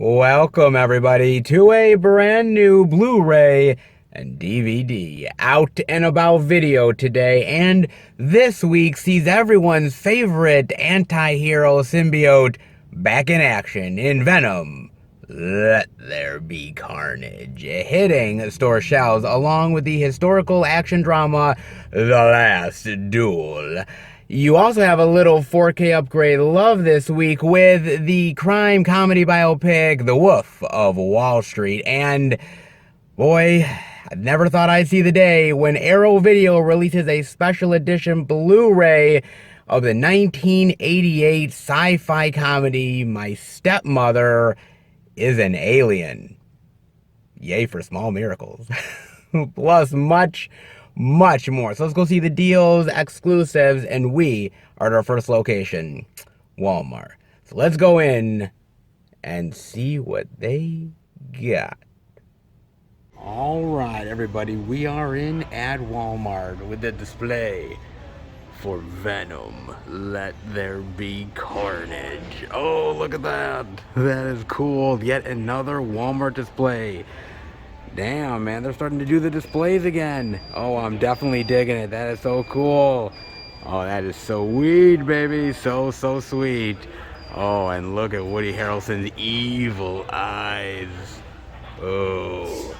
Welcome, everybody, to a brand new Blu-ray and DVD out and about video today. And this week sees everyone's favorite anti-hero symbiote back in action in Venom. Let There Be Carnage, hitting store shelves along with the historical action drama The Last Duel. You also have a little 4K upgrade love this week with the crime comedy biopic The Wolf of Wall Street. And boy, I never thought I'd see the day when Arrow Video releases a special edition Blu-ray of the 1988 sci-fi comedy My Stepmother is an Alien. Yay for small miracles. Plus much more. So let's go see the deals, exclusives, and we are at our first location, Walmart. So let's go in and see what they got. All right, everybody, we are in at Walmart with the display for Venom, Let There Be Carnage. Oh, look at that. That is cool. Yet another Walmart display. Damn, man, they're starting to do the displays again. Oh, I'm definitely digging it. That is so cool. Oh, that is so sweet, baby. So sweet. Oh, and look at Woody Harrelson's evil eyes. Oh,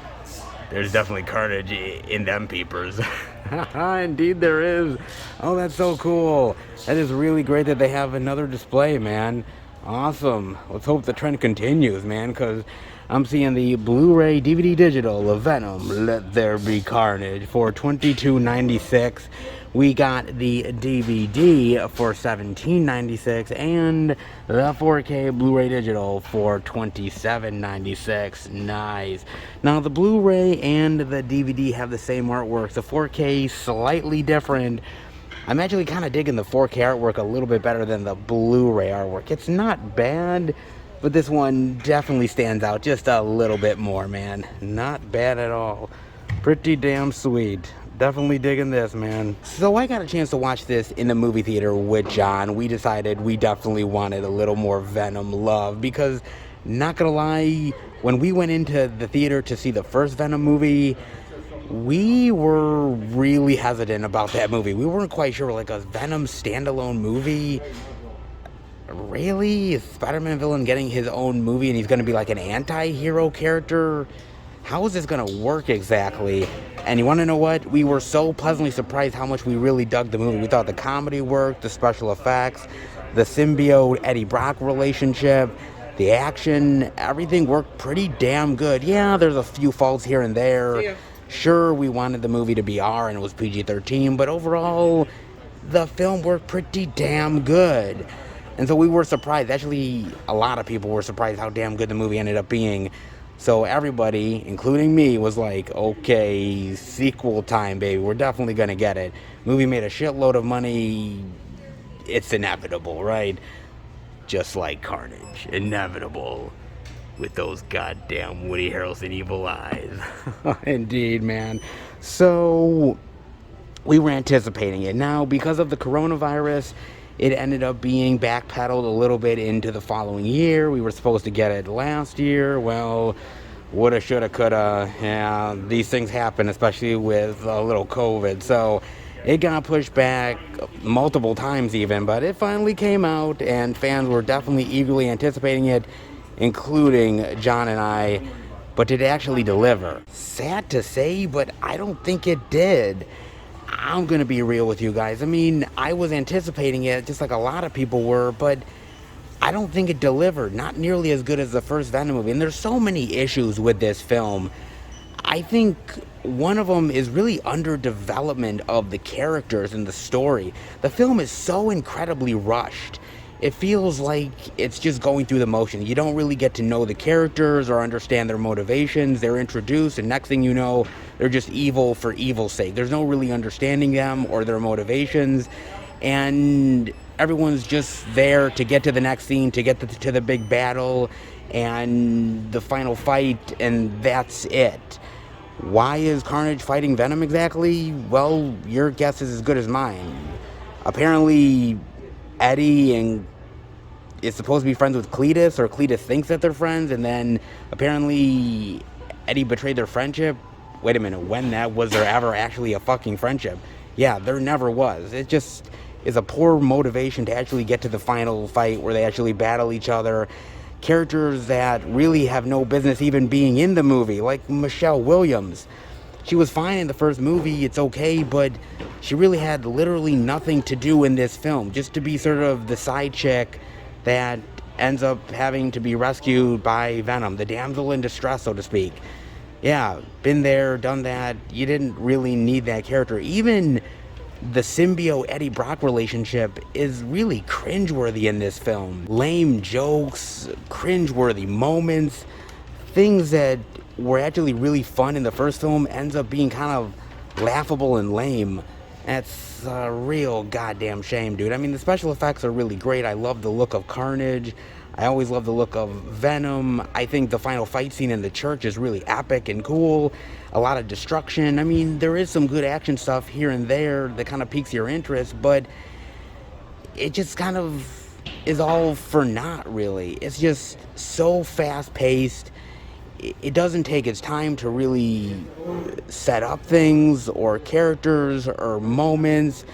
there's definitely carnage in them peepers. Indeed there is. Oh, that's so cool. That is really great that they have another display, man. Awesome. Let's hope the trend continues, man, because I'm seeing the Blu-ray DVD digital of Venom, Let There Be Carnage for $22.96. We got the DVD for $17.96 and the 4K Blu-ray digital for $27.96. Nice. Now the Blu-ray and the DVD have the same artwork. The 4K slightly different. I'm actually kind of digging the 4K artwork a little bit better than the Blu-ray artwork. It's not bad, but this one definitely stands out just a little bit more, man. Not bad at all. Pretty damn sweet. Definitely digging this, man. So I got a chance to watch this in the movie theater with John. We decided we definitely wanted a little more Venom love because, not gonna lie, when we went into the theater to see the first Venom movie, we were really hesitant about that movie. We weren't quite sure, like, a Venom standalone movie? Really? Is Spider-Man villain getting his own movie and he's gonna be like an anti-hero character? How is this gonna work exactly? And you wanna know what? We were so pleasantly surprised how much we really dug the movie. We thought the comedy worked, the special effects, the symbiote Eddie Brock relationship, the action, everything worked pretty damn good. Yeah, there's a few faults here and there. Yeah. Sure, we wanted the movie to be R and it was PG-13, but overall, the film worked pretty damn good. And so we were surprised. Actually, a lot of people were surprised how damn good the movie ended up being. So everybody, including me, was like, okay, sequel time, baby. We're definitely going to get it. Movie made a shitload of money. It's inevitable, right? Just like Carnage. Inevitable. With those goddamn Woody Harrelson evil eyes. Indeed, man. So we were anticipating it. Now, because of the coronavirus, it ended up being backpedaled a little bit into the following year. We were supposed to get it last year. Well, woulda, shoulda, coulda. Yeah, these things happen, especially with a little COVID. So it got pushed back multiple times even, but it finally came out, and fans were definitely eagerly anticipating it, including John and I. But did it actually deliver? Sad to say, but I don't think it did. I'm gonna be real with you guys. I mean, I was anticipating it just like a lot of people were, but I don't think it delivered. Not nearly as good as the first Venom movie. And there's so many issues with this film. I think one of them is really underdevelopment of the characters and the story. The film is so incredibly rushed. It feels like it's just going through the motion. You don't really get to know the characters or understand their motivations. They're introduced, and next thing you know, they're just evil for evil's sake. There's no really understanding them or their motivations, and everyone's just there to get to the next scene, to get to the big battle and the final fight, and that's it. Why is Carnage fighting Venom exactly? Well, your guess is as good as mine. Apparently, Eddie and is supposed to be friends with Cletus, or Cletus thinks that they're friends, and then apparently Eddie betrayed their friendship. Wait a minute, when was there ever actually a fucking friendship? Yeah, there never was. It just is a poor motivation to actually get to the final fight where they actually battle each other. Characters that really have no business even being in the movie, like Michelle Williams. She was fine in the first movie, it's okay, but she really had literally nothing to do in this film, just to be sort of the side chick that ends up having to be rescued by Venom, the damsel in distress, so to speak. Yeah, been there, done that. You didn't really need that character. Even the symbiote Eddie Brock relationship is really cringeworthy in this film. Lame jokes, cringeworthy moments, things that were actually really fun in the first film ends up being kind of laughable and lame. That's a real goddamn shame, dude. I mean, the special effects are really great. I love the look of Carnage. I always love the look of Venom. I think the final fight scene in the church is really epic and cool. A lot of destruction. I mean, there is some good action stuff here and there that kind of piques your interest, but it just kind of is all for naught, really. It's just so fast-paced. It doesn't take its time to really set up things or characters or moments.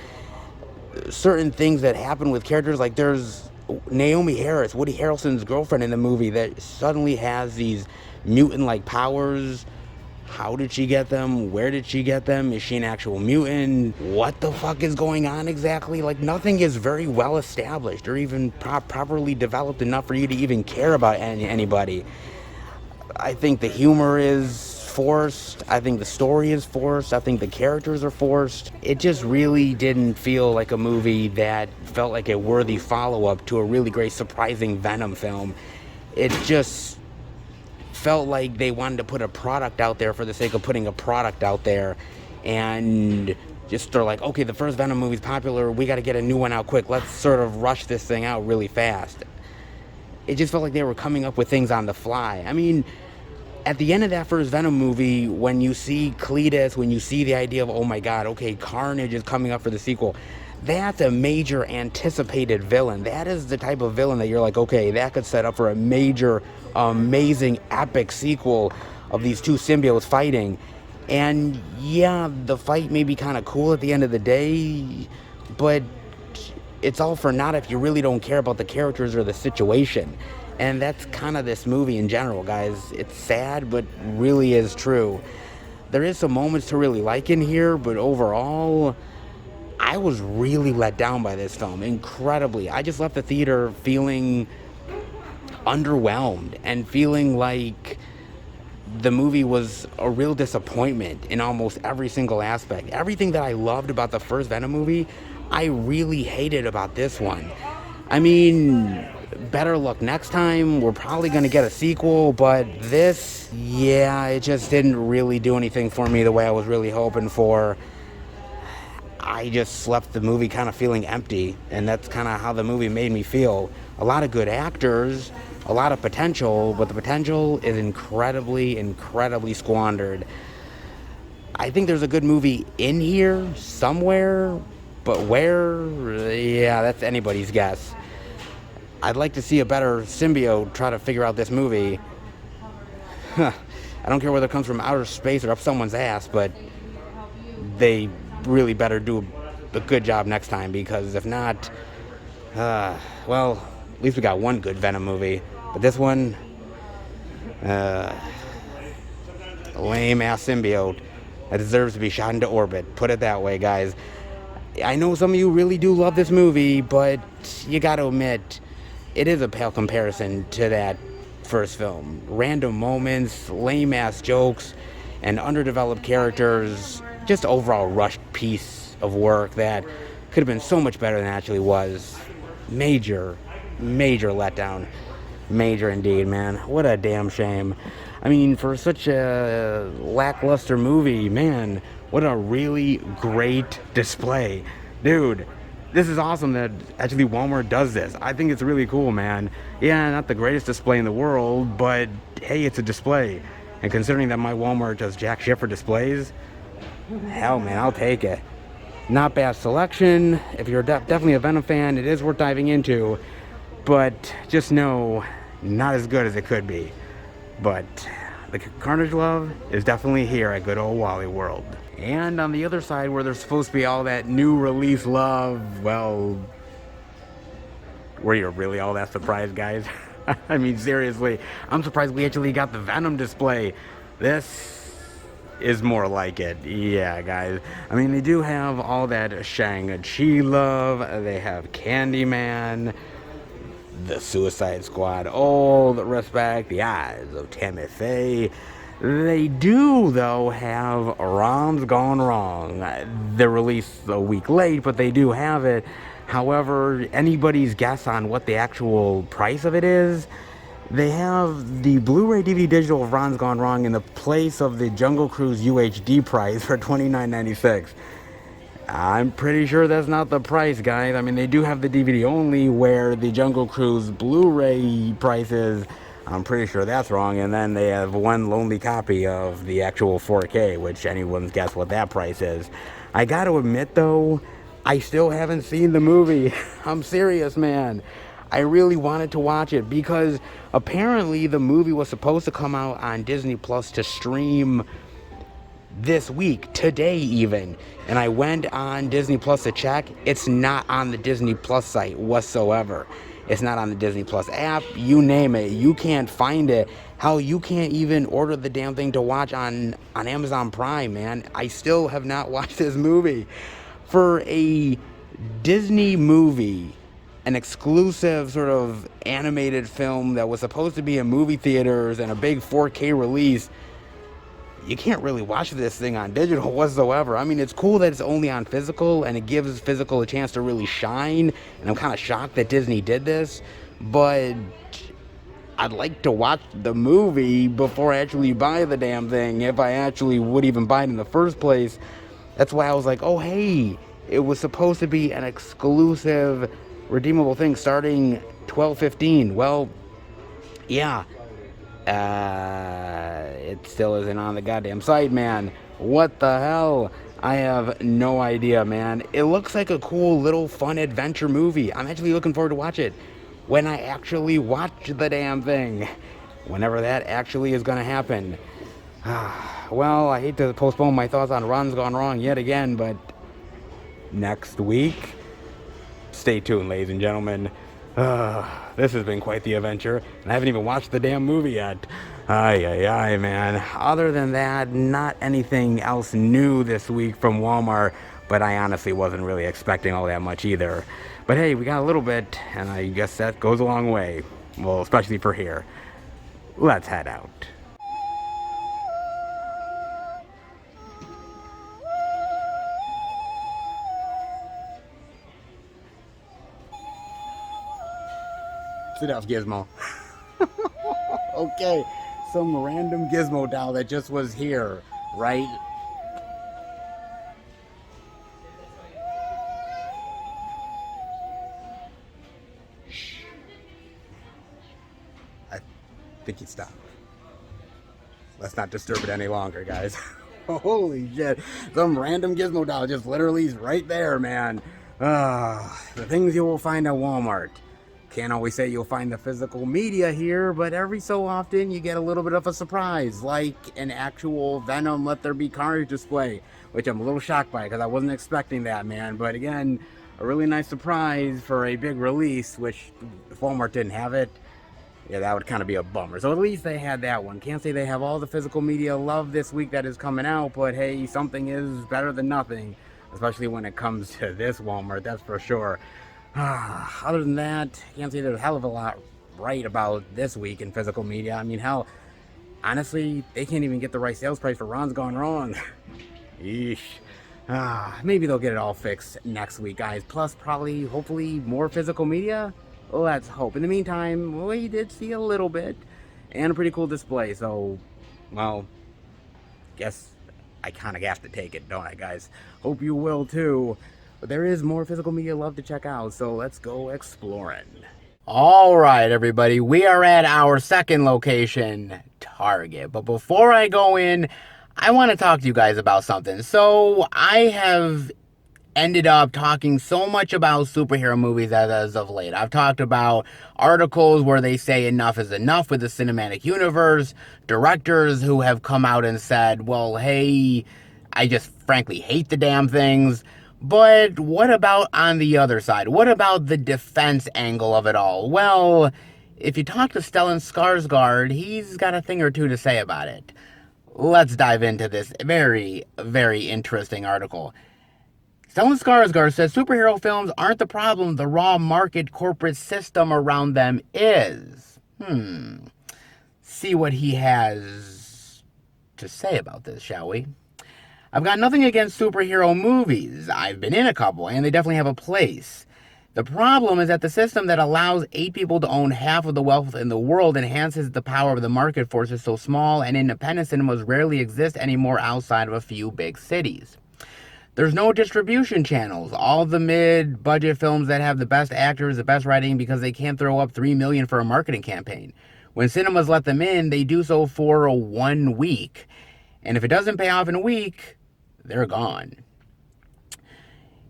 Certain things that happen with characters, like there's Naomi Harris, Woody Harrelson's girlfriend in the movie, that suddenly has these mutant-like powers. How did she get them? Where did she get them? Is she an actual mutant? What the fuck is going on exactly? Like, nothing is very well established or even properly developed enough for you to even care about anybody. I think the humor is forced. I think the story is forced. I think the characters are forced. It just really didn't feel like a movie that felt like a worthy follow-up to a really great, surprising Venom film. It just felt like they wanted to put a product out there for the sake of putting a product out there, and just they're like, okay, the first Venom movie's popular, we got to get a new one out quick. Let's sort of rush this thing out really fast. It just felt like they were coming up with things on the fly. I mean, at the end of that first Venom movie, when you see Cletus, when you see the idea of, oh my god, okay, Carnage is coming up for the sequel, that's a major anticipated villain. That is the type of villain that you're like, okay, that could set up for a major, amazing, epic sequel of these two symbiotes fighting. And yeah, the fight may be kind of cool at the end of the day, but it's all for naught if you really don't care about the characters or the situation. And that's kind of this movie in general, guys. It's sad, but really is true. There is some moments to really like in here, but overall, I was really let down by this film, incredibly. I just left the theater feeling underwhelmed and feeling like the movie was a real disappointment in almost every single aspect. Everything that I loved about the first Venom movie, I really hated about this one. I mean, better luck next time. We're probably going to get a sequel, but this, yeah, it just didn't really do anything for me the way I was really hoping for. I just left the movie kind of feeling empty, and that's kind of how the movie made me feel. A lot of good actors, a lot of potential, but the potential is incredibly, incredibly squandered. I think there's a good movie in here somewhere, but where? Yeah, that's anybody's guess. I'd like to see a better symbiote try to figure out this movie. I don't care whether it comes from outer space or up someone's ass, but they really better do a good job next time, because if not, well, at least we got one good Venom movie. But this one, lame-ass symbiote that deserves to be shot into orbit. Put it that way, guys. I know some of you really do love this movie, but you gotta admit, it is a pale comparison to that first film. Random moments, lame-ass jokes, and underdeveloped characters. Just overall rushed piece of work that could have been so much better than it actually was. Major, major letdown. Major indeed, man. What a damn shame. I mean, for such a lackluster movie, man, what a really great display. Dude, this is awesome that actually Walmart does this. I think it's really cool, man. Yeah, not the greatest display in the world, but hey, it's a display. And considering that my Walmart does jack shit for displays, hell, man, I'll take it. Not bad selection. If you're definitely a Venom fan, it is worth diving into. but just know, not as good as it could be. But the Carnage love is definitely here at good old Wally World. And on the other side, where there's supposed to be all that new release love, well, were you really all that surprised, guys? I mean, seriously, I'm surprised we actually got the Venom display. This is more like it. Yeah, guys. I mean, they do have all that Shang-Chi love. They have Candyman, the Suicide Squad, all the respect, the eyes of Tammy Faye. They do, though, have Ron's Gone Wrong. They're released a week late, but they do have it. However, anybody's guess on what the actual price of it is? They have the Blu-ray DVD digital of Ron's Gone Wrong in the place of the Jungle Cruise UHD price for $29.96. I'm pretty sure that's not the price, guys. I mean, they do have the DVD only, where the Jungle Cruise Blu-ray price is. I'm pretty sure that's wrong. And then they have one lonely copy of the actual 4K, which anyone's guess what that price is. I gotta admit, though, I still haven't seen the movie. I'm serious, man. I really wanted to watch it because apparently the movie was supposed to come out on Disney Plus to stream this week, today even. And I went on Disney Plus to check. It's not on the Disney Plus site whatsoever. It's not on the Disney Plus app, you name it. You can't find it. Hell, you can't even order the damn thing to watch on Amazon Prime, man. I still have not watched this movie. For a Disney movie, an exclusive sort of animated film that was supposed to be in movie theaters and a big 4K release, you can't really watch this thing on digital whatsoever. I mean, it's cool that it's only on physical and it gives physical a chance to really shine. And I'm kind of shocked that Disney did this. But I'd like to watch the movie before I actually buy the damn thing, if I actually would even buy it in the first place. That's why I was like, oh, hey, it was supposed to be an exclusive redeemable thing starting 12/15. Well, yeah. It still isn't on the goddamn site, man. What the hell? I have no idea, man. It looks like a cool little fun adventure movie. I'm actually looking forward to watch it when I actually watch the damn thing. Whenever that actually is going to happen. Well, I hate to postpone my thoughts on Ron's Gone Wrong yet again, but next week, stay tuned, ladies and gentlemen. This has been quite the adventure, and I haven't even watched the damn movie yet. Ay, man. Other than that, not anything else new this week from Walmart, but I honestly wasn't really expecting all that much either. But hey, we got a little bit, and I guess that goes a long way. Well, especially for here. Let's head out. Sit down, Gizmo. Okay, some random Gizmo doll that just was here, right? Shh. I think he stopped. Let's not disturb it any longer, guys. Holy shit. Some random Gizmo doll just literally is right there, man. The things you will find at Walmart. Can't always say you'll find the physical media here, but every so often you get a little bit of a surprise, like an actual Venom Let There Be Carnage display, which I'm a little shocked by because I wasn't expecting that, man. But again, a really nice surprise for a big release, which if Walmart didn't have it, yeah, that would kind of be a bummer. So at least they had that one. Can't say they have all the physical media love this week that is coming out, but hey, something is better than nothing, especially when it comes to this Walmart, that's for sure. Other than that, can't say there's a hell of a lot right about this week in physical media. I mean, hell, honestly, they can't even get the right sales price for Ron's Gone Wrong. Yeesh. Maybe they'll get it all fixed next week, guys. Plus, probably, hopefully, more physical media. Let's hope. In the meantime, we did see a little bit and a pretty cool display. So, well, guess I kind of have to take it, don't I, guys? Hope you will, too. But there is more physical media love to check out, so let's go exploring. All right, everybody, we are at our second location, Target. But before I go in, I want to talk to you guys about something. So I have ended up talking so much about superhero movies as of late. I've talked about articles where they say enough is enough with the cinematic universe, directors who have come out and said, well, hey, I just frankly hate the damn things. But what about on the other side? What about the defense angle of it all? Well, if you talk to Stellan Skarsgård, he's got a thing or two to say about it. Let's dive into this very, very interesting article. Stellan Skarsgård says superhero films aren't the problem, the raw market corporate system around them is. See what he has to say about this, shall we? I've got nothing against superhero movies. I've been in a couple, and they definitely have a place. The problem is that the system that allows 8 people to own half of the wealth in the world enhances the power of the market forces so small, and independent cinemas rarely exist anymore outside of a few big cities. There's no distribution channels. All the mid-budget films that have the best actors, the best writing, because they can't throw up $3 million for a marketing campaign. When cinemas let them in, they do so for 1 week. And if it doesn't pay off in a week, they're gone.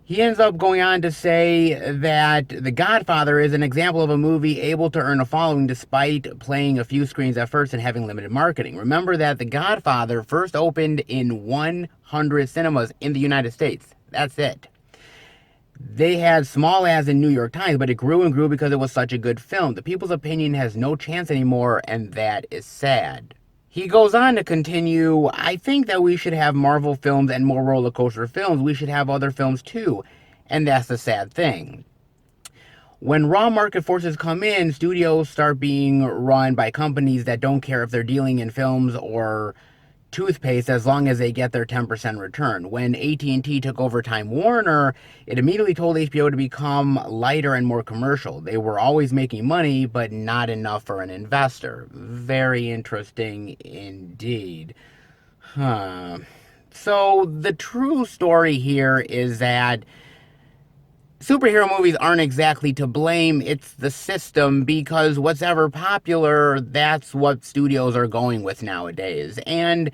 He ends up going on to say that The Godfather is an example of a movie able to earn a following despite playing a few screens at first and having limited marketing. Remember that The Godfather first opened in 100 cinemas in the United States. That's it. They had small ads in New York Times, but it grew and grew because it was such a good film. The people's opinion has no chance anymore, and that is sad. He goes on to continue, I think that we should have Marvel films and more roller coaster films. We should have other films too. And that's the sad thing. When raw market forces come in, studios start being run by companies that don't care if they're dealing in films or toothpaste as long as they get their 10% return. When AT&T took over Time Warner, it immediately told HBO to become lighter and more commercial. They were always making money, but not enough for an investor. Very interesting indeed. So the true story here is that superhero movies aren't exactly to blame. It's the system, because what's ever popular, that's what studios are going with nowadays. And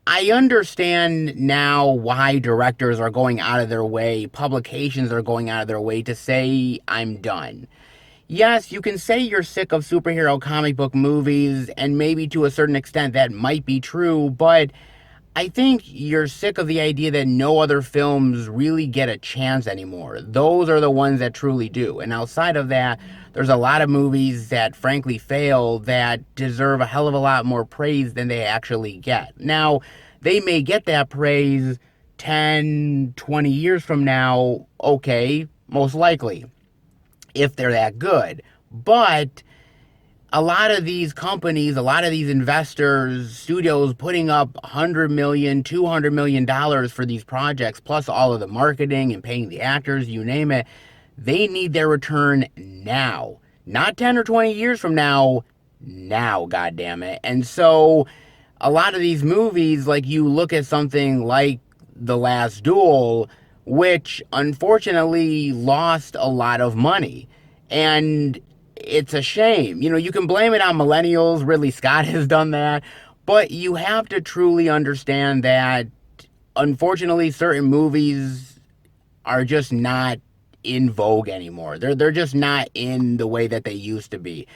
I understand now why directors are going out of their way, publications are going out of their way to say, I'm done. Yes, you can say you're sick of superhero comic book movies, and maybe to a certain extent that might be true, but I think you're sick of the idea that no other films really get a chance anymore. Those are the ones that truly do. And outside of that, there's a lot of movies that frankly fail that deserve a hell of a lot more praise than they actually get. Now, they may get that praise 10, 20 years from now, okay, most likely, if they're that good. But a lot of these companies, a lot of these investors, studios putting up $100 million, $200 million for these projects, plus all of the marketing and paying the actors, you name it, they need their return now. Not 10 or 20 years from now, goddammit. And so a lot of these movies, like you look at something like The Last Duel, which unfortunately lost a lot of money. And it's a shame. You know, you can blame it on millennials. Ridley Scott has done that. But you have to truly understand that, unfortunately, certain movies are just not in vogue anymore. They're just not in the way that they used to be.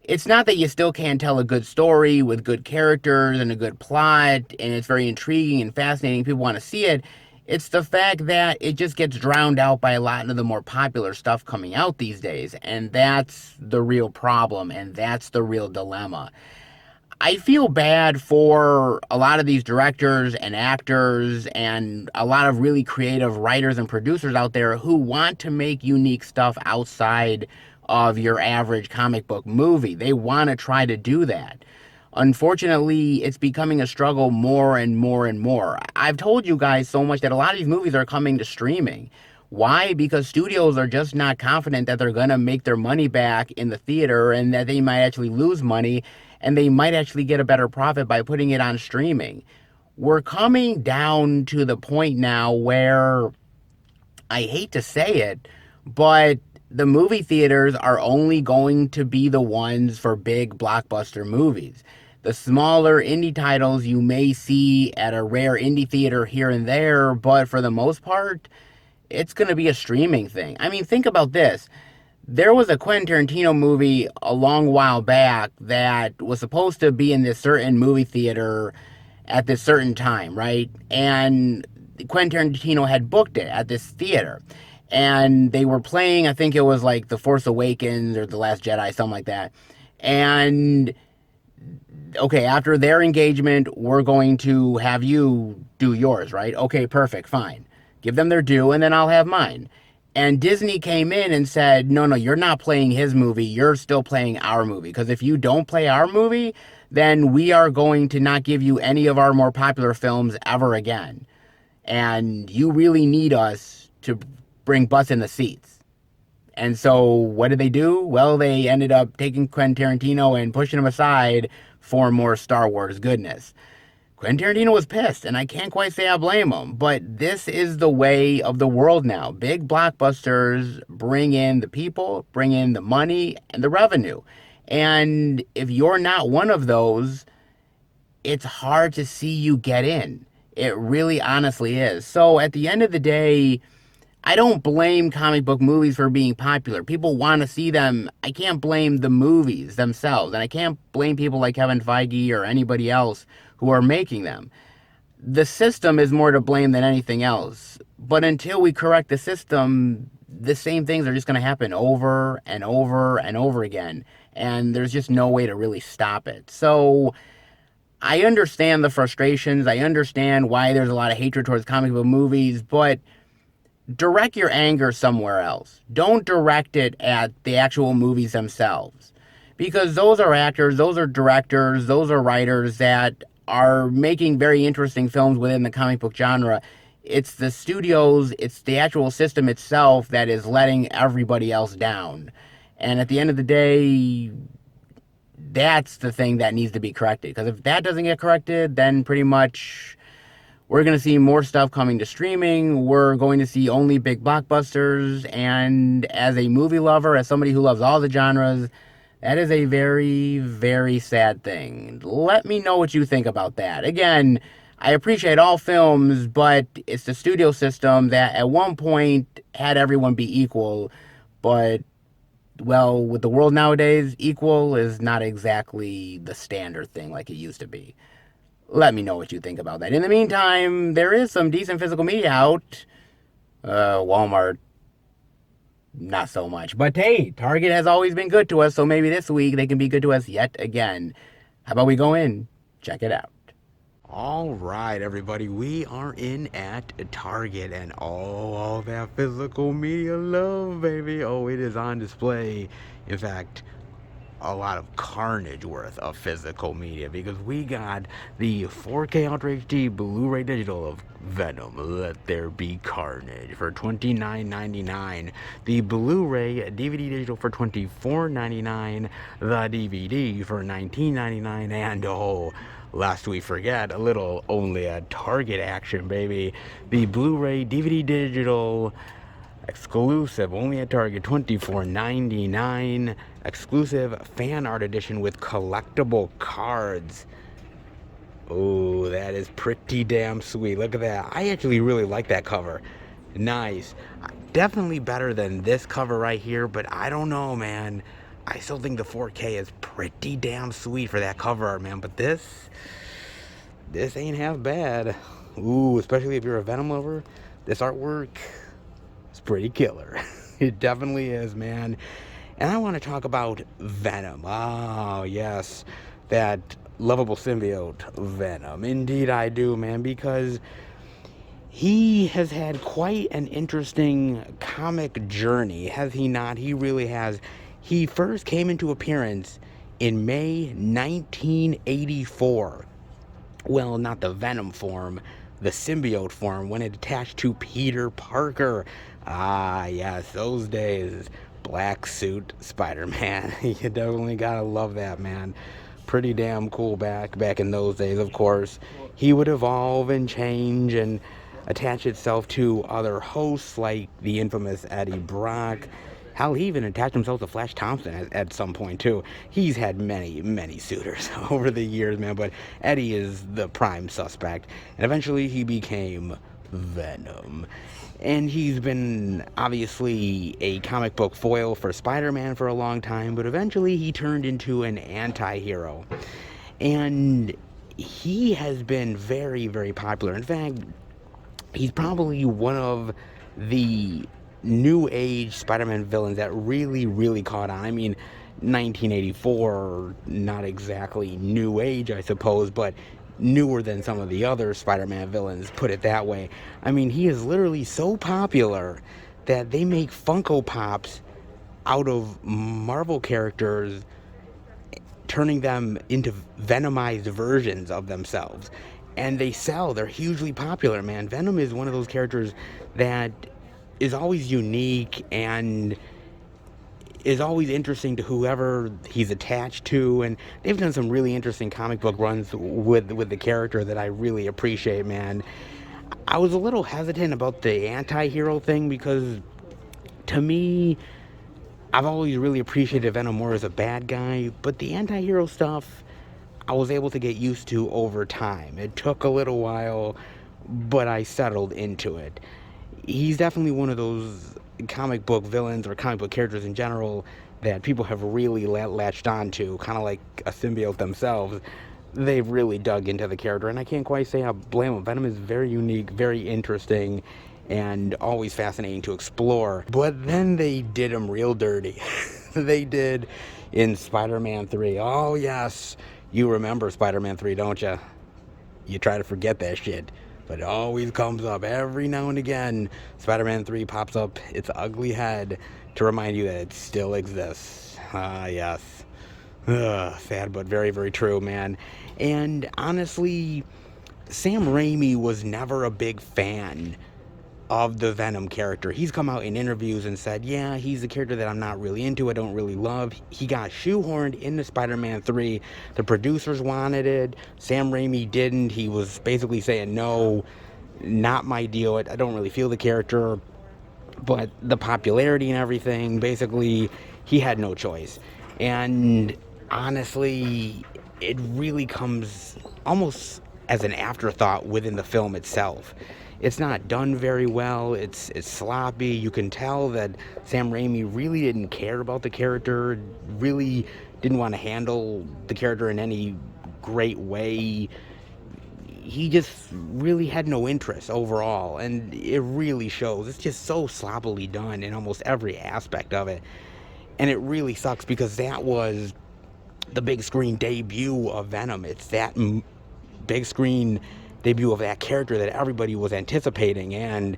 It's not that you still can't tell a good story with good characters and a good plot, and it's very intriguing and fascinating. People want to see it. It's the fact that it just gets drowned out by a lot of the more popular stuff coming out these days. And that's the real problem, and that's the real dilemma. I feel bad for a lot of these directors and actors and a lot of really creative writers and producers out there who want to make unique stuff outside of your average comic book movie. They want to try to do that. Unfortunately, it's becoming a struggle more and more and more. I've told you guys so much that a lot of these movies are coming to streaming. Why? Because studios are just not confident that they're going to make their money back in the theater, and that they might actually lose money, and they might actually get a better profit by putting it on streaming. We're coming down to the point now where, I hate to say it, but the movie theaters are only going to be the ones for big blockbuster movies. The smaller indie titles you may see at a rare indie theater here and there, but for the most part, it's going to be a streaming thing. I mean, think about this. There was a Quentin Tarantino movie a long while back that was supposed to be in this certain movie theater at this certain time, right? And Quentin Tarantino had booked it at this theater. And they were playing, I think it was like The Force Awakens or The Last Jedi, something like that. And okay, after their engagement, we're going to have you do yours, right? Okay, perfect, fine. Give them their due, and then I'll have mine. And Disney came in and said, no, no, you're not playing his movie. You're still playing our movie. Because if you don't play our movie, then we are going to not give you any of our more popular films ever again. And you really need us to bring butts in the seats. And so what did they do? Well, they ended up taking Quentin Tarantino and pushing him aside for more Star Wars goodness. Quentin Tarantino was pissed, and I can't quite say I blame him, but this is the way of the world now. Big blockbusters bring in the people, bring in the money, and the revenue. And if you're not one of those, it's hard to see you get in. It really honestly is. So at the end of the day, I don't blame comic book movies for being popular. People want to see them. I can't blame the movies themselves. And I can't blame people like Kevin Feige or anybody else who are making them. The system is more to blame than anything else. But until we correct the system, the same things are just going to happen over and over and over again. And there's just no way to really stop it. So I understand the frustrations. I understand why there's a lot of hatred towards comic book movies. But direct your anger somewhere else. Don't direct it at the actual movies themselves. Because those are actors, those are directors, those are writers that are making very interesting films within the comic book genre. It's the studios, it's the actual system itself that is letting everybody else down. And at the end of the day, that's the thing that needs to be corrected. Because if that doesn't get corrected, then pretty much we're going to see more stuff coming to streaming. We're going to see only big blockbusters. And as a movie lover, as somebody who loves all the genres, that is a very, very sad thing. Let me know what you think about that. Again, I appreciate all films, but it's the studio system that at one point had everyone be equal. But, well, with the world nowadays, equal is not exactly the standard thing like it used to be. Let me know what you think about that. In the meantime, there is some decent physical media out. Walmart, not so much. But hey, Target has always been good to us, so maybe this week they can be good to us yet again. How about we go in, check it out. All right, everybody, we are in at Target, and all that physical media love, baby. Oh, it is on display. In fact, a lot of carnage worth of physical media, because we got the 4K Ultra HD Blu-ray digital of Venom, Let There Be Carnage for $29.99, the Blu-ray DVD digital for $24.99, the DVD for $19.99, and oh, lest we forget, a little only a Target action, baby, the Blu-ray DVD digital exclusive, only at Target, $24.99, exclusive fan art edition with collectible cards. Oh, that is pretty damn sweet. Look at that. I actually really like that cover. Nice. Definitely better than this cover right here, but I don't know, man. I still think the 4K is pretty damn sweet for that cover art, man. But this ain't half bad. Ooh, especially if you're a Venom lover. This artwork, it's pretty killer. It definitely is, man. And I want to talk about Venom. Oh, yes. That lovable symbiote, Venom. Indeed I do, man, because he has had quite an interesting comic journey, has he not? He really has. He first came into appearance in May 1984. Well, not the Venom form, the symbiote form, when it attached to Peter Parker. Ah, yes, those days. Black suit Spider-Man. You definitely gotta love that, man. Pretty damn cool back in those days, of course. He would evolve and change and attach itself to other hosts like the infamous Eddie Brock. Hell, he even attached himself to Flash Thompson at some point, too. He's had many, many suitors over the years, man, but Eddie is the prime suspect. And eventually he became Venom. And he's been obviously a comic book foil for Spider-Man for a long time, but eventually he turned into an anti-hero. And he has been very, very popular. In fact, he's probably one of the new age Spider-Man villains that really, really caught on. I mean, 1984, not exactly new age, I suppose, but newer than some of the other Spider-Man villains, put it that way. I mean, he is literally so popular that they make Funko Pops out of Marvel characters, turning them into Venomized versions of themselves. And they sell. They're hugely popular, man. Venom is one of those characters that is always unique and is always interesting to whoever he's attached to, and they've done some really interesting comic book runs with the character that I really appreciate, man. I was a little hesitant about the anti-hero thing because, to me, I've always really appreciated Venom more as a bad guy, but the anti-hero stuff I was able to get used to over time. It took a little while, but I settled into it. He's definitely one of those comic book villains or comic book characters in general that people have really latched on to, kind of like a symbiote themselves. They've really dug into the character, and I can't quite say I blame him. Venom is very unique, very interesting, and always fascinating to explore. But then they did him real dirty. They did in Spider-Man 3. Oh yes, you remember Spider-Man 3, don't you? You try to forget that shit, but it always comes up every now and again. Spider-Man 3 pops up its ugly head to remind you that it still exists. Ah, yes. Ugh, sad but very, very true, man. And honestly, Sam Raimi was never a big fan of the Venom character. He's come out in interviews and said, yeah, he's a character that I'm not really into, I don't really love. He got shoehorned into Spider-Man 3. The producers wanted it. Sam Raimi didn't. He was basically saying, no, not my deal. I don't really feel the character. But the popularity and everything, basically, he had no choice. And honestly, it really comes almost as an afterthought within the film itself. It's not done very well. It's sloppy. You can tell that Sam Raimi really didn't care about the character, really didn't want to handle the character in any great way. He just really had no interest overall, and it really shows. It's just so sloppily done in almost every aspect of it. And it really sucks because that was the big screen debut of Venom. It's that big screen debut of that character that everybody was anticipating, and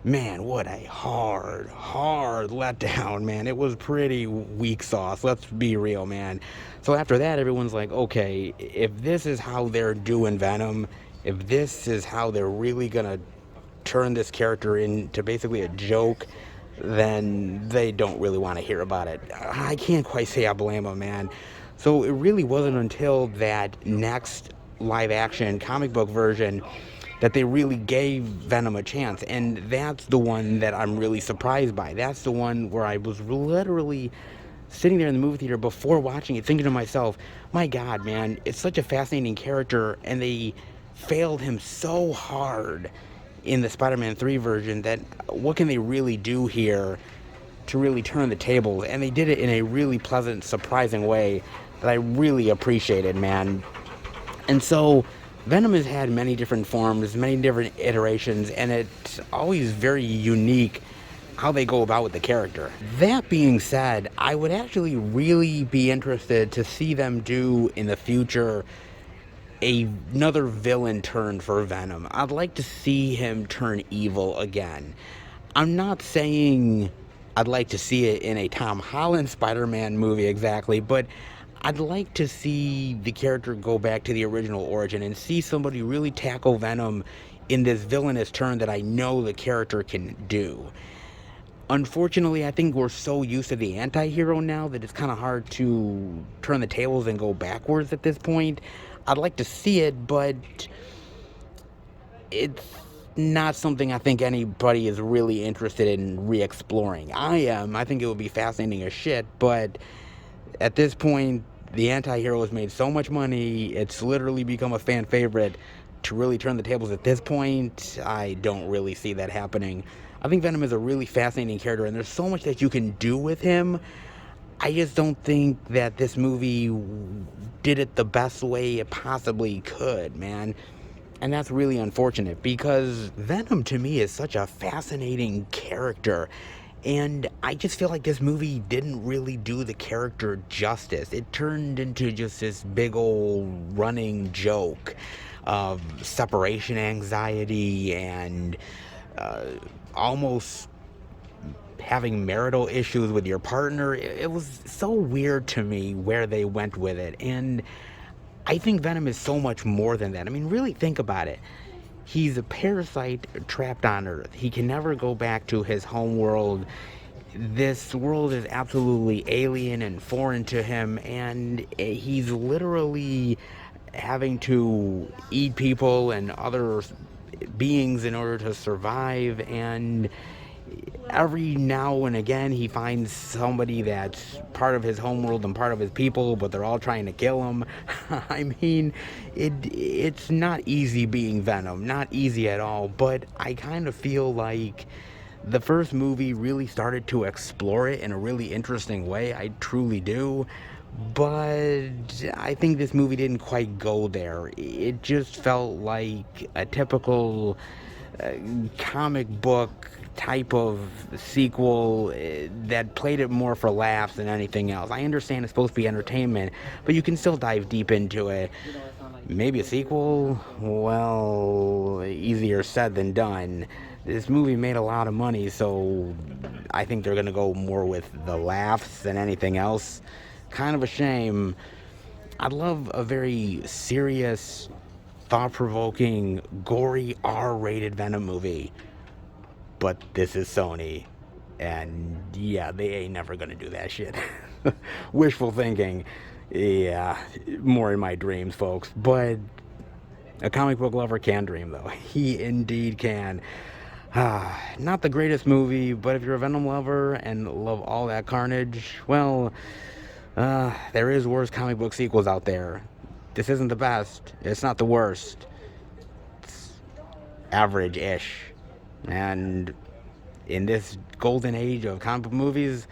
man, what a hard letdown, man. It was pretty weak sauce, let's be real, man. So after that, everyone's like, okay, if this is how they're doing Venom, if this is how they're really gonna turn this character into basically a joke, then they don't really want to hear about it. I can't quite say I blame them, man. So it really wasn't until that next live action comic book version that they really gave Venom a chance, and that's the one that I'm really surprised by. That's the one where I was literally sitting there in the movie theater before watching it thinking to myself, my god, man, it's such a fascinating character, and they failed him so hard in the Spider-Man 3 version that what can they really do here to really turn the tables? And they did it in a really pleasant, surprising way that I really appreciated, man. And so Venom has had many different forms, many different iterations, and it's always very unique how they go about with the character. That being said, I would actually really be interested to see them do in the future another villain turn for Venom. I'd like to see him turn evil again. I'm not saying I'd like to see it in a Tom Holland Spider-Man movie exactly, but I'd like to see the character go back to the original origin and see somebody really tackle Venom in this villainous turn that I know the character can do. Unfortunately, I think we're so used to the anti-hero now that it's kind of hard to turn the tables and go backwards at this point. I'd like to see it, but it's not something I think anybody is really interested in re-exploring. I am. I think it would be fascinating as shit, but at this point, the anti-hero has made so much money, it's literally become a fan favorite. to really turn the tables at this point, I don't really see that happening. I think Venom is a really fascinating character, and there's so much that you can do with him. I just don't think that this movie did it the best way it possibly could, man. And that's really unfortunate, because Venom to me is such a fascinating character. And I just feel like this movie didn't really do the character justice. It turned into just this big old running joke of separation anxiety and almost having marital issues with your partner. It was so weird to me where they went with it. And I think Venom is so much more than that. I mean, really think about it. He's a parasite trapped on Earth. He can never go back to his home world. This world is absolutely alien and foreign to him, and he's literally having to eat people and other beings in order to survive. And every now and again he finds somebody that's part of his homeworld and part of his people, but they're all trying to kill him. I mean, it's not easy being Venom, not easy at all, but I kind of feel like the first movie really started to explore it in a really interesting way. I truly do. But I think this movie didn't quite go there. It just felt like a typical comic book type of sequel that played it more for laughs than anything else. I understand it's supposed to be entertainment, but you can still dive deep into it. Maybe a sequel? Well, easier said than done. This movie made a lot of money, so I think they're going to go more with the laughs than anything else. Kind of a shame. I'd love a very serious, thought-provoking, gory, R-rated Venom movie. But this is Sony, and yeah, they ain't never gonna do that shit. Wishful thinking. Yeah, more in my dreams, folks. But a comic book lover can dream, though. He indeed can. Not the greatest movie, but if you're a Venom lover and love all that carnage, well, there is worse comic book sequels out there. This isn't the best. It's not the worst. It's average-ish. And in this golden age of comic book movies,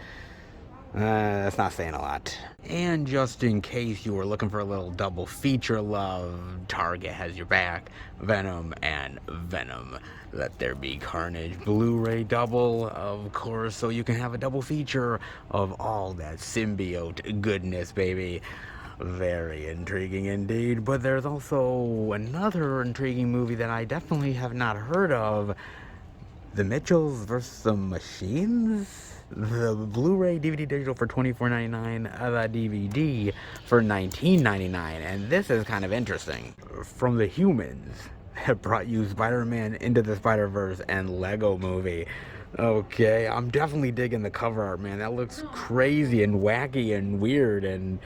that's not saying a lot. And just in case you were looking for a little double feature love, Target has your back. Venom and Venom. Let There Be Carnage Blu-ray double, of course, so you can have a double feature of all that symbiote goodness, baby. Very intriguing indeed. But there's also another intriguing movie that I definitely have not heard of. The Mitchells vs. the Machines? The Blu-ray DVD digital for $24.99, the DVD for $19.99. And this is kind of interesting. From the humans that brought you Spider-Man Into the Spider-Verse and Lego Movie. Okay, I'm definitely digging the cover art, man. That looks crazy and wacky and weird, and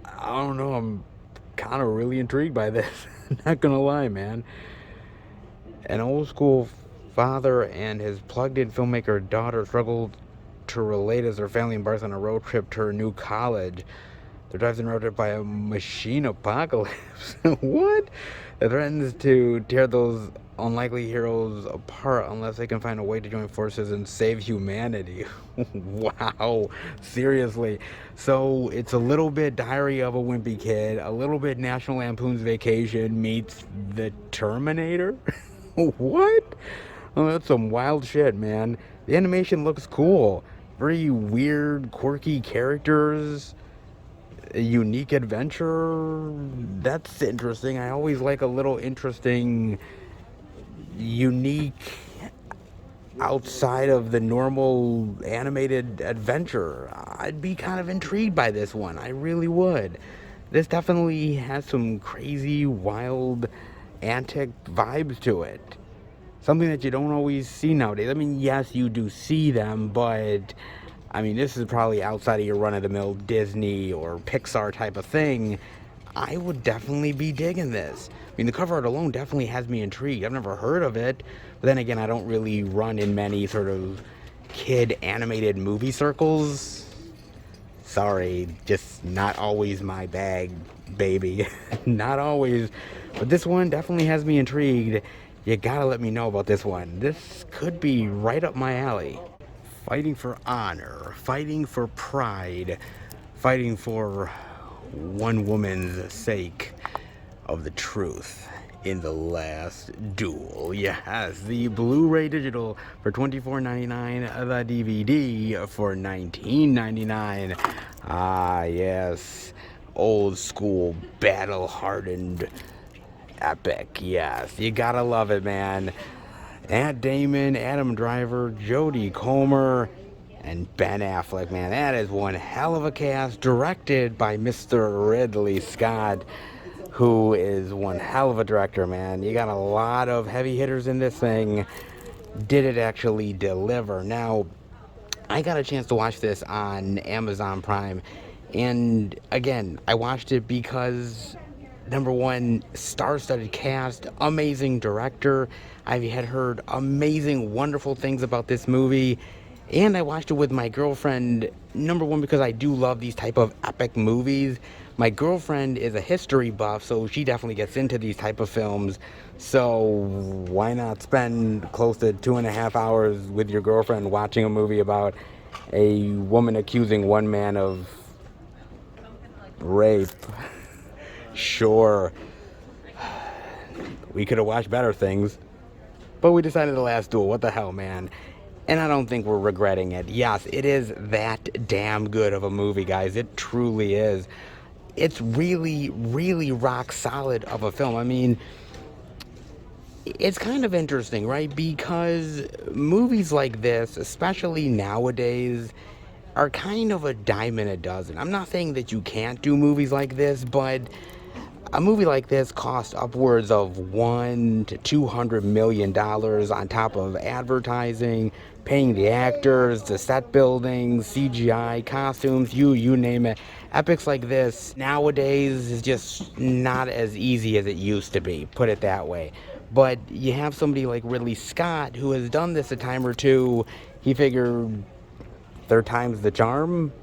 I don't know, I'm kind of really intrigued by this. Not gonna lie, man. An old school father and his plugged-in filmmaker daughter struggle to relate as their family embarks on a road trip to her new college. They're driven interrupted by a machine apocalypse. What? That threatens to tear those unlikely heroes apart unless they can find a way to join forces and save humanity. Wow, seriously. So it's a little bit Diary of a Wimpy Kid, a little bit National Lampoon's Vacation meets The Terminator. What? Oh, that's some wild shit, man. The animation looks cool. Very weird, quirky characters. A unique adventure. That's interesting. I always like a little interesting, unique, outside of the normal animated adventure. I'd be kind of intrigued by this one. I really would. This definitely has some crazy, wild, antic vibes to it. Something that you don't always see nowadays. I mean, yes, you do see them, but I mean, this is probably outside of your run-of-the-mill Disney or Pixar type of thing. I would definitely be digging this. I mean, the cover art alone definitely has me intrigued. I've never heard of it, but then again, I don't really run in many sort of kid animated movie circles. Sorry, just not always my bag, baby. Not always. But this one definitely has me intrigued. You gotta let me know about this one. This could be right up my alley. Fighting for honor, fighting for pride, fighting for one woman's sake of the truth in the last duel. Yes, the Blu-ray digital for $24.99, the DVD for $19.99. Ah, yes, old school, battle-hardened epic. Yes, you gotta love it, man. Matt Damon, Adam Driver, Jodie Comer, and Ben Affleck, man. That is one hell of a cast, directed by Mr. Ridley Scott, who is one hell of a director, man. You got a lot of heavy hitters in this thing. Did it actually deliver? Now, I got a chance to watch this on Amazon Prime, and again, I watched it because, number one, star-studded cast, amazing director. I had heard amazing, wonderful things about this movie, and I watched it with my girlfriend, number one, because I do love these type of epic movies. My girlfriend is a history buff, so she definitely gets into these type of films. So why not spend close to 2.5 hours with your girlfriend watching a movie about a woman accusing one man of rape? Sure, we could have watched better things, but we decided The Last Duel. What the hell, man? And I don't think we're regretting it. Yes, it is that damn good of a movie, guys. It truly is. It's really, really rock solid of a film. I mean, it's kind of interesting, right? Because movies like this, especially nowadays, are kind of a dime a dozen. I'm not saying that you can't do movies like this, but a movie like this costs upwards of $100 to $200 million on top of advertising, paying the actors, the set building, CGI, costumes, you name it. Epics like this nowadays is just not as easy as it used to be, put it that way. But you have somebody like Ridley Scott who has done this a time or two. He figured third time's the charm,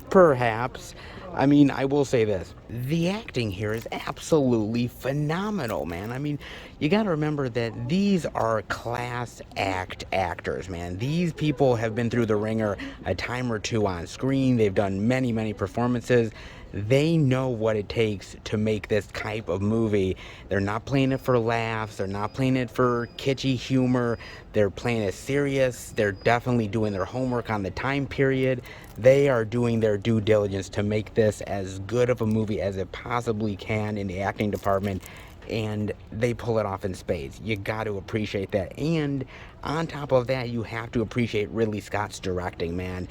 perhaps. I mean, I will say this. The acting here is absolutely phenomenal, man. I mean, you got to remember that these are class act actors, man. These people have been through the ringer a time or two on screen. They've done many, many performances. They know what it takes to make this type of movie. They're not playing it for laughs. They're not playing it for kitschy humor. They're playing it serious. They're definitely doing their homework on the time period. They are doing their due diligence to make this as good of a movie as it possibly can in the acting department, and they pull it off in spades. You got to appreciate that. And on top of that, you have to appreciate Ridley Scott's directing, man.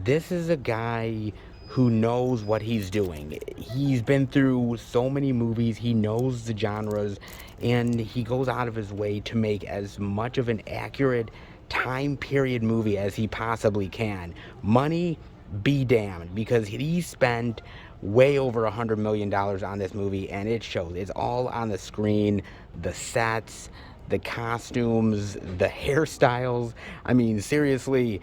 This is a guy who knows what he's doing. He's been through so many movies. He knows the genres, and he goes out of his way to make as much of an accurate time period movie as he possibly can. Money be damned, because he spent way over $100 million on this movie, and it shows. It's all on the screen. The sets, the costumes, the hairstyles. I mean, seriously,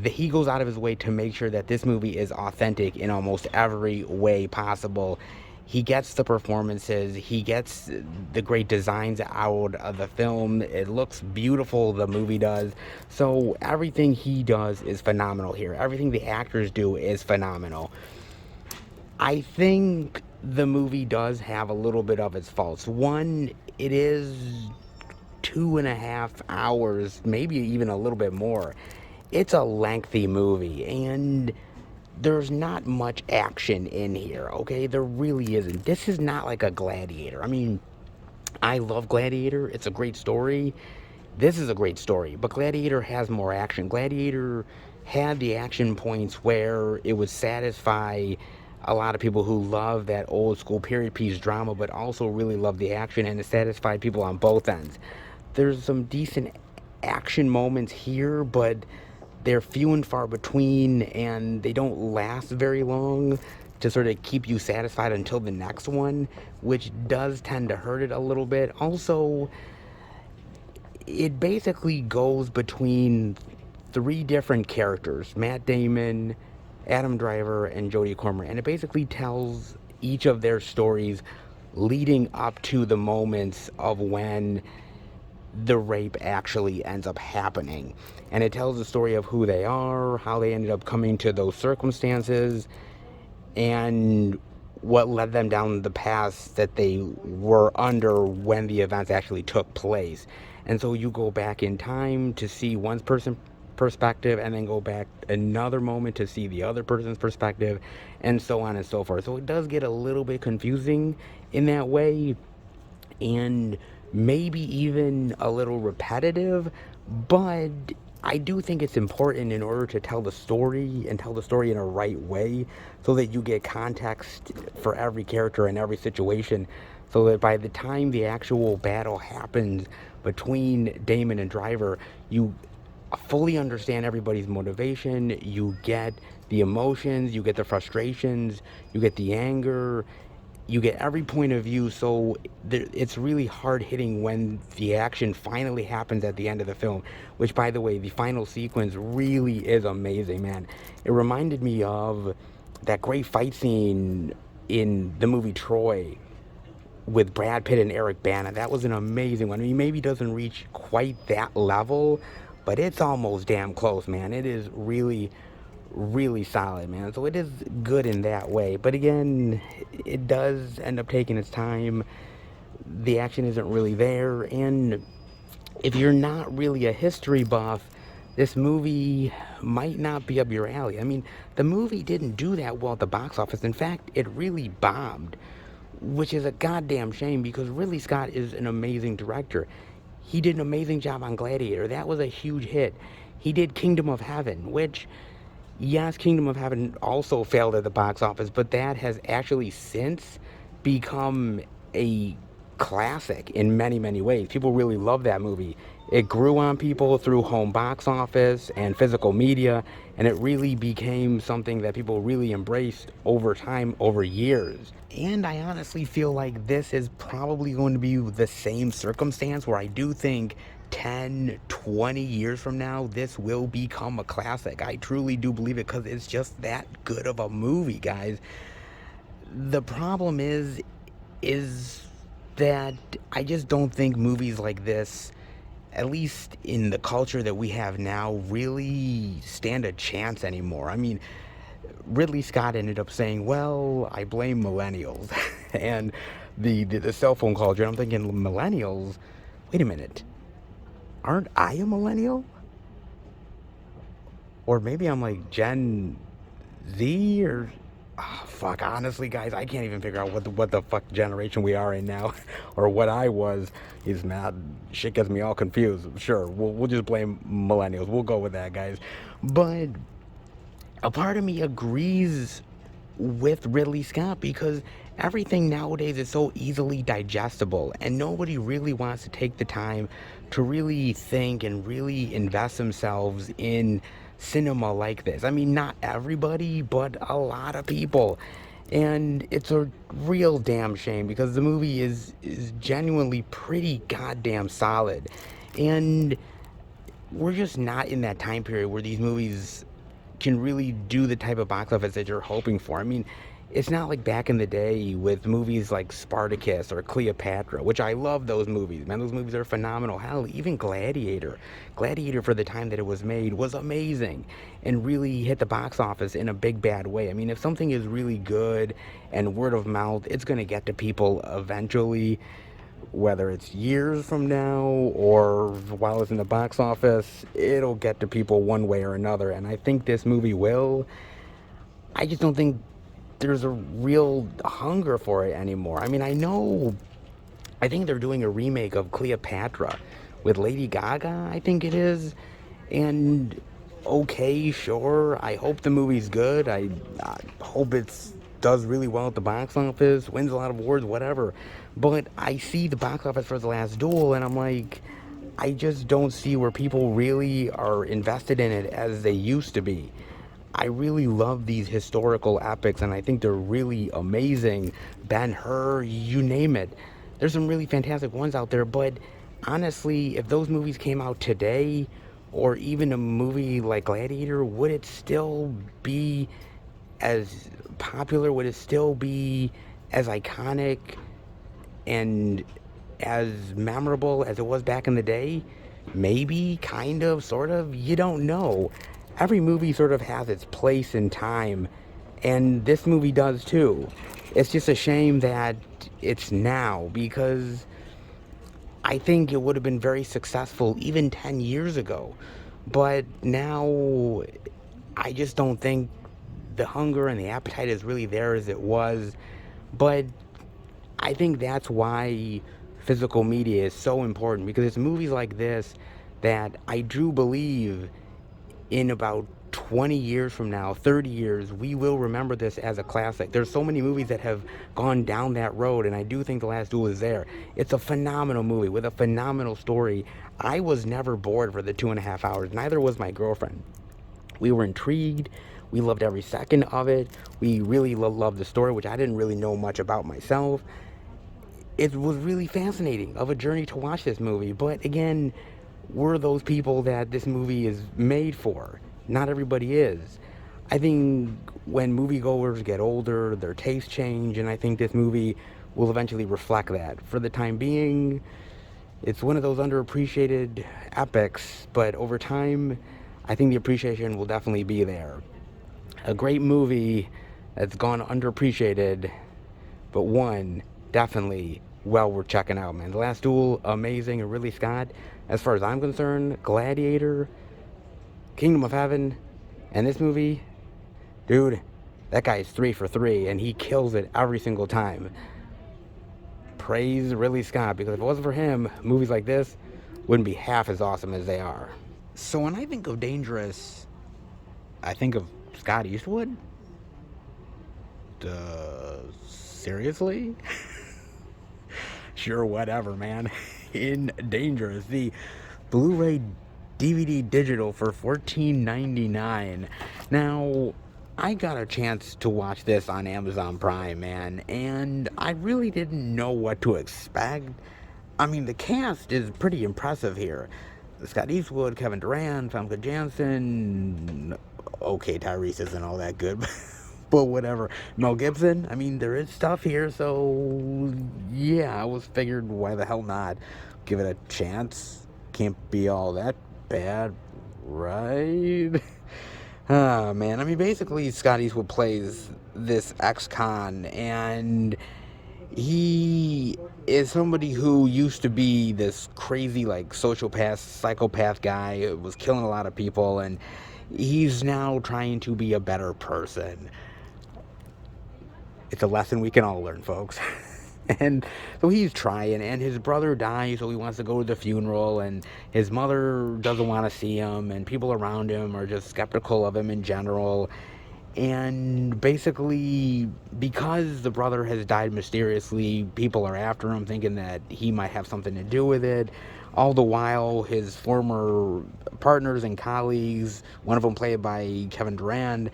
he goes out of his way to make sure that this movie is authentic in almost every way possible. He gets the performances, he gets the great designs out of the film. It looks beautiful, the movie does. So everything he does is phenomenal here. Everything the actors do is phenomenal. I think the movie does have a little bit of its faults. One, it is 2.5 hours, maybe even a little bit more. It's a lengthy movie, and there's not much action in here, okay? There really isn't. This is not like a Gladiator. I mean, I love Gladiator. It's a great story. This is a great story, but Gladiator has more action. Gladiator had the action points where it would satisfy a lot of people who love that old school period piece drama, but also really love the action, and it satisfied people on both ends. There's some decent action moments here, but they're few and far between, and they don't last very long to sort of keep you satisfied until the next one, which does tend to hurt it a little bit. Also, it basically goes between 3 different characters: Matt Damon, Adam Driver, and Jodie Comer, and it basically tells each of their stories leading up to the moments of when the rape actually ends up happening. And it tells the story of who they are, how they ended up coming to those circumstances, and what led them down the path that they were under when the events actually took place. And so you go back in time to see one person's perspective, and then go back another moment to see the other person's perspective, and so on and so forth. So it does get a little bit confusing in that way, and maybe even a little repetitive, but I do think it's important in order to tell the story, and tell the story in a right way, so that you get context for every character and every situation, so that by the time the actual battle happens between Damon and Driver, you fully understand everybody's motivation, you get the emotions, you get the frustrations, you get the anger, you get every point of view. So it's really hard hitting when the action finally happens at the end of the film, which, by the way, the final sequence really is amazing, man. It reminded me of that great fight scene in the movie Troy with Brad Pitt and Eric Bana. That was an amazing one. I mean, maybe doesn't reach quite that level, but it's almost damn close, man. It is really, really solid, man. So it is good in that way. But again, it does end up taking its time. The action isn't really there. And if you're not really a history buff, this movie might not be up your alley. I mean, the movie didn't do that well at the box office. In fact, it really bombed, which is a goddamn shame, because Ridley Scott is an amazing director. He did an amazing job on Gladiator. That was a huge hit. He did Kingdom of Heaven, which, yes, Kingdom of Heaven also failed at the box office, but that has actually since become a classic in many, many ways. People really love that movie. It grew on people through home box office and physical media, and it really became something that people really embraced over time, over years. And I honestly feel like this is probably going to be the same circumstance, where I do think 10, 20 years from now, this will become a classic. I truly do believe it, because it's just that good of a movie, guys. The problem is that I just don't think movies like this, at least in the culture that we have now, really stand a chance anymore. I mean, Ridley Scott ended up saying, well, I blame millennials and the cell phone culture. And I'm thinking, millennials? Wait a minute. Aren't I a millennial? Or maybe I'm like Gen Z, or fuck, honestly, guys, I can't even figure out what the fuck generation we are in now, or what I was. Is mad. Shit gets me all confused. Sure, we'll just blame millennials. We'll go with that, guys. But a part of me agrees with Ridley Scott, because everything nowadays is so easily digestible, and nobody really wants to take the time to really think and really invest themselves in cinema like this. I mean, not everybody, but a lot of people. And it's a real damn shame, because the movie is genuinely pretty goddamn solid. And we're just not in that time period where these movies can really do the type of box office that you're hoping for. I mean, it's not like back in the day with movies like Spartacus or Cleopatra, which I love those movies, man. Those movies are phenomenal. Hell, even Gladiator. Gladiator, for the time that it was made, was amazing and really hit the box office in a big bad way. I mean, if something is really good and word of mouth, it's going to get to people eventually, whether it's years from now or while it's in the box office. It'll get to people one way or another, and I think this movie will. I just don't think there's a real hunger for it anymore. I mean, I think they're doing a remake of Cleopatra with Lady Gaga, I think it is. And okay, sure, I hope the movie's good. I hope it's does really well at the box office, wins a lot of awards, whatever. But I see the box office for The Last Duel, and I'm like, I just don't see where people really are invested in it as they used to be. I really love these historical epics, and I think they're really amazing. Ben-Hur, you name it. There's some really fantastic ones out there, but honestly, if those movies came out today, or even a movie like Gladiator, would it still be as popular? Would it still be as iconic? And as memorable as it was back in the day, maybe, kind of, sort of, you don't know. Every movie sort of has its place in time, and this movie does too. It's just a shame that it's now, because I think it would have been very successful even 10 years ago. But now, I just don't think the hunger and the appetite is really there as it was. But I think that's why physical media is so important, because it's movies like this that I do believe in about 20 years from now, 30 years, we will remember this as a classic. There's so many movies that have gone down that road, and I do think The Last Duel is there. It's a phenomenal movie with a phenomenal story. I was never bored for the 2.5 hours. Neither was my girlfriend. We were intrigued. We loved every second of it. We really loved the story, which I didn't really know much about myself. It was really fascinating of a journey to watch this movie. But again, we're those people that this movie is made for. Not everybody is. I think when moviegoers get older, their tastes change, and I think this movie will eventually reflect that. For the time being, it's one of those underappreciated epics, but over time, I think the appreciation will definitely be there. A great movie that's gone underappreciated, but one definitely well worth checking out, man. The Last Duel, amazing, and Ridley Scott, as far as I'm concerned, Gladiator, Kingdom of Heaven, and this movie, dude, that guy is 3 for 3, and he kills it every single time. Praise Ridley Scott, because if it wasn't for him, movies like this wouldn't be half as awesome as they are. So when I think of dangerous, I think of Scott Eastwood? Seriously? Sure, whatever, man. In Dangerous, the Blu-ray DVD digital for $14.99. Now, I got a chance to watch this on Amazon Prime, man, and I really didn't know what to expect. I mean, the cast is pretty impressive here. Scott Eastwood, Kevin Durant, Famke Janssen. Okay, Tyrese isn't all that good, but whatever. Mel Gibson. I mean, there is stuff here, so yeah, I was figured, why the hell not? Give it a chance. Can't be all that bad, right? Ah, man. I mean, basically, Scott Eastwood plays this ex-con, and he is somebody who used to be this crazy, like, sociopath, psychopath guy who was killing a lot of people, and he's now trying to be a better person. It's a lesson we can all learn, folks. And so he's trying, and his brother dies, so he wants to go to the funeral, and his mother doesn't want to see him, and people around him are just skeptical of him in general. And basically, because the brother has died mysteriously, people are after him, thinking that he might have something to do with it. All the while, his former partners and colleagues, one of them played by Kevin Durant,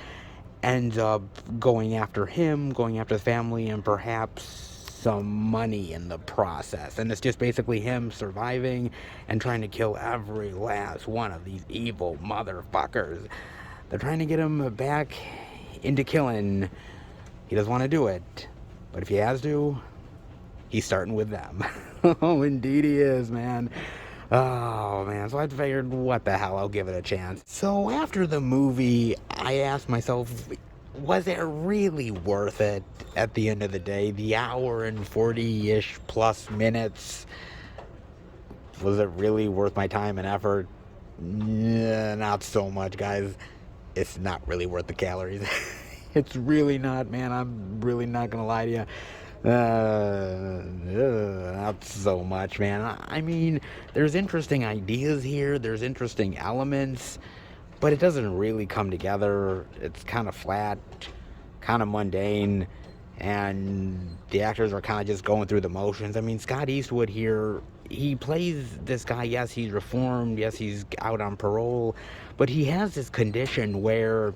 ends up going after him, going after the family, and perhaps some money in the process. And it's just basically him surviving and trying to kill every last one of these evil motherfuckers. They're trying to get him back into killing. He doesn't want to do it, but if he has to, he's starting with them. Oh, indeed he is, man. Oh, man. So I figured, what the hell, I'll give it a chance. So after the movie, I asked myself, was it really worth it at the end of the day? The hour and 40-ish plus minutes, was it really worth my time and effort? Yeah, not so much, guys. It's not really worth the calories. It's really not, man. I'm really not gonna lie to you. Not so much, man. I mean, there's interesting ideas here, there's interesting elements, but it doesn't really come together. It's kind of flat, kind of mundane, and the actors are kind of just going through the motions. I mean, Scott Eastwood here, he plays this guy, yes, he's reformed, yes, he's out on parole, but he has this condition where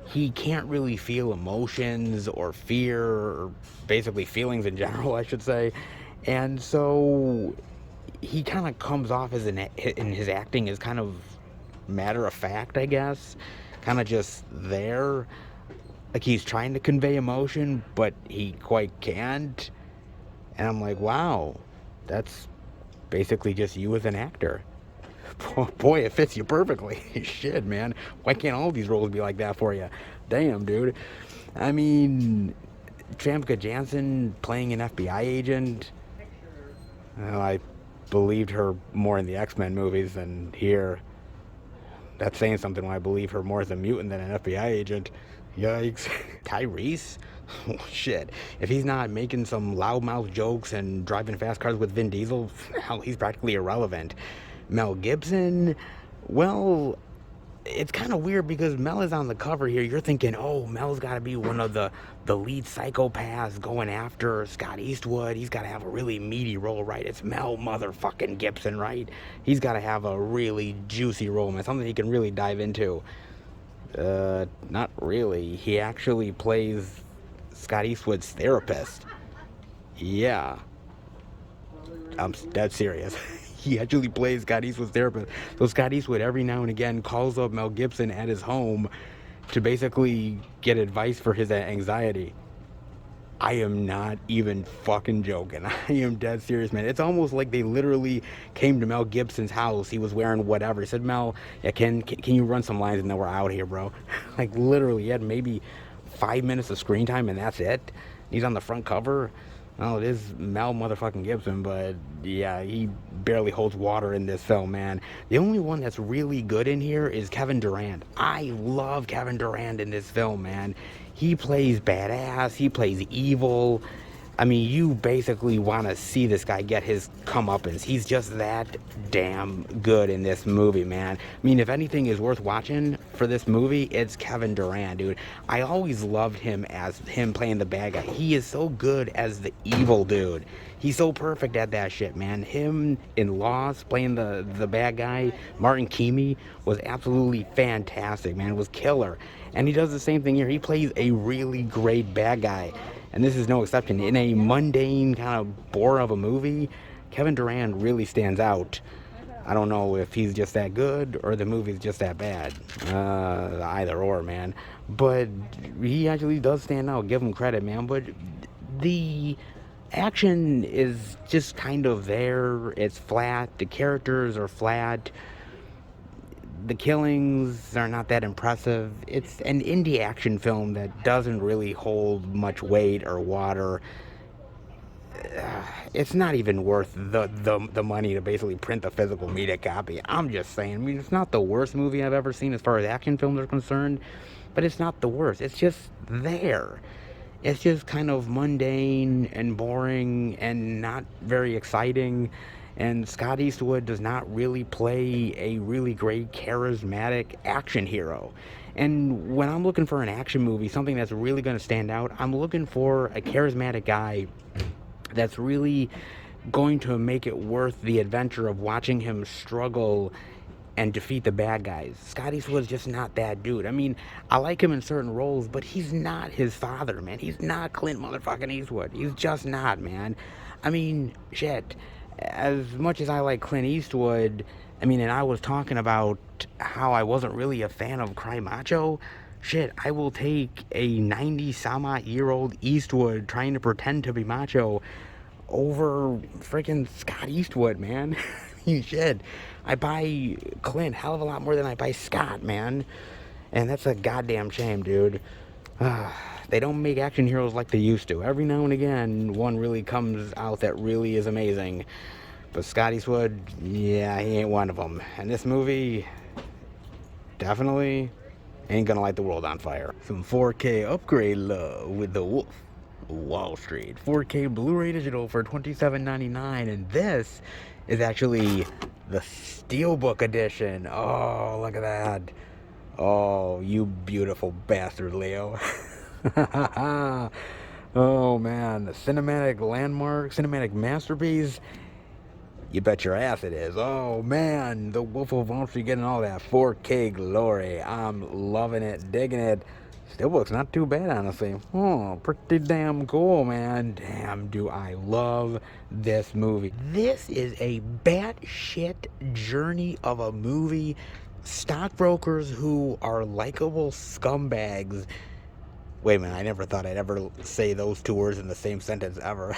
he can't really feel emotions or fear, or basically feelings in general, I should say. And so he kind of comes off as in his acting as kind of matter of fact, I guess. Kind of just there. Like he's trying to convey emotion, but he quite can't. And I'm like, wow, that's basically just you as an actor. Boy, it fits you perfectly. Shit, man. Why can't all these roles be like that for you? Damn, dude. I mean, Famke Janssen playing an FBI agent. Well, I believed her more in the X-Men movies than here. That's saying something when I believe her more as a mutant than an FBI agent. Yikes. Tyrese? Oh, shit. If he's not making some loudmouth jokes and driving fast cars with Vin Diesel, hell, he's practically irrelevant. Mel Gibson? Well, it's kind of weird because Mel is on the cover here. You're thinking, oh, Mel's got to be one of the lead psychopaths going after Scott Eastwood. He's got to have a really meaty role, right? It's Mel motherfucking Gibson, right? He's got to have a really juicy role, man. Something he can really dive into. Not really. He actually plays Scott Eastwood's therapist. Yeah. I'm dead serious. He actually plays Scott Eastwood's therapist. So Scott Eastwood every now and again calls up Mel Gibson at his home to basically get advice for his anxiety. I am not even fucking joking. I am dead serious, man. It's almost like they literally came to Mel Gibson's house. He was wearing whatever. He said, Mel, yeah, can you run some lines and then we're out here, bro? Like literally, he had maybe 5 minutes of screen time and that's it. He's on the front cover. Well, it is Mel motherfucking Gibson, but yeah, he barely holds water in this film, man. The only one that's really good in here is Kevin Durant. I love Kevin Durant in this film, man. He plays badass, he plays evil. I mean, you basically want to see this guy get his comeuppance. He's just that damn good in this movie, man. I mean, if anything is worth watching for this movie, it's Kevin Durant, dude. I always loved him as him playing the bad guy. He is so good as the evil dude. He's so perfect at that shit, man. Him in Lost playing the bad guy, Martin Keamy, was absolutely fantastic, man. It was killer. And he does the same thing here. He plays a really great bad guy. And this is no exception. In a mundane kind of bore of a movie, Kevin Durant really stands out. I don't know if he's just that good or the movie's just that bad. Either or, man. But he actually does stand out. Give him credit, man. But the action is just kind of there. It's flat. The characters are flat. The killings are not that impressive. It's an indie action film that doesn't really hold much weight or water. It's not even worth the money to basically print the physical media copy. I'm just saying. I mean, it's not the worst movie I've ever seen as far as action films are concerned, but it's not the worst. It's just there. It's just kind of mundane and boring and not very exciting. And Scott Eastwood does not really play a really great, charismatic action hero. And when I'm looking for an action movie, something that's really going to stand out, I'm looking for a charismatic guy that's really going to make it worth the adventure of watching him struggle and defeat the bad guys. Scott Eastwood's just not that dude. I mean, I like him in certain roles, but he's not his father, man. He's not Clint motherfucking Eastwood. He's just not, man. I mean, shit. As much as I like Clint Eastwood, I mean, and I was talking about how I wasn't really a fan of Cry Macho, shit, I will take a 90-some-odd-year-old Eastwood trying to pretend to be macho over freaking Scott Eastwood, man. I mean, shit, I buy Clint hell of a lot more than I buy Scott, man. And that's a goddamn shame, dude. They don't make action heroes like they used to. Every now and again, one really comes out that really is amazing. But Scott Eastwood, yeah, he ain't one of them. And this movie definitely ain't gonna light the world on fire. Some 4K upgrade love with the Wolf of Wall Street. 4K Blu-ray digital for $27.99. And this is actually the Steelbook edition. Oh, look at that. Oh, you beautiful bastard, Leo. Oh man, the cinematic landmark, cinematic masterpiece. You bet your ass it is. Oh man, the Wolf of Wall Street getting all that 4K glory. I'm loving it, digging it. Steelbook's not too bad, honestly. Oh, pretty damn cool, man. Damn, do I love this movie. This is a batshit journey of a movie. Stockbrokers who are likable scumbags. Wait a minute, I never thought I'd ever say those two words in the same sentence ever.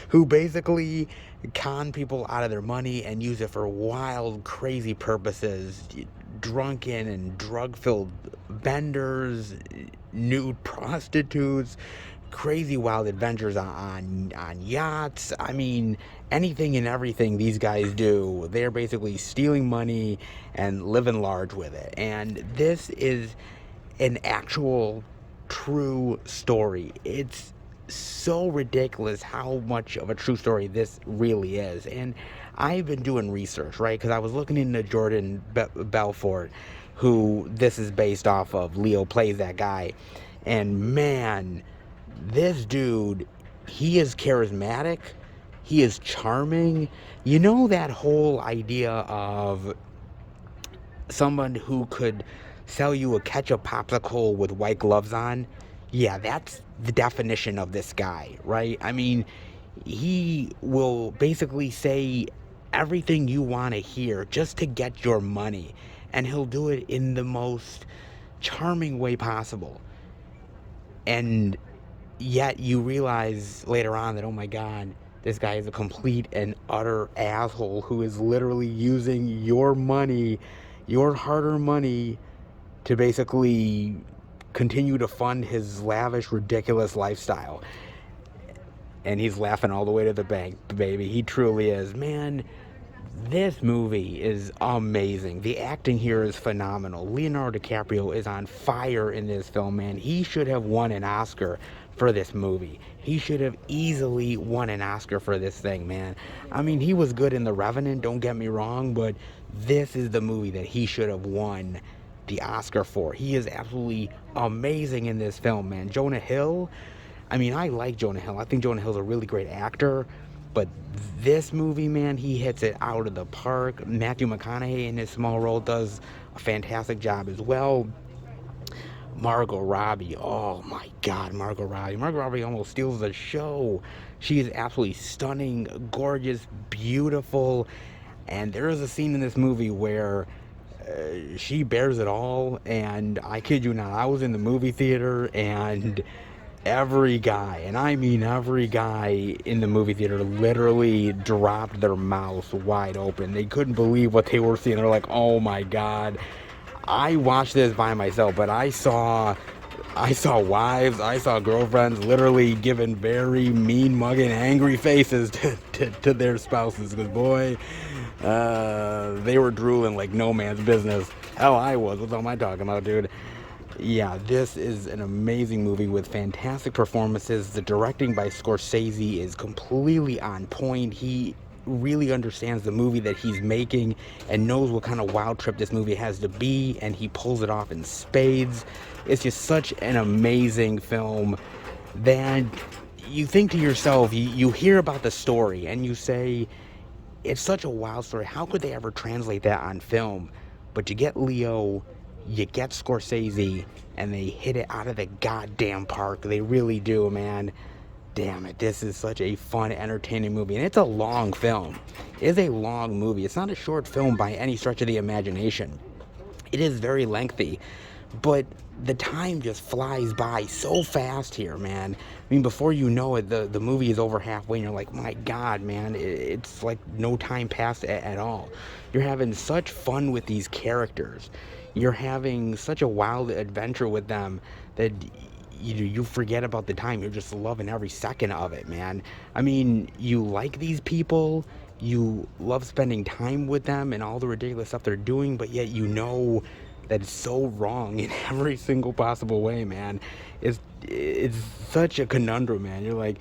who basically con people out of their money and use it for wild, crazy purposes. Drunken and drug-filled benders, nude prostitutes, crazy wild adventures on yachts. I mean, anything and everything these guys do, they're basically stealing money and living large with it. And this is an actual true story. It's so ridiculous how much of a true story this really is. And I've been doing research, right? Because I was looking into Jordan Belfort, who this is based off of. Leo plays that guy. And man, this dude, he is charismatic. He is charming. You know that whole idea of someone who could sell you a ketchup popsicle with white gloves on? Yeah, that's the definition of this guy, right? I mean, he will basically say everything you want to hear just to get your money. And he'll do it in the most charming way possible. And yet you realize later on that, oh my God, this guy is a complete and utter asshole who is literally using your money, your hard-earned money, to basically continue to fund his lavish, ridiculous lifestyle. And he's laughing all the way to the bank, baby. He truly is. Man, this movie is amazing. The acting here is phenomenal. Leonardo DiCaprio is on fire in this film, man. He should have won an Oscar for this movie. He should have easily won an Oscar for this thing, man. I mean, he was good in The Revenant, don't get me wrong, but this is the movie that he should have won the Oscar for. He is absolutely amazing in this film, man. Jonah Hill, I mean, I like Jonah Hill. I think Jonah Hill's a really great actor, but this movie, man, he hits it out of the park. Matthew McConaughey in his small role does a fantastic job as well. Margot Robbie, oh my God, Margot Robbie. Margot Robbie almost steals the show. She is absolutely stunning, gorgeous, beautiful, and there is a scene in this movie where she bears it all, and I kid you not, I was in the movie theater, and every guy, and I mean every guy in the movie theater, literally dropped their mouths wide open. They couldn't believe what they were seeing. They're like, oh my God. I watched this by myself, but I saw wives, I saw girlfriends literally giving very mean, mugging, angry faces to their spouses. Because boy, they were drooling like no man's business. Hell, I was. What am I talking about, dude? Yeah, this is an amazing movie with fantastic performances. The directing by Scorsese is completely on point. He really understands the movie that he's making and knows what kind of wild trip this movie has to be, and he pulls it off in spades. It's just such an amazing film that you think to yourself, you hear about the story and you say, it's such a wild story. How could they ever translate that on film? But you get Leo, you get Scorsese, and they hit it out of the goddamn park. They really do, man. Damn it, this is such a fun, entertaining movie. And it's a long film. It is a long movie. It's not a short film by any stretch of the imagination. It is very lengthy, but the time just flies by so fast here, man. I mean, before you know it, the movie is over halfway, and you're like, my God, man, it's like no time passed at all. You're having such fun with these characters. You're having such a wild adventure with them that you forget about the time. You're just loving every second of it, man. I mean, you like these people, you love spending time with them and all the ridiculous stuff they're doing, but yet you know that it's so wrong in every single possible way, man. It's such a conundrum, man. You're like,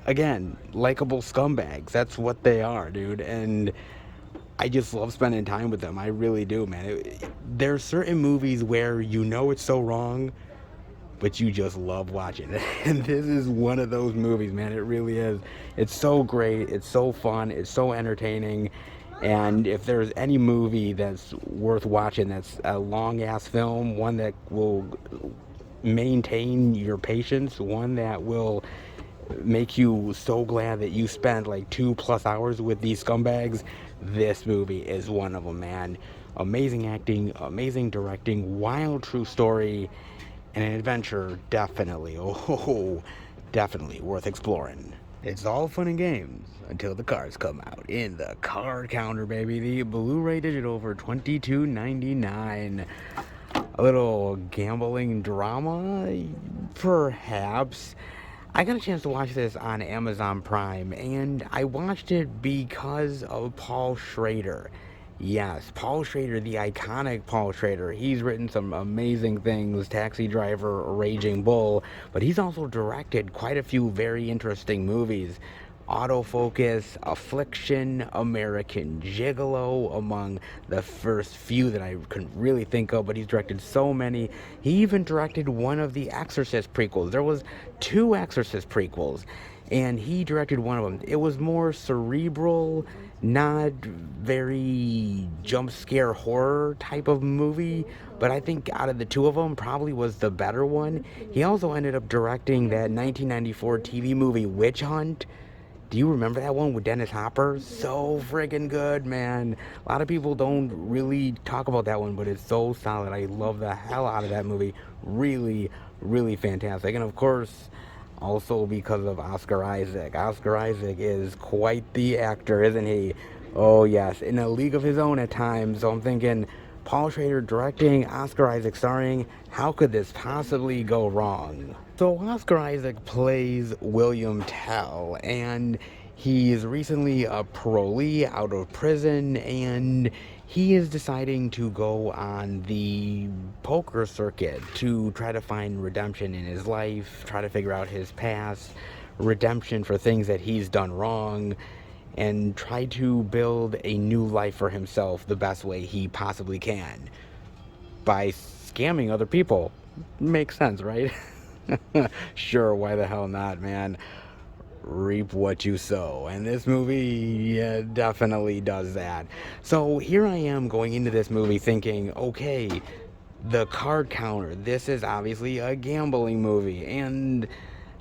again, likable scumbags. That's what they are, dude. And I just love spending time with them. I really do, man. There are certain movies where you know it's so wrong, but you just love watching it. And this is one of those movies, man. It really is. It's so great. It's so fun. It's so entertaining. And if there's any movie that's worth watching, that's a long-ass film, one that will maintain your patience, one that will make you so glad that you spent like 2+ hours with these scumbags, this movie is one of them, man. Amazing acting, amazing directing, wild true story, and an adventure definitely, definitely worth exploring. It's all fun and games until the cards come out in the card counter, baby. The Blu-ray digital for $22.99. A little gambling drama, perhaps. I got a chance to watch this on Amazon Prime, and I watched it because of Paul Schrader. Yes, Paul Schrader, the iconic Paul Schrader. He's written some amazing things, Taxi Driver, Raging Bull, but he's also directed quite a few very interesting movies. Autofocus, Affliction, American Gigolo, among the first few that I couldn't really think of, but he's directed so many. He even directed one of the Exorcist prequels. There was two Exorcist prequels, and he directed one of them. It was more cerebral, not very jump scare horror type of movie, but I think out of the two of them, probably was the better one. He also ended up directing that 1994 TV movie Witch Hunt. Do you remember that one with Dennis Hopper? So friggin' good, man. A lot of people don't really talk about that one, but it's so solid. I love the hell out of that movie. Really, really fantastic. And of course, also because of Oscar Isaac. Oscar Isaac is quite the actor, isn't he? Oh yes, in a league of his own at times. So I'm thinking, Paul Schrader directing, Oscar Isaac starring. How could this possibly go wrong? So Oscar Isaac plays William Tell, and he's recently a parolee out of prison, and he is deciding to go on the poker circuit to try to find redemption in his life, try to figure out his past, redemption for things that he's done wrong, and try to build a new life for himself the best way he possibly can by scamming other people. Makes sense, right? Sure, why the hell not, man? Reap what you sow, and this movie definitely does that. So here I am going into this movie thinking, okay, the card counter, this is obviously a gambling movie, and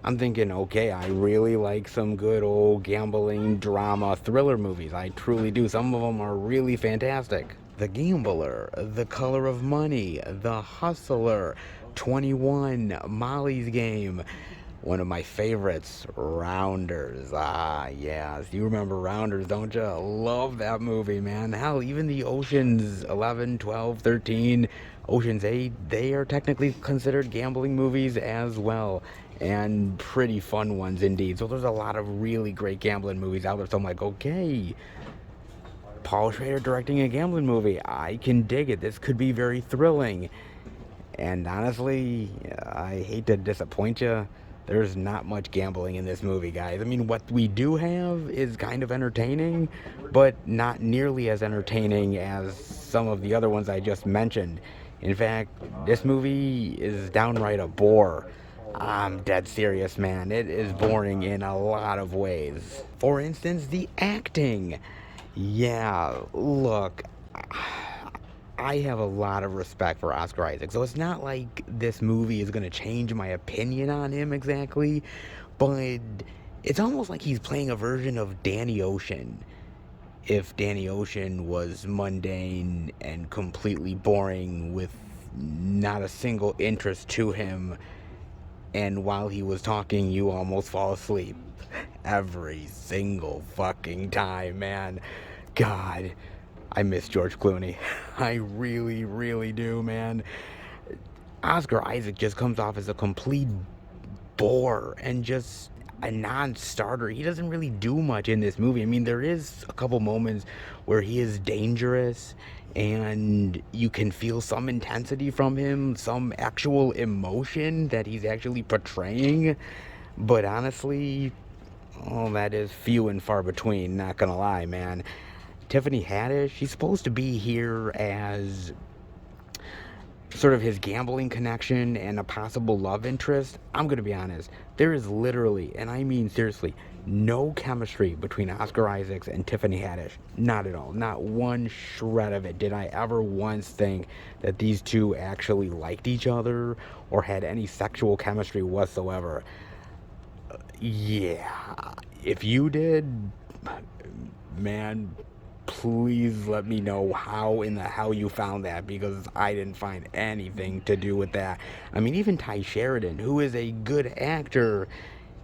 I'm thinking, okay, I really like some good old gambling drama thriller movies. I truly do. Some of them are really fantastic. The Gambler, The Color of Money, The Hustler, 21, Molly's Game. One of my favorites, Rounders. Ah, yes. You remember Rounders, don't you? Love that movie, man. Hell, even the Oceans 11, 12, 13, Oceans 8, they are technically considered gambling movies as well. And pretty fun ones indeed. So there's a lot of really great gambling movies out there. So I'm like, okay, Paul Schrader directing a gambling movie. I can dig it. This could be very thrilling. And honestly, I hate to disappoint you. There's not much gambling in this movie, guys. I mean, what we do have is kind of entertaining, but not nearly as entertaining as some of the other ones I just mentioned. In fact, this movie is downright a bore. I'm dead serious, man. It is boring in a lot of ways. For instance, the acting. Yeah, look, I have a lot of respect for Oscar Isaac, so it's not like this movie is going to change my opinion on him exactly, but it's almost like he's playing a version of Danny Ocean. If Danny Ocean was mundane and completely boring with not a single interest to him, and while he was talking, you almost fall asleep. Every single fucking time, man. God, I miss George Clooney. I really, really do, man. Oscar Isaac just comes off as a complete bore and just a non-starter. He doesn't really do much in this movie. I mean, there is a couple moments where he is dangerous and you can feel some intensity from him, some actual emotion that he's actually portraying. But honestly, oh, that is few and far between, not gonna lie, man. Tiffany Haddish, she's supposed to be here as sort of his gambling connection and a possible love interest. I'm going to be honest, there is literally, and I mean seriously, no chemistry between Oscar Isaacs and Tiffany Haddish. Not at all. Not one shred of it did I ever once think that these two actually liked each other or had any sexual chemistry whatsoever. Yeah, if you did, man, please let me know how in the hell you found that, because I didn't find anything to do with that. I mean, even Ty Sheridan, who is a good actor,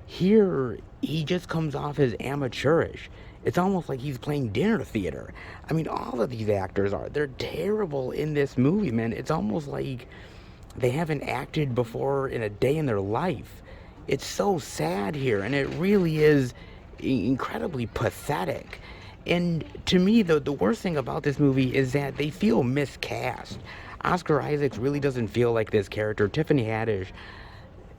Here, he just comes off as amateurish. It's almost like he's playing dinner theater. I mean, all of these actors are. They're terrible in this movie, man. It's almost like they haven't acted before in a day in their life. It's so sad here, and it really is incredibly pathetic. And to me, the worst thing about this movie is that they feel miscast. Oscar Isaacs really doesn't feel like this character. Tiffany Haddish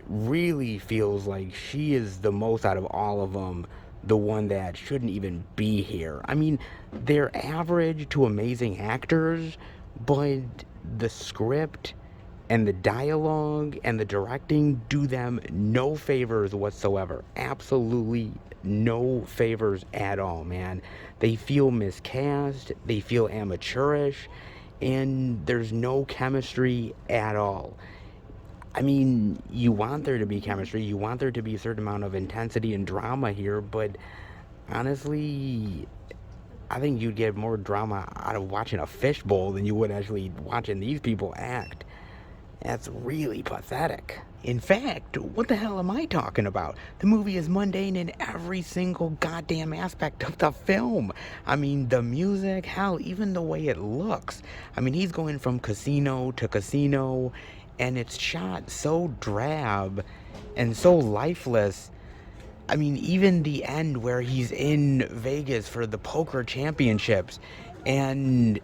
really feels like she is the most out of all of them, the one that shouldn't even be here. I mean, they're average to amazing actors, but the script and the dialogue and the directing do them no favors whatsoever. Absolutely no favors at all, man. They feel miscast, they feel amateurish, and there's no chemistry at all. I mean, you want there to be chemistry, you want there to be a certain amount of intensity and drama here, but honestly, I think you'd get more drama out of watching a fishbowl than you would actually watching these people act. That's really pathetic. In fact, what the hell am I talking about? The movie is mundane in every single goddamn aspect of the film. I mean, the music, hell, even the way it looks. I mean, he's going from casino to casino, and it's shot so drab and so lifeless. I mean, even the end where he's in Vegas for the poker championships, and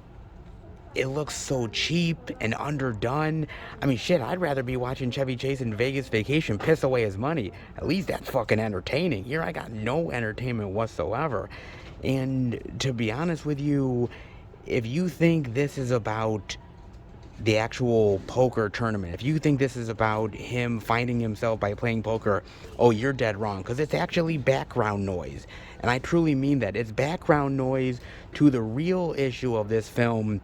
it looks so cheap and underdone. I mean, shit, I'd rather be watching Chevy Chase in Vegas Vacation piss away his money. At least that's fucking entertaining. Here I got no entertainment whatsoever. And to be honest with you, if you think this is about the actual poker tournament, if you think this is about him finding himself by playing poker, oh, you're dead wrong, because it's actually background noise. And I truly mean that. It's background noise to the real issue of this film,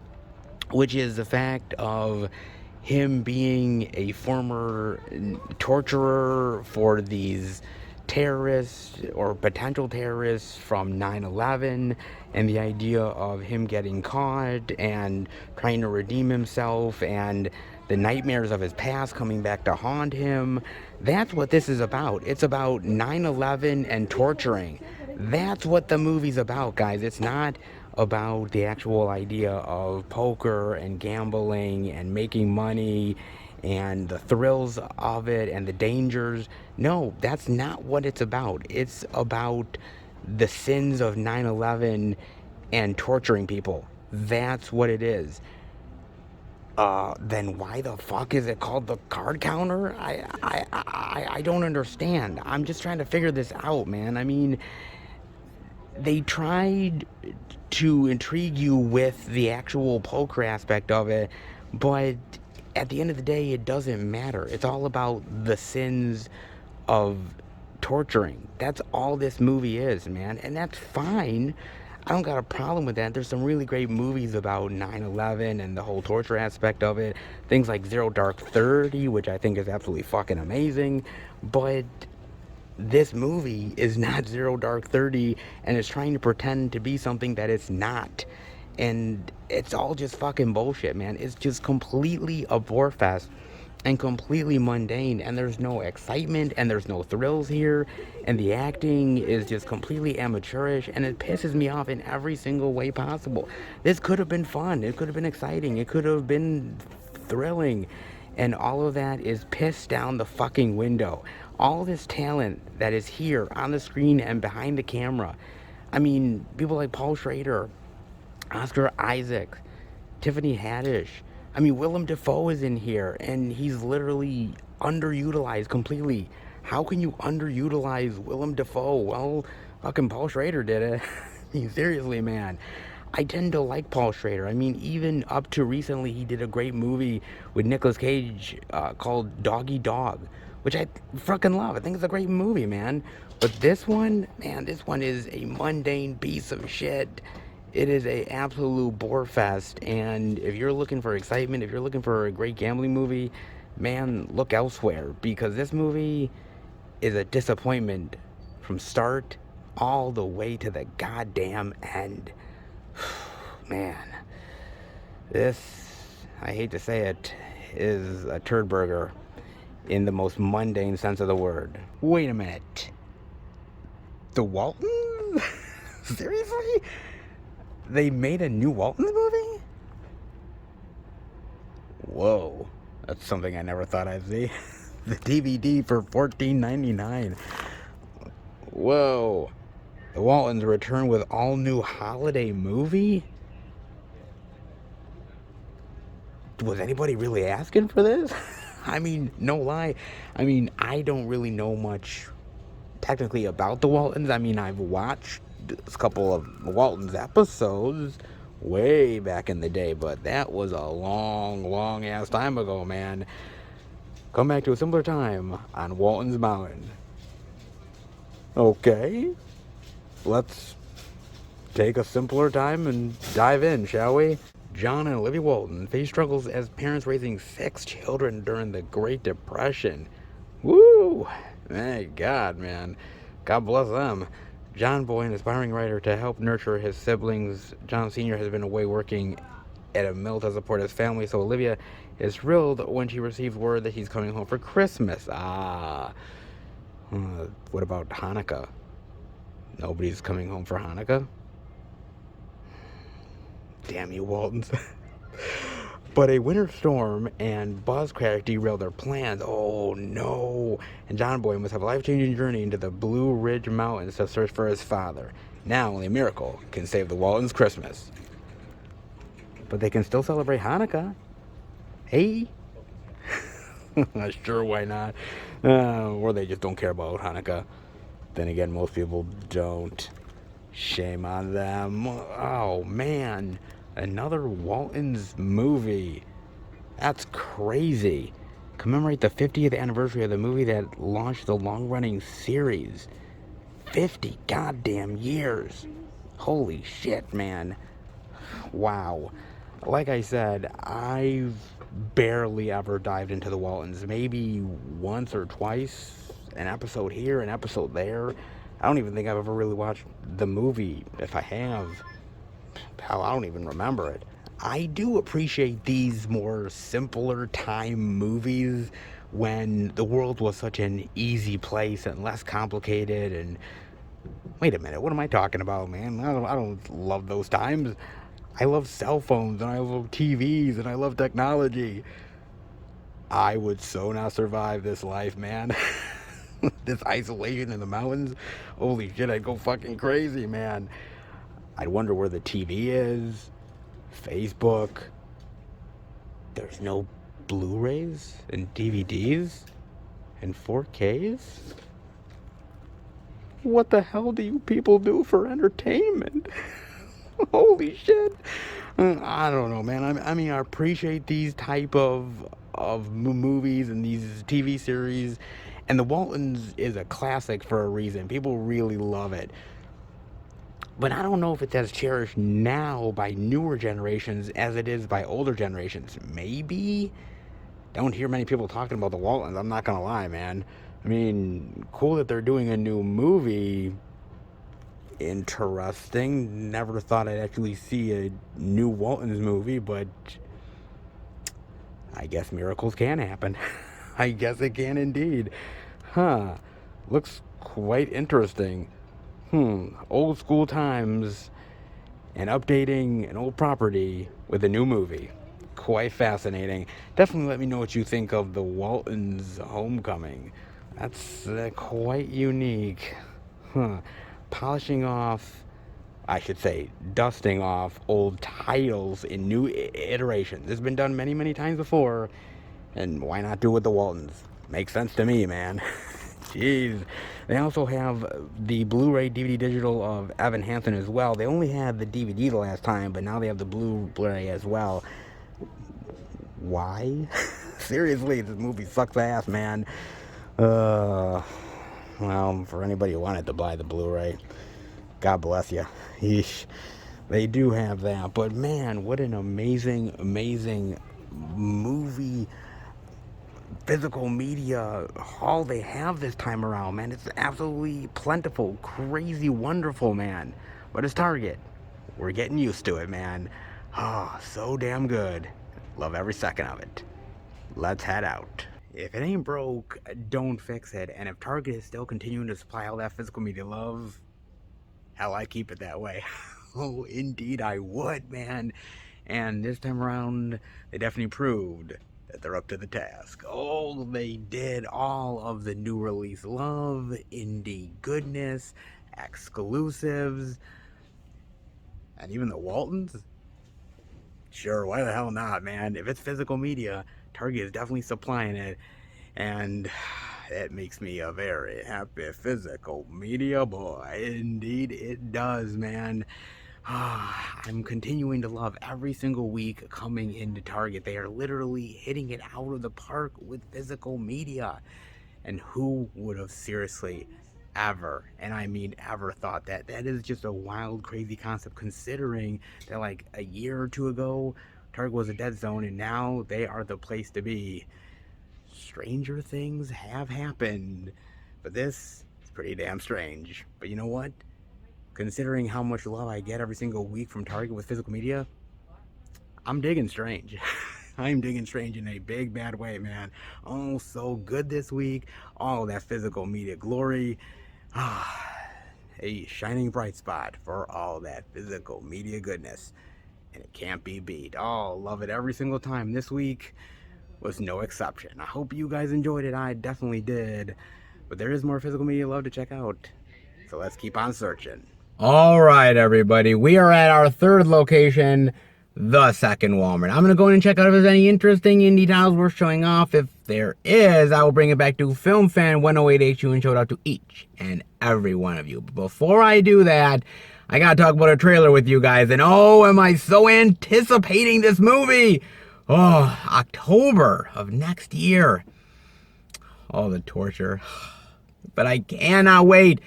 which is the fact of him being a former torturer for these terrorists or potential terrorists from 9/11, and the idea of him getting caught and trying to redeem himself, and the nightmares of his past coming back to haunt him. That's what this is about. It's about 9/11 and torturing. That's what the movie's about, guys. It's not about the actual idea of poker and gambling and making money and the thrills of it and the dangers. No, that's not what it's about. It's about the sins of 9/11 and torturing people. That's what it is. Then why the fuck is it called the card counter? I don't understand. I'm just trying to figure this out, man. I mean, they tried to intrigue you with the actual poker aspect of it, but at the end of the day, it doesn't matter. It's all about the sins of torturing. That's all this movie is, man, and that's fine. I don't got a problem with that. There's some really great movies about 9/11 and the whole torture aspect of it. Things like Zero Dark 30, which I think is absolutely fucking amazing, but this movie is not Zero Dark 30, and it's trying to pretend to be something that it's not. And it's all just fucking bullshit, man. It's just completely a bore fest and completely mundane, and there's no excitement and there's no thrills here, and the acting is just completely amateurish, and it pisses me off in every single way possible. This could have been fun. It could have been exciting. It could have been thrilling. And all of that is pissed down the fucking window. All this talent that is here on the screen and behind the camera. I mean, people like Paul Schrader, Oscar Isaac, Tiffany Haddish. I mean, Willem Dafoe is in here, and he's literally underutilized completely. How can you underutilize Willem Dafoe? Well, fucking Paul Schrader did it. I mean, seriously, man. I tend to like Paul Schrader. I mean, even up to recently, he did a great movie with Nicolas Cage called Doggy Dog, which I fucking love. I think it's a great movie, man. But this one, man, this one is a mundane piece of shit. It is a absolute bore fest. And if you're looking for excitement, if you're looking for a great gambling movie, man, look elsewhere, because this movie is a disappointment from start all the way to the goddamn end. Man, this, I hate to say it, is a turd burger in the most mundane sense of the word. Wait a minute. The Waltons? Seriously? They made a new Waltons movie? Whoa. That's something I never thought I'd see. The DVD for $14.99. Whoa. The Waltons return with all-new holiday movie? Was anybody really asking for this? I mean, no lie. I mean, I don't really know much technically about the Waltons. I mean, I've watched a couple of Waltons episodes way back in the day, but that was a long ass time ago, man. Come back to a simpler time on Walton's Mountain. Okay, let's take a simpler time and dive in, shall we? John and Olivia Walton face struggles as parents raising 6 children during the Great Depression. Woo! Thank God, man. God bless them. John Boy, an aspiring writer to help nurture his siblings. John Sr. has been away working at a mill to support his family, so Olivia is thrilled when she receives word that he's coming home for Christmas. What about Hanukkah? Nobody's coming home for Hanukkah? Damn you, Waltons. But a winter storm and buzzcrack derail their plans. Oh no. And John Boy must have a life-changing journey into the Blue Ridge Mountains to search for his father. Now only a miracle can save the Waltons' Christmas. But they can still celebrate Hanukkah. Hey? Sure, why not? Or they just don't care about Hanukkah. Then again, most people don't. Shame on them. Oh man. Another Waltons movie. That's crazy. Commemorate the 50th anniversary of the movie that launched the long-running series. 50 goddamn years. Holy shit, man. Wow. Like I said, I've barely ever dived into the Waltons. Maybe once or twice. An episode here, an episode there. I don't even think I've ever really watched the movie. If I have, hell, I don't even remember it. I do appreciate these more simpler time movies when the world was such an easy place and less complicated. And wait a minute, what am I talking about, man? I don't love those times. I love cell phones and I love TVs and I love technology. I would so not survive this life, man. This isolation in the mountains. Holy shit, I'd go fucking crazy, man. I'd wonder where the TV is. Facebook. There's no Blu-rays and DVDs and 4Ks? What the hell do you people do for entertainment? Holy shit. I don't know, man. I mean, I appreciate these type of movies and these TV series. And The Waltons is a classic for a reason. People really love it. But I don't know if it's as cherished now by newer generations as it is by older generations. Maybe? Don't hear many people talking about The Waltons, I'm not gonna lie, man. I mean, cool that they're doing a new movie. Interesting. Never thought I'd actually see a new Waltons movie, but I guess miracles can happen. I guess it can indeed. Looks quite interesting. Old school times and updating an old property with a new movie. Quite fascinating. Definitely let me know what you think of the Waltons Homecoming. That's quite unique. Polishing off, I should say, dusting off old titles in new iterations. This has been done many times before, and why not do it with the Waltons? Makes sense to me, man. Jeez. They also have the Blu-ray DVD digital of Evan Hansen as well. They only had the DVD the last time, but now they have the Blu-ray as well. Why? Seriously, this movie sucks ass, man. Well, for anybody who wanted to buy the Blu-ray, God bless you. Yeesh. They do have that, but man, what an amazing movie, physical media haul they have this time around, man. It's absolutely plentiful, crazy, wonderful, man. But it's Target. We're getting used to it, man. So damn good. Love every second of it. Let's head out. If it ain't broke, don't fix it. And if Target is still continuing to supply all that physical media love, hell, I keep it that way. Oh, indeed I would, man. And this time around, they definitely proved that they're up to the task. Oh, they did all of the new release love, indie goodness, exclusives, and even the Waltons. Sure, why the hell not, man? If it's physical media, Target is definitely supplying it, and it makes me a very happy physical media boy. Indeed it does, man. I'm continuing to love every single week coming into Target. They are literally hitting it out of the park with physical media. And who would have seriously ever, and I mean ever, thought that? That is just a wild, crazy concept, considering that like a year or two ago, Target was a dead zone, and now they are the place to be. Stranger things have happened, but this is pretty damn strange. But you know what? Considering how much love I get every single week from Target with physical media, I'm digging Strange. I'm digging Strange in a big bad way, man. Oh, so good this week. All that physical media glory. A shining bright spot for all that physical media goodness. And it can't be beat. Oh, love it every single time. This week was no exception. I hope you guys enjoyed it. I definitely did. But there is more physical media love to check out. So let's keep on searching. All right, everybody. We are at our third location, the second Walmart. I'm going to go in and check out if there's any interesting indie titles worth showing off. If there is, I will bring it back to Film Fan 108HU and show it out to each and every one of you. But before I do that, I got to talk about a trailer with you guys. And oh, am I so anticipating this movie. Oh, October of next year. Oh, the torture. But I cannot wait.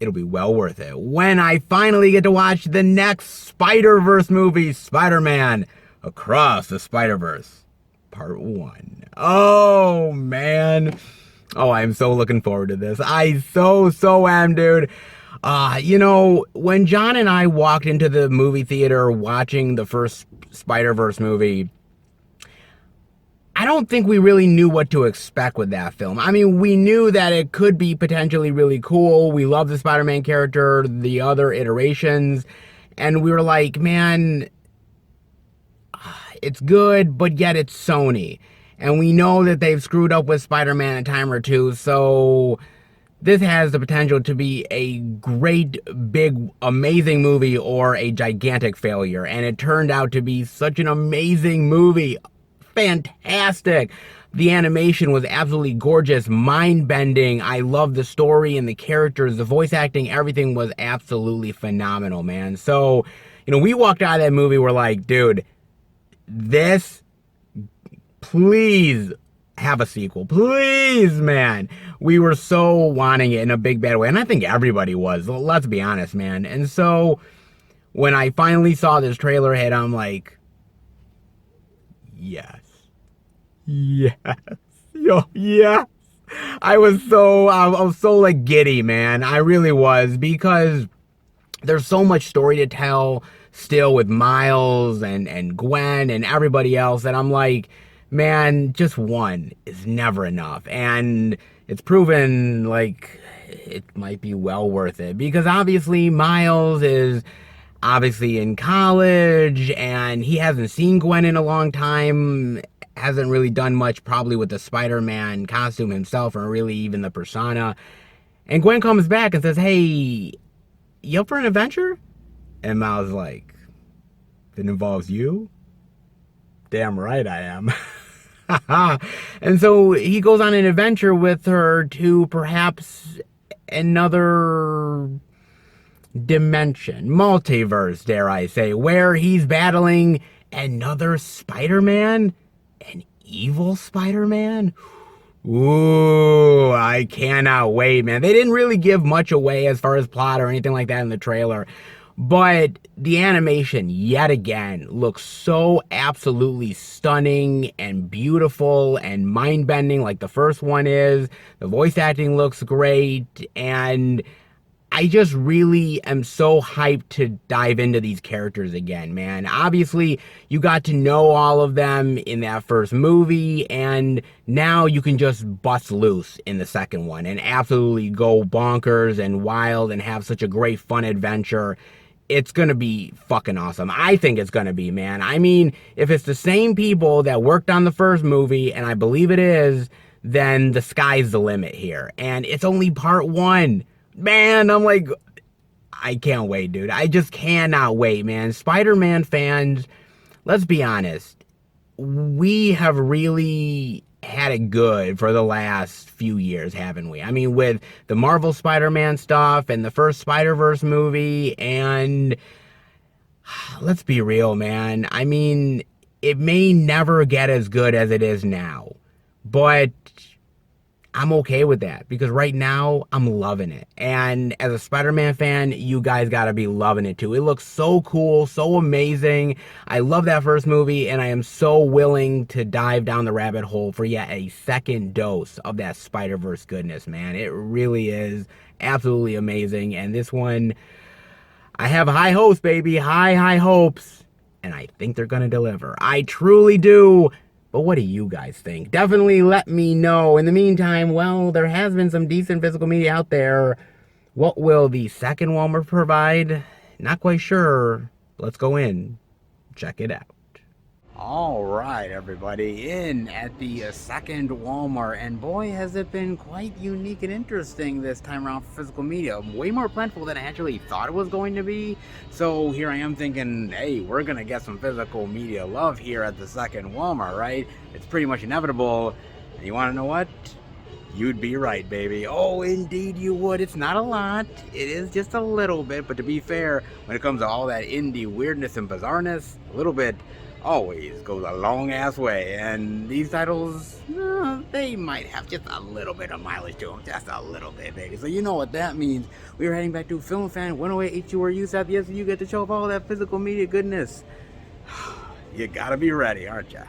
It'll be well worth it when I finally get to watch the next Spider-Verse movie, Spider-Man Across the Spider-Verse, Part 1. Oh, man. Oh, I'm so looking forward to this. I so am, dude. You know, when John and I walked into the movie theater watching the first Spider-Verse movie, I don't think we really knew what to expect with that film. I mean, we knew that it could be potentially really cool. We love the Spider-Man character, the other iterations, and we were like, man, it's good, but yet it's Sony. And we know that they've screwed up with Spider-Man a time or two, so this has the potential to be a great, big, amazing movie or a gigantic failure. And it turned out to be such an amazing movie. Fantastic. The animation was absolutely gorgeous, mind-bending. I love the story and the characters, the voice acting, everything was absolutely phenomenal, man. So, you know, we walked out of that movie, we're like, dude, this, please have a sequel. Please, man. We were so wanting it in a big bad way, and I think everybody was. Let's be honest, man. And so, when I finally saw this trailer hit, I'm like, yes. Yes. Yo, yes. I was so like giddy, man. I really was, because there's so much story to tell still with Miles and Gwen and everybody else that I'm like, man, just one is never enough. And it's proven like it might be well worth it, because obviously Miles is obviously in college and he hasn't seen Gwen in a long time, hasn't really done much probably with the Spider-Man costume himself, or really even the persona. And Gwen comes back and says, hey, you up for an adventure? And Miles is like, if it involves you? Damn right I am. And so he goes on an adventure with her to perhaps another dimension, multiverse, dare I say, where he's battling another Spider-Man, an evil Spider-Man. Ooh, I cannot wait, man. They didn't really give much away as far as plot or anything like that in the trailer, but the animation, yet again, looks so absolutely stunning and beautiful and mind-bending like the first one is. The voice acting looks great, and I just really am so hyped to dive into these characters again, man. Obviously, you got to know all of them in that first movie, and now you can just bust loose in the second one and absolutely go bonkers and wild and have such a great fun adventure. It's gonna be fucking awesome. I think it's gonna be, man. I mean, if it's the same people that worked on the first movie, and I believe it is, then the sky's the limit here. And it's only part one. Man, I'm like, I can't wait, dude. I just cannot wait, man. Spider-Man fans, let's be honest. We have really had it good for the last few years, haven't we? I mean, with the Marvel Spider-Man stuff and the first Spider-Verse movie, and let's be real, man. I mean, it may never get as good as it is now, but I'm okay with that because right now I'm loving it. And as a Spider-Man fan, you guys gotta be loving it too. It looks so cool, so amazing. I love that first movie, and I am so willing to dive down the rabbit hole for yet a second dose of that Spider-Verse goodness, man. It really is absolutely amazing. And this one, I have high hopes, baby. High hopes. And I think they're gonna deliver. I truly do. But what do you guys think? Definitely let me know. In the meantime, well, there has been some decent physical media out there. What will the second Walmart provide? Not quite sure. Let's go in. Check it out. All right, everybody, in at the second Walmart, and boy, has it been quite unique and interesting this time around for physical media. Way more plentiful than I actually thought it was going to be. So here I am thinking, hey, we're gonna get some physical media love here at the second Walmart, right? It's pretty much inevitable. And you want to know what? You'd be right, baby. Oh, indeed you would. It's not a lot. It is just a little bit, but to be fair, when it comes to all that indie weirdness and bizarreness, a little bit always goes a long ass way. And these titles, they might have just a little bit of mileage to them, just a little bit, baby. So you know what that means. We're heading back to Film Fan 108 HU, where you said yes, you get to show off all that physical media goodness. You gotta be ready, aren't ya?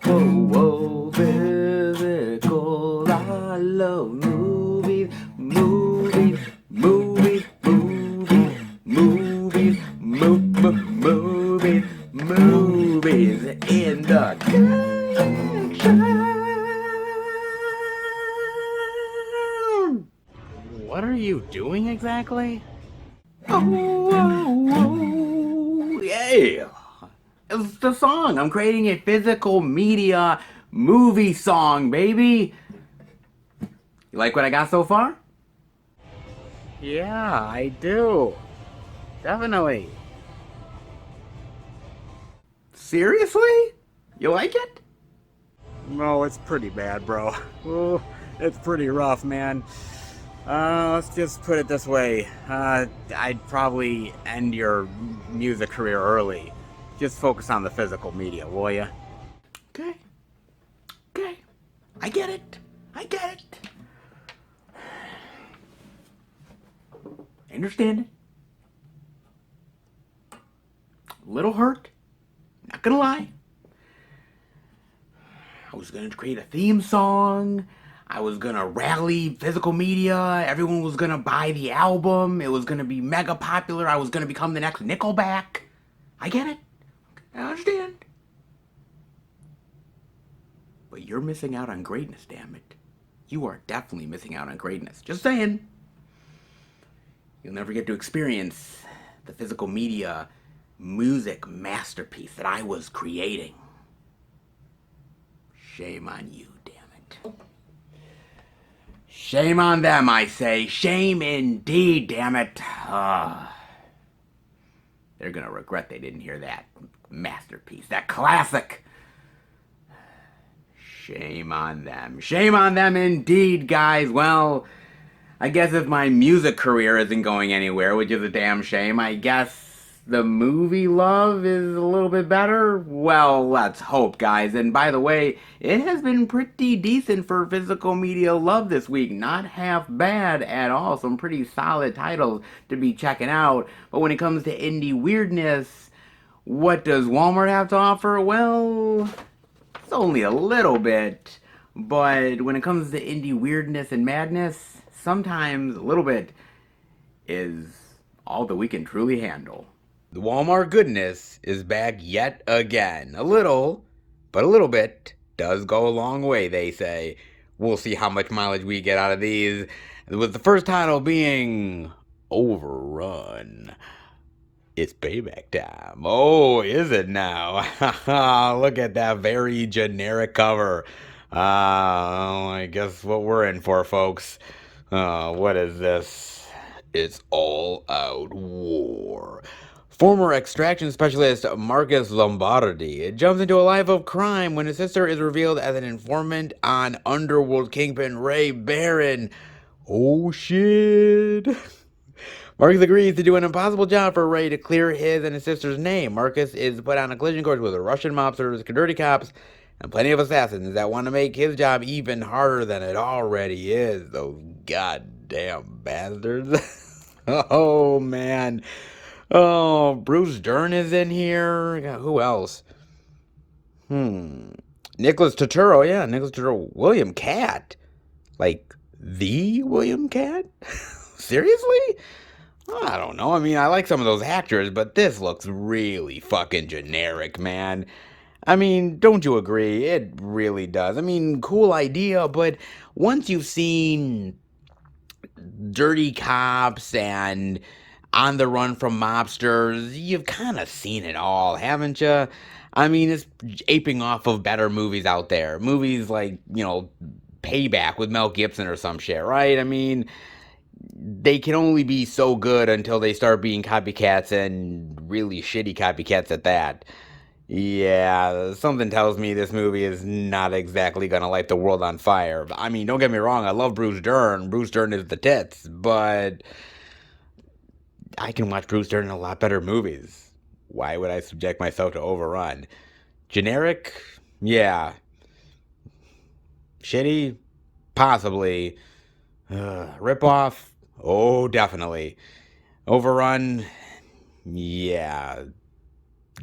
Whoa, whoa, physical, I love movies, movies, movies, movies, movies, movies, movies in the collection. What are you doing exactly? Oh, yeah. It's the song. I'm creating a physical media movie song, baby. You like what I got so far? Yeah, I do. Definitely. Seriously? You like it? No, it's pretty bad, bro. Ooh, it's pretty rough, man. Let's just put it this way. I'd probably end your music career early. Just focus on the physical media, will ya? Okay. Okay. I get it. I get it. I understand it. A little hurt. Not gonna lie. I was gonna create a theme song. I was gonna rally physical media. Everyone was gonna buy the album. It was gonna be mega popular. I was gonna become the next Nickelback. I get it. I understand. But you're missing out on greatness, damn it. You are definitely missing out on greatness. Just saying. You'll never get to experience the physical media music masterpiece that I was creating. Shame on you, damn it. Shame on them, I say. Shame indeed, damn it. They're gonna regret they didn't hear that masterpiece, that classic. Shame on them. Shame on them indeed, guys. Well, I guess if my music career isn't going anywhere, which is a damn shame, I guess the movie love is a little bit better? Well, let's hope, guys. And by the way, it has been pretty decent for physical media love this week. Not half bad at all. Some pretty solid titles to be checking out. But when it comes to indie weirdness, what does Walmart have to offer? Well, it's only a little bit. But when it comes to indie weirdness and madness, sometimes a little bit is all that we can truly handle. The Walmart goodness is back yet again. A little, but a little bit does go a long way, they say. We'll see how much mileage we get out of these. With the first title being Overrun. It's payback time. Oh, is it now? Look at that very generic cover. I guess what we're in for, folks. What is this? It's all out war. Former extraction specialist Marcus Lombardi jumps into a life of crime when his sister is revealed as an informant on underworld kingpin Ray Barron. Oh shit. Marcus agrees to do an impossible job for Ray to clear his and his sister's name. Marcus is put on a collision course with Russian mobsters, dirty cops, and plenty of assassins that want to make his job even harder than it already is. Those goddamn bastards. Oh, man. Oh, Bruce Dern is in here. Who else? Nicholas Turturro. Yeah, Nicholas Turturro. William Catt. Like, the William Catt? Seriously? I don't know. I mean, I like some of those actors, but this looks really fucking generic, man. I mean, don't you agree? It really does. I mean, cool idea, but once you've seen Dirty Cops and On the Run from Mobsters, you've kind of seen it all, haven't you? I mean, it's aping off of better movies out there. Movies like, Payback with Mel Gibson or some shit, right? I mean, they can only be so good until they start being copycats, and really shitty copycats at that. Yeah, something tells me this movie is not exactly gonna light the world on fire. I mean, don't get me wrong, I love Bruce Dern. Bruce Dern is the tits, but I can watch Bruce Dern in a lot better movies. Why would I subject myself to Overrun? Generic? Yeah. Shitty? Possibly. Rip-off? Oh, definitely. Overrun? Yeah.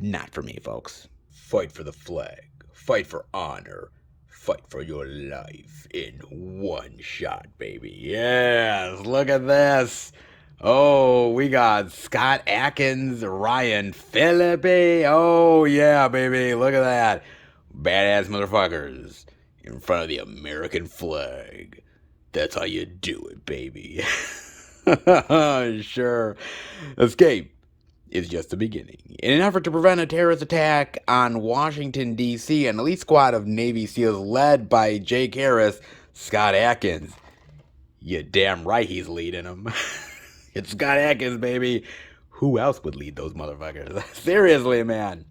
Not for me, folks. Fight for the flag. Fight for honor. Fight for your life in one shot, baby. Yes, look at this. Oh, we got Scott Adkins, Ryan Phillippe. Oh, yeah, baby. Look at that. Badass motherfuckers in front of the American flag. That's how you do it, baby. Sure. Escape is just the beginning. In an effort to prevent a terrorist attack on Washington, D.C., an elite squad of Navy SEALs led by Jake Harris, Scott Adkins. You damn right he's leading them. It's Scott Adkins, baby. Who else would lead those motherfuckers? Seriously, man.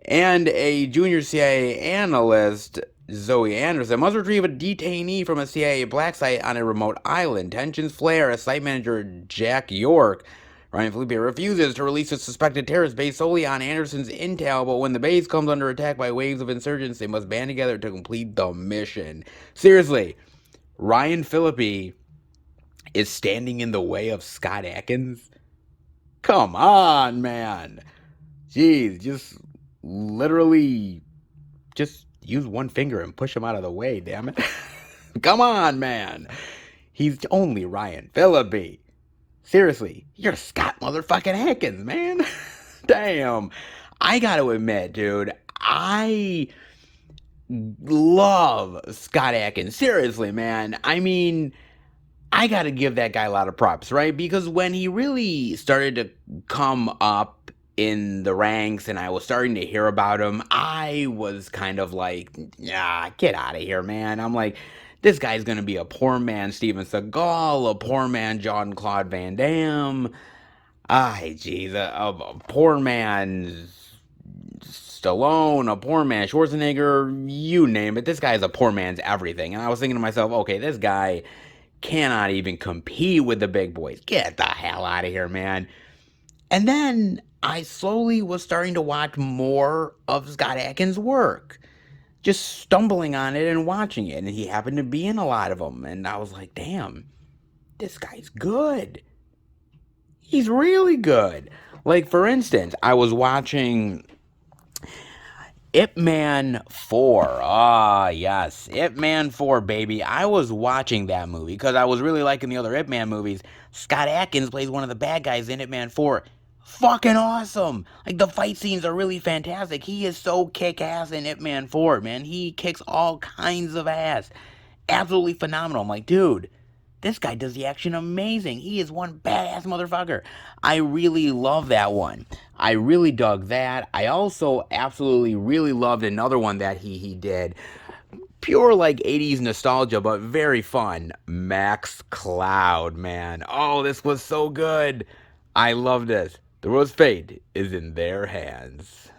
And a junior CIA analyst, Zoe Anderson, must retrieve a detainee from a CIA black site on a remote island. Tensions flare as site manager Jack York, Ryan Phillippe, refuses to release a suspected terrorist based solely on Anderson's intel, but when the base comes under attack by waves of insurgents, they must band together to complete the mission. Seriously, Ryan Phillippe is standing in the way of Scott Adkins? Come on, man. Jeez, just literally just use one finger and push him out of the way, damn it. Come on, man. He's only Ryan Phillippe. Seriously, you're Scott motherfucking Adkins, man. Damn. I gotta admit, dude, I love Scott Adkins. Seriously, man. I mean, I gotta give that guy a lot of props, right? Because when he really started to come up in the ranks and I was starting to hear about him, I was kind of like, yeah, get out of here, man. I'm like, this guy's gonna be a poor man Steven Seagal, a poor man Jean-Claude Van Damme, jeez, a poor man Stallone, a poor man Schwarzenegger, you name it. This guy's a poor man's everything. And I was thinking to myself, okay, this guy cannot even compete with the big boys. Get the hell out of here, man. And then I slowly was starting to watch more of Scott Adkins' work. Just stumbling on it and watching it. And he happened to be in a lot of them. And I was like, damn, this guy's good. He's really good. Like, for instance, I was watching Ip Man 4. Ah, yes. Ip Man 4, baby. I was watching that movie because I was really liking the other Ip Man movies. Scott Adkins plays one of the bad guys in Ip Man 4. Fucking awesome. Like, the fight scenes are really fantastic. He is so kick-ass in Ip Man 4, man. He kicks all kinds of ass. Absolutely phenomenal. I'm like, dude, this guy does the action amazing. He is one badass motherfucker. I really love that one. I really dug that. I also absolutely really loved another one that he did. Pure like 80s nostalgia, but very fun. Max Cloud, man. Oh, this was so good. I love this. The world's fate is in their hands.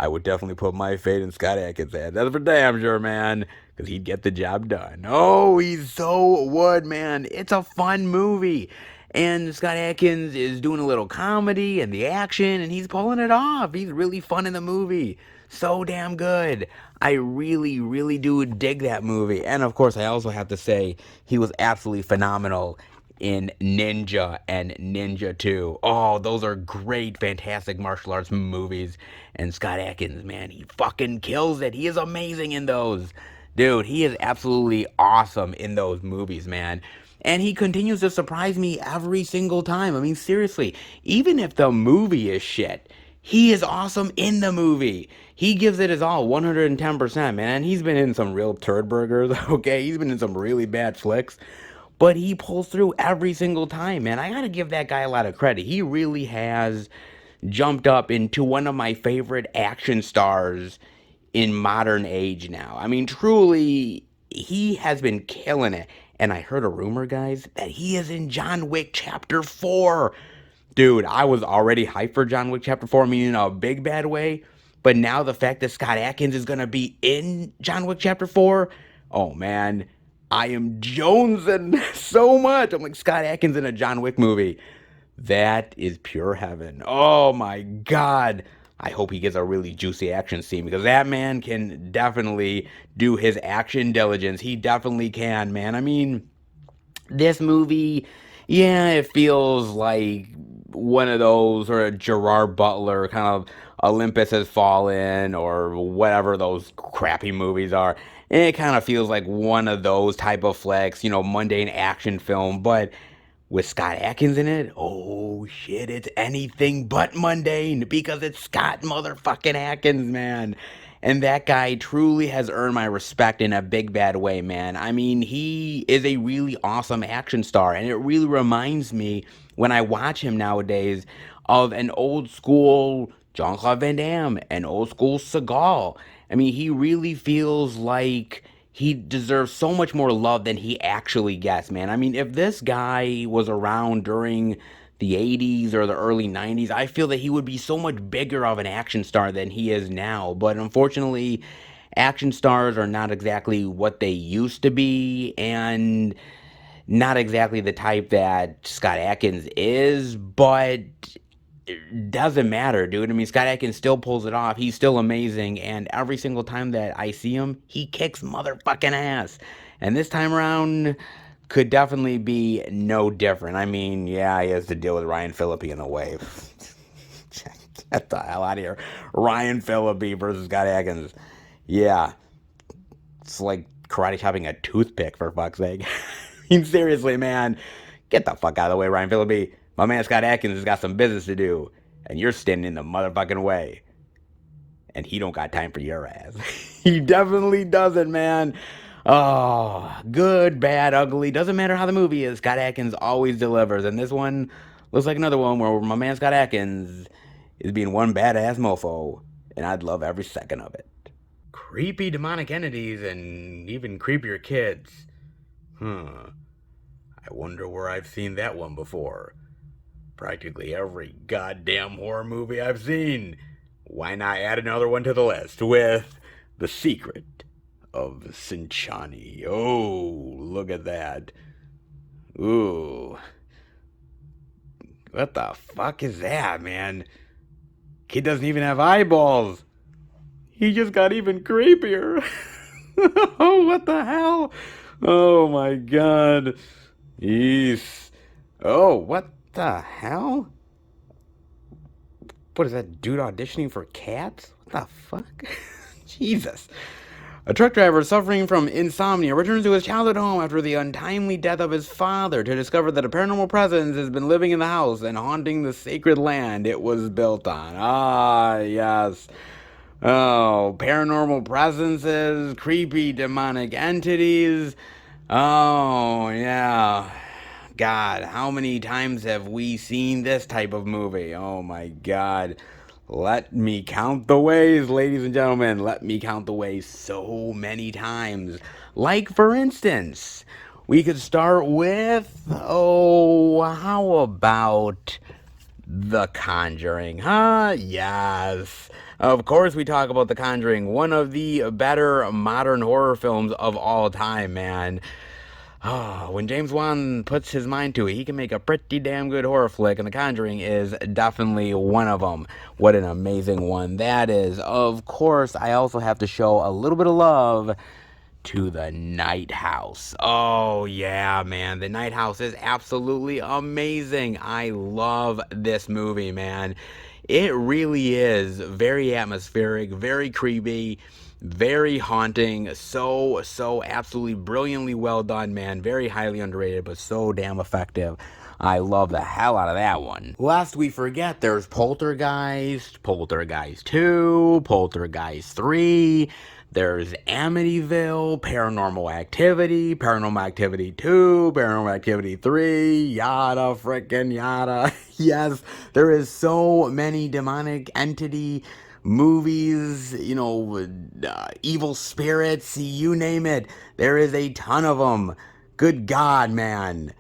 I would definitely put my fate in Scott Adkins' hands. That's for damn sure, man. Because he'd get the job done. Oh, he's so would, man. It's a fun movie. And Scott Adkins is doing a little comedy and the action, and he's pulling it off. He's really fun in the movie. So damn good. I really, really do dig that movie. And of course, I also have to say, he was absolutely phenomenal in Ninja and Ninja 2. Oh, those are great, fantastic martial arts movies. And Scott Adkins, man, he fucking kills it. He is amazing in those. Dude, he is absolutely awesome in those movies, man. And he continues to surprise me every single time. I mean, seriously, even if the movie is shit, he is awesome in the movie. He gives it his all, 110%, man. He's been in some real turd burgers, okay? He's been in some really bad flicks. But he pulls through every single time, man. I gotta give that guy a lot of credit. He really has jumped up into one of my favorite action stars in modern age now. I mean, truly, he has been killing it. And I heard a rumor, guys, that he is in John Wick Chapter 4. Dude, I was already hyped for John Wick Chapter 4, meaning in a big bad way. But now the fact that Scott Adkins is gonna be in John Wick Chapter 4, oh man, I am jonesing so much. I'm like, Scott Adkins in a John Wick movie. That is pure heaven. Oh my god. I hope he gets a really juicy action scene because that man can definitely do his action diligence. He definitely can, man. I mean, this movie, yeah, it feels like one of those sort of Gerard Butler kind of Olympus Has Fallen or whatever those crappy movies are. And it kind of feels like one of those type of flicks, mundane action film, but with Scott Adkins in it, oh shit, it's anything but mundane because it's Scott motherfucking Adkins, man. And that guy truly has earned my respect in a big bad way, man. I mean, he is a really awesome action star, and it really reminds me when I watch him nowadays of an old school Jean-Claude Van Damme, an old school Seagal. I mean, he really feels like he deserves so much more love than he actually gets, man. I mean, if this guy was around during the 80s or the early 90s, I feel that he would be so much bigger of an action star than he is now. But unfortunately, action stars are not exactly what they used to be, and not exactly the type that Scott Adkins is, but it doesn't matter, dude. I mean, Scott Adkins still pulls it off. He's still amazing, and every single time that I see him, he kicks motherfucking ass. And this time around could definitely be no different. I mean, yeah, he has to deal with Ryan Phillippe in a way. Get the hell out of here. Ryan Phillippe versus Scott Adkins. Yeah, it's like karate chopping a toothpick, for fuck's sake. I mean, seriously, man. Get the fuck out of the way, Ryan Phillippe. My man Scott Adkins has got some business to do, and you're standing in the motherfucking way. And he don't got time for your ass. He definitely doesn't, man. Oh, good, bad, ugly. Doesn't matter how the movie is. Scott Adkins always delivers. And this one looks like another one where my man Scott Adkins is being one badass mofo. And I'd love every second of it. Creepy demonic entities and even creepier kids. I wonder where I've seen that one before. Practically every goddamn horror movie I've seen. Why not add another one to the list with The Secret of Sinchani? Oh, look at that. Ooh. What the fuck is that, man? Kid doesn't even have eyeballs. He just got even creepier. Oh, what the hell? Oh my god. Yeesh. Oh, what the hell? What is that dude auditioning for Cats? What the fuck? Jesus. A truck driver suffering from insomnia returns to his childhood home after the untimely death of his father to discover that a paranormal presence has been living in the house and haunting the sacred land it was built on. Ah, yes. Oh, paranormal presences, creepy demonic entities. Oh, yeah. God, how many times have we seen this type of movie? Oh my God. Let me count the ways, ladies and gentlemen. Let me count the ways so many times. Like, for instance, we could start with, oh, how about The Conjuring, huh? Yes. Of course, we talk about The Conjuring, one of the better modern horror films of all time, man. Oh, when James Wan puts his mind to it, he can make a pretty damn good horror flick, and The Conjuring is definitely one of them. What an amazing one that is. Of course, I also have to show a little bit of love to The Night House. Oh, yeah, man. The Night House is absolutely amazing. I love this movie, man. It really is very atmospheric, very creepy, very haunting. So absolutely brilliantly well done, man. Very highly underrated, but so damn effective. I love the hell out of that one. Lest we forget, there's Poltergeist, Poltergeist 2, Poltergeist 3. There's Amityville, Paranormal Activity, Paranormal Activity 2, Paranormal Activity 3, yada frickin' yada. Yes, there is so many demonic entity movies, evil spirits, you name it. There is a ton of them. Good God, man.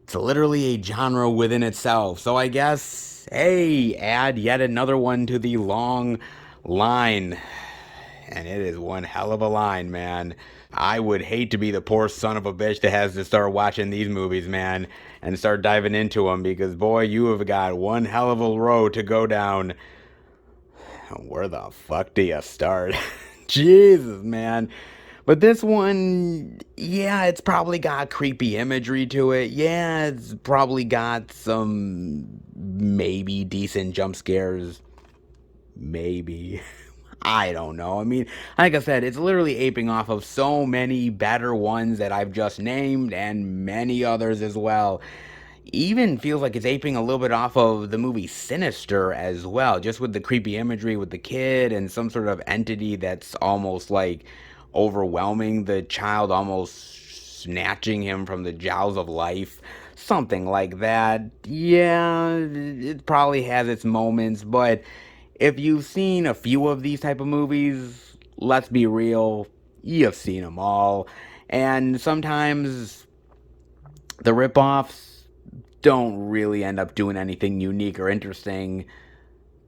It's literally a genre within itself. So I guess, hey, add yet another one to the long line. And it is one hell of a line, man. I would hate to be the poor son of a bitch that has to start watching these movies, man, and start diving into them, because, boy, you have got one hell of a road to go down. Where the fuck do you start? Jesus, man. But this one, yeah, it's probably got creepy imagery to it. Yeah, it's probably got some maybe decent jump scares. Maybe. I don't know. I mean, like I said, it's literally aping off of so many better ones that I've just named and many others as well. Even feels like it's aping a little bit off of the movie Sinister as well, just with the creepy imagery with the kid and some sort of entity that's almost like overwhelming the child, almost snatching him from the jowls of life. Something like that. Yeah, it probably has its moments, but if you've seen a few of these type of movies, let's be real, you've seen them all. And sometimes the ripoffs don't really end up doing anything unique or interesting.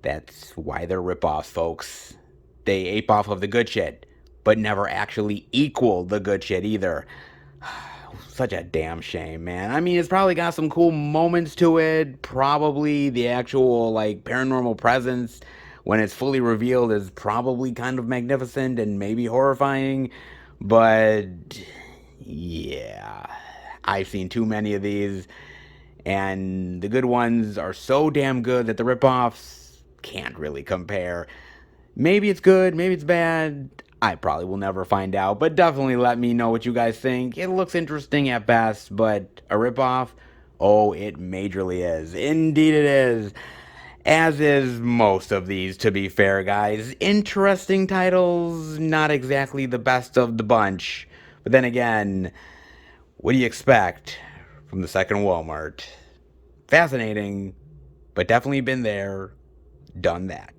That's why they're ripoffs, folks. They ape off of the good shit, but never actually equal the good shit either. Such a damn shame, man. I mean, it's probably got some cool moments to it. Probably the actual, like, paranormal presence, when it's fully revealed, is probably kind of magnificent and maybe horrifying. But, yeah. I've seen too many of these. And the good ones are so damn good that the ripoffs can't really compare. Maybe it's good, maybe it's bad. I probably will never find out, but definitely let me know what you guys think. It looks interesting at best, but a ripoff? Oh, it majorly is. Indeed it is. As is most of these, to be fair, guys. Interesting titles, not exactly the best of the bunch. But then again, what do you expect from the second Walmart? Fascinating, but definitely been there, done that.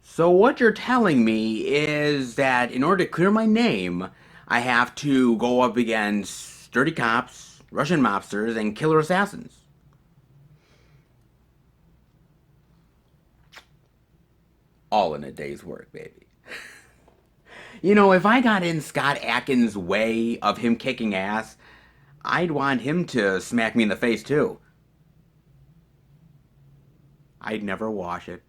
So what you're telling me is that in order to clear my name, I have to go up against dirty cops, Russian mobsters, and killer assassins. All in a day's work, baby. If I got in Scott Adkins' way of him kicking ass, I'd want him to smack me in the face too. I'd never wash it.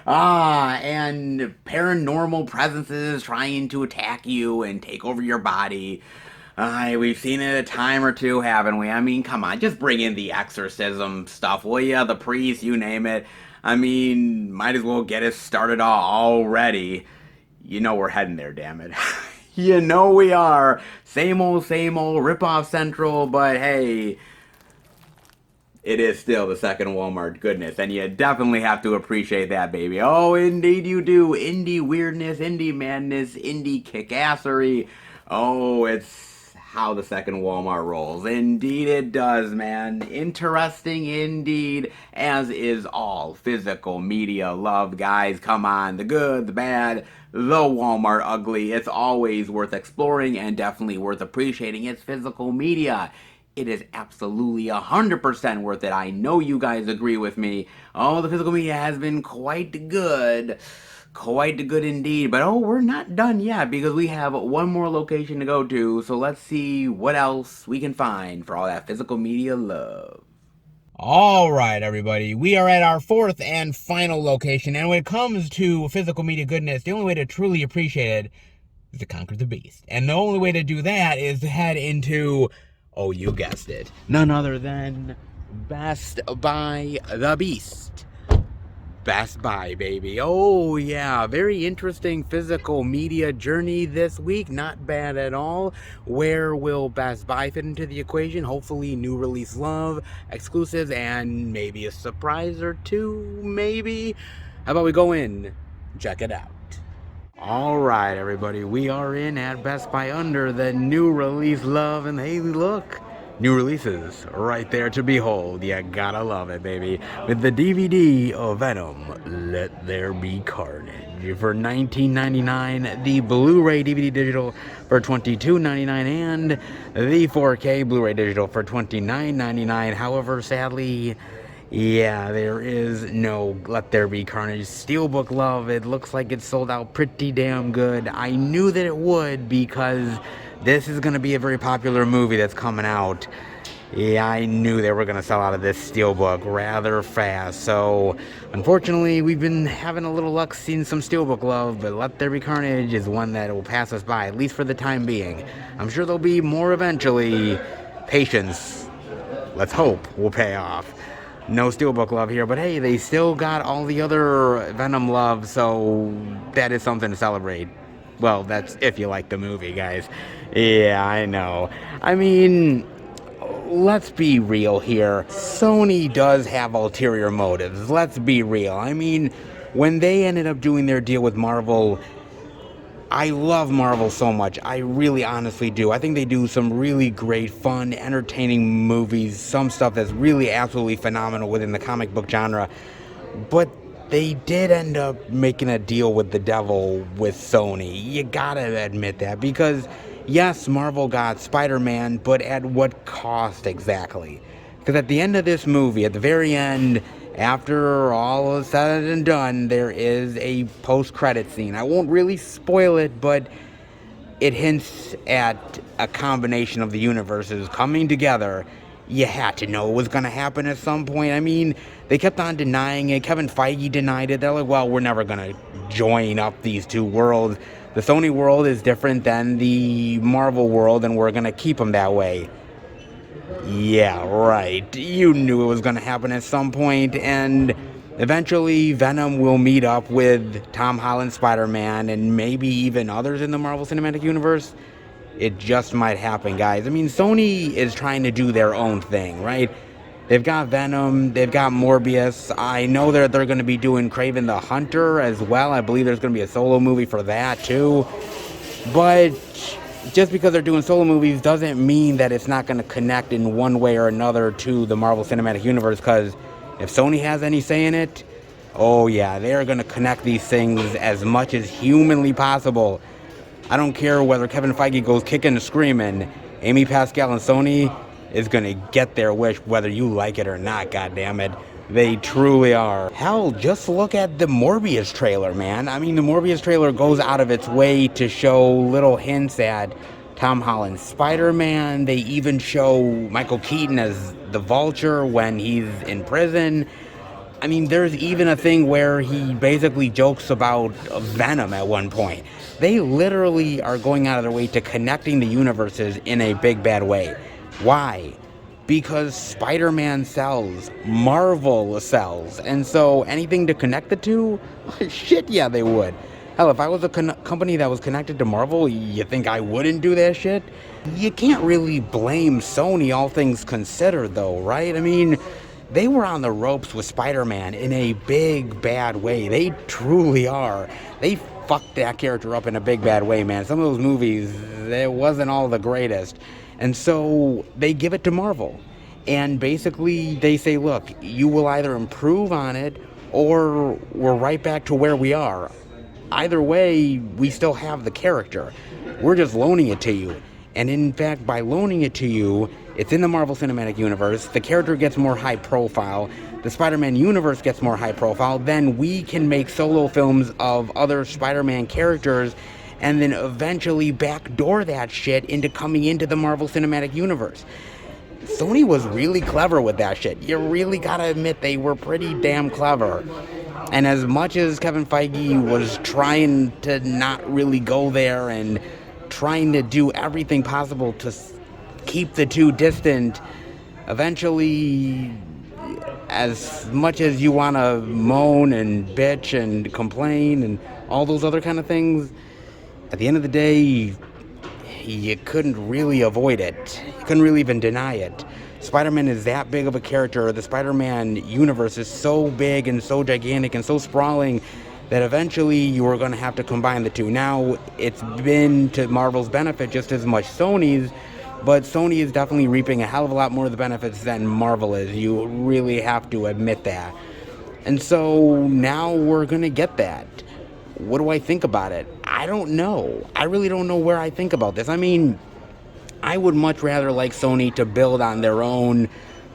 And paranormal presences trying to attack you and take over your body. We've seen it a time or two, haven't we? I mean, come on, just bring in the exorcism stuff, will ya? The priest, you name it. I mean, might as well get it started already. You know we're heading there, damn it. You know we are. Same old, rip-off central, but hey, it is still the second Walmart goodness, and you definitely have to appreciate that, baby. Oh, indeed you do. Indie weirdness, indie madness, indie kickassery. Oh, it's how the second Walmart rolls. Indeed it does, man. Interesting indeed, as is all physical media love, guys. Come on, the good, the bad, the Walmart ugly. It's always worth exploring and definitely worth appreciating its physical media. It is absolutely 100% worth it. I know you guys agree with me. Oh, the physical media has been quite good. Quite good indeed. But oh, we're not done yet because we have one more location to go to. So let's see what else we can find for all that physical media love. All right, everybody. We are at our fourth and final location. And when it comes to physical media goodness, the only way to truly appreciate it is to conquer the beast. And the only way to do that is to head into... oh, you guessed it. None other than Best Buy the Beast. Best Buy, baby. Oh, yeah. Very interesting physical media journey this week. Not bad at all. Where will Best Buy fit into the equation? Hopefully new release love, exclusives, and maybe a surprise or two, maybe? How about we go in, check it out. All right, everybody, we are in at Best Buy under the new release love, and hey, look, new releases right there to behold. You gotta love it, baby. With the DVD of Venom, Let There Be Carnage for $19.99, the Blu-ray DVD digital for $22.99, and the 4K Blu-ray digital for $29.99. However, sadly, yeah, there is no Let There Be Carnage Steelbook love. It looks like it's sold out pretty damn good. I knew that it would because this is going to be a very popular movie that's coming out. Yeah, I knew they were going to sell out of this Steelbook rather fast. So, unfortunately, we've been having a little luck seeing some Steelbook love, but Let There Be Carnage is one that will pass us by, at least for the time being. I'm sure there'll be more eventually. Patience, let's hope, will pay off. No Steelbook love here, but hey, they still got all the other Venom love, so that is something to celebrate. Well, that's if you like the movie, guys. Yeah, I know. I mean, let's be real here. Sony does have ulterior motives. Let's be real. I mean, when they ended up doing their deal with Marvel, I love Marvel so much. I really honestly do. I think they do some really great, fun, entertaining movies. Some stuff that's really absolutely phenomenal within the comic book genre. But they did end up making a deal with the devil with Sony. You gotta admit that. Because, yes, Marvel got Spider-Man, but at what cost exactly? Because at the end of this movie, at the very end, after all is said and done, there is a post-credit scene. I won't really spoil it, but it hints at a combination of the universes coming together. You had to know it was going to happen at some point. I mean, they kept on denying it. Kevin Feige denied it. They're like, well, we're never going to join up these two worlds. The Sony world is different than the Marvel world, and we're going to keep them that way. Yeah, right. You knew it was going to happen at some point, and eventually Venom will meet up with Tom Holland's Spider-Man and maybe even others in the Marvel Cinematic Universe. It just might happen, guys. I mean, Sony is trying to do their own thing, right? They've got Venom, they've got Morbius. I know they're going to be doing Kraven the Hunter as well. I believe there's going to be a solo movie for that, too. But just because they're doing solo movies doesn't mean that it's not going to connect in one way or another to the Marvel Cinematic Universe, because if Sony has any say in it, oh yeah, they're going to connect these things as much as humanly possible. I don't care whether Kevin Feige goes kicking and screaming, Amy Pascal and Sony is going to get their wish whether you like it or not, goddammit. They truly are. Hell, just look at the Morbius trailer, man. I mean, the Morbius trailer goes out of its way to show little hints at Tom Holland's Spider-Man. They even show Michael Keaton as the Vulture when he's in prison. I mean, there's even a thing where he basically jokes about Venom at one point. They literally are going out of their way to connecting the universes in a big bad way. Why? Because Spider-Man sells, Marvel sells, and so anything to connect the two, shit, yeah, they would. Hell, if I was a company that was connected to Marvel, you think I wouldn't do that shit? You can't really blame Sony, all things considered, though, right? I mean, they were on the ropes with Spider-Man in a big, bad way. They truly are. They fucked that character up in a big, bad way, man. Some of those movies, it wasn't all the greatest. And so they give it to Marvel. And basically they say, look, you will either improve on it or we're right back to where we are. Either way, we still have the character. We're just loaning it to you. And in fact, by loaning it to you, it's in the Marvel Cinematic Universe. The character gets more high profile. The Spider-Man universe gets more high profile. Then we can make solo films of other Spider-Man characters and then eventually backdoor that shit into coming into the Marvel Cinematic Universe. Sony was really clever with that shit. You really gotta admit they were pretty damn clever. And as much as Kevin Feige was trying to not really go there and trying to do everything possible to keep the two distant, eventually, as much as you want to moan and bitch and complain and all those other kind of things, at the end of the day, you couldn't really avoid it. You couldn't really even deny it. Spider-Man is that big of a character. The Spider-Man universe is so big and so gigantic and so sprawling that eventually you are going to have to combine the two. Now, it's been to Marvel's benefit just as much Sony's, but Sony is definitely reaping a hell of a lot more of the benefits than Marvel is. You really have to admit that. And so now we're going to get that. What do I think about it? I don't know. I really don't know where I think about this. I mean, I would much rather like Sony to build on their own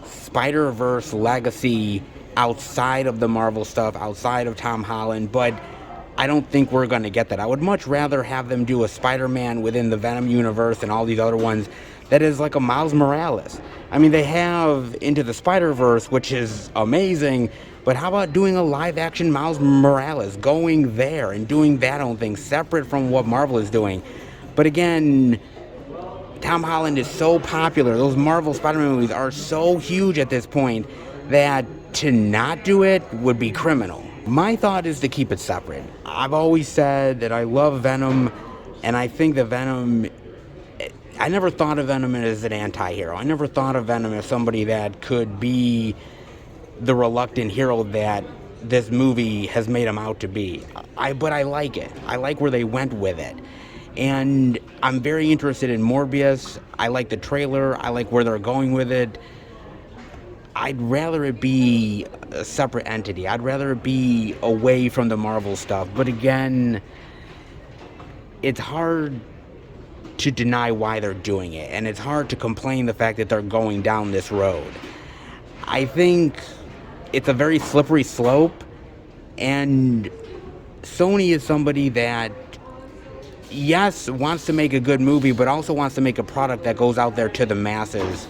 Spider-Verse legacy outside of the Marvel stuff, outside of Tom Holland, but I don't think we're going to get that. I would much rather have them do a Spider-Man within the Venom universe and all these other ones that is like a Miles Morales. I mean, they have Into the Spider-Verse, which is amazing, but how about doing a live-action Miles Morales, going there and doing that own thing, separate from what Marvel is doing? But again, Tom Holland is so popular, those Marvel Spider-Man movies are so huge at this point that to not do it would be criminal. My thought is to keep it separate. I've always said that I love Venom, and I think that Venom, I never thought of Venom as an anti-hero. I never thought of Venom as somebody that could be the reluctant hero that this movie has made him out to be. But I like it. I like where they went with it. And I'm very interested in Morbius. I like the trailer. I like where they're going with it. I'd rather it be a separate entity. I'd rather it be away from the Marvel stuff. But again, it's hard to deny why they're doing it. And it's hard to complain the fact that they're going down this road. I think it's a very slippery slope. And Sony is somebody that, yes, wants to make a good movie, but also wants to make a product that goes out there to the masses.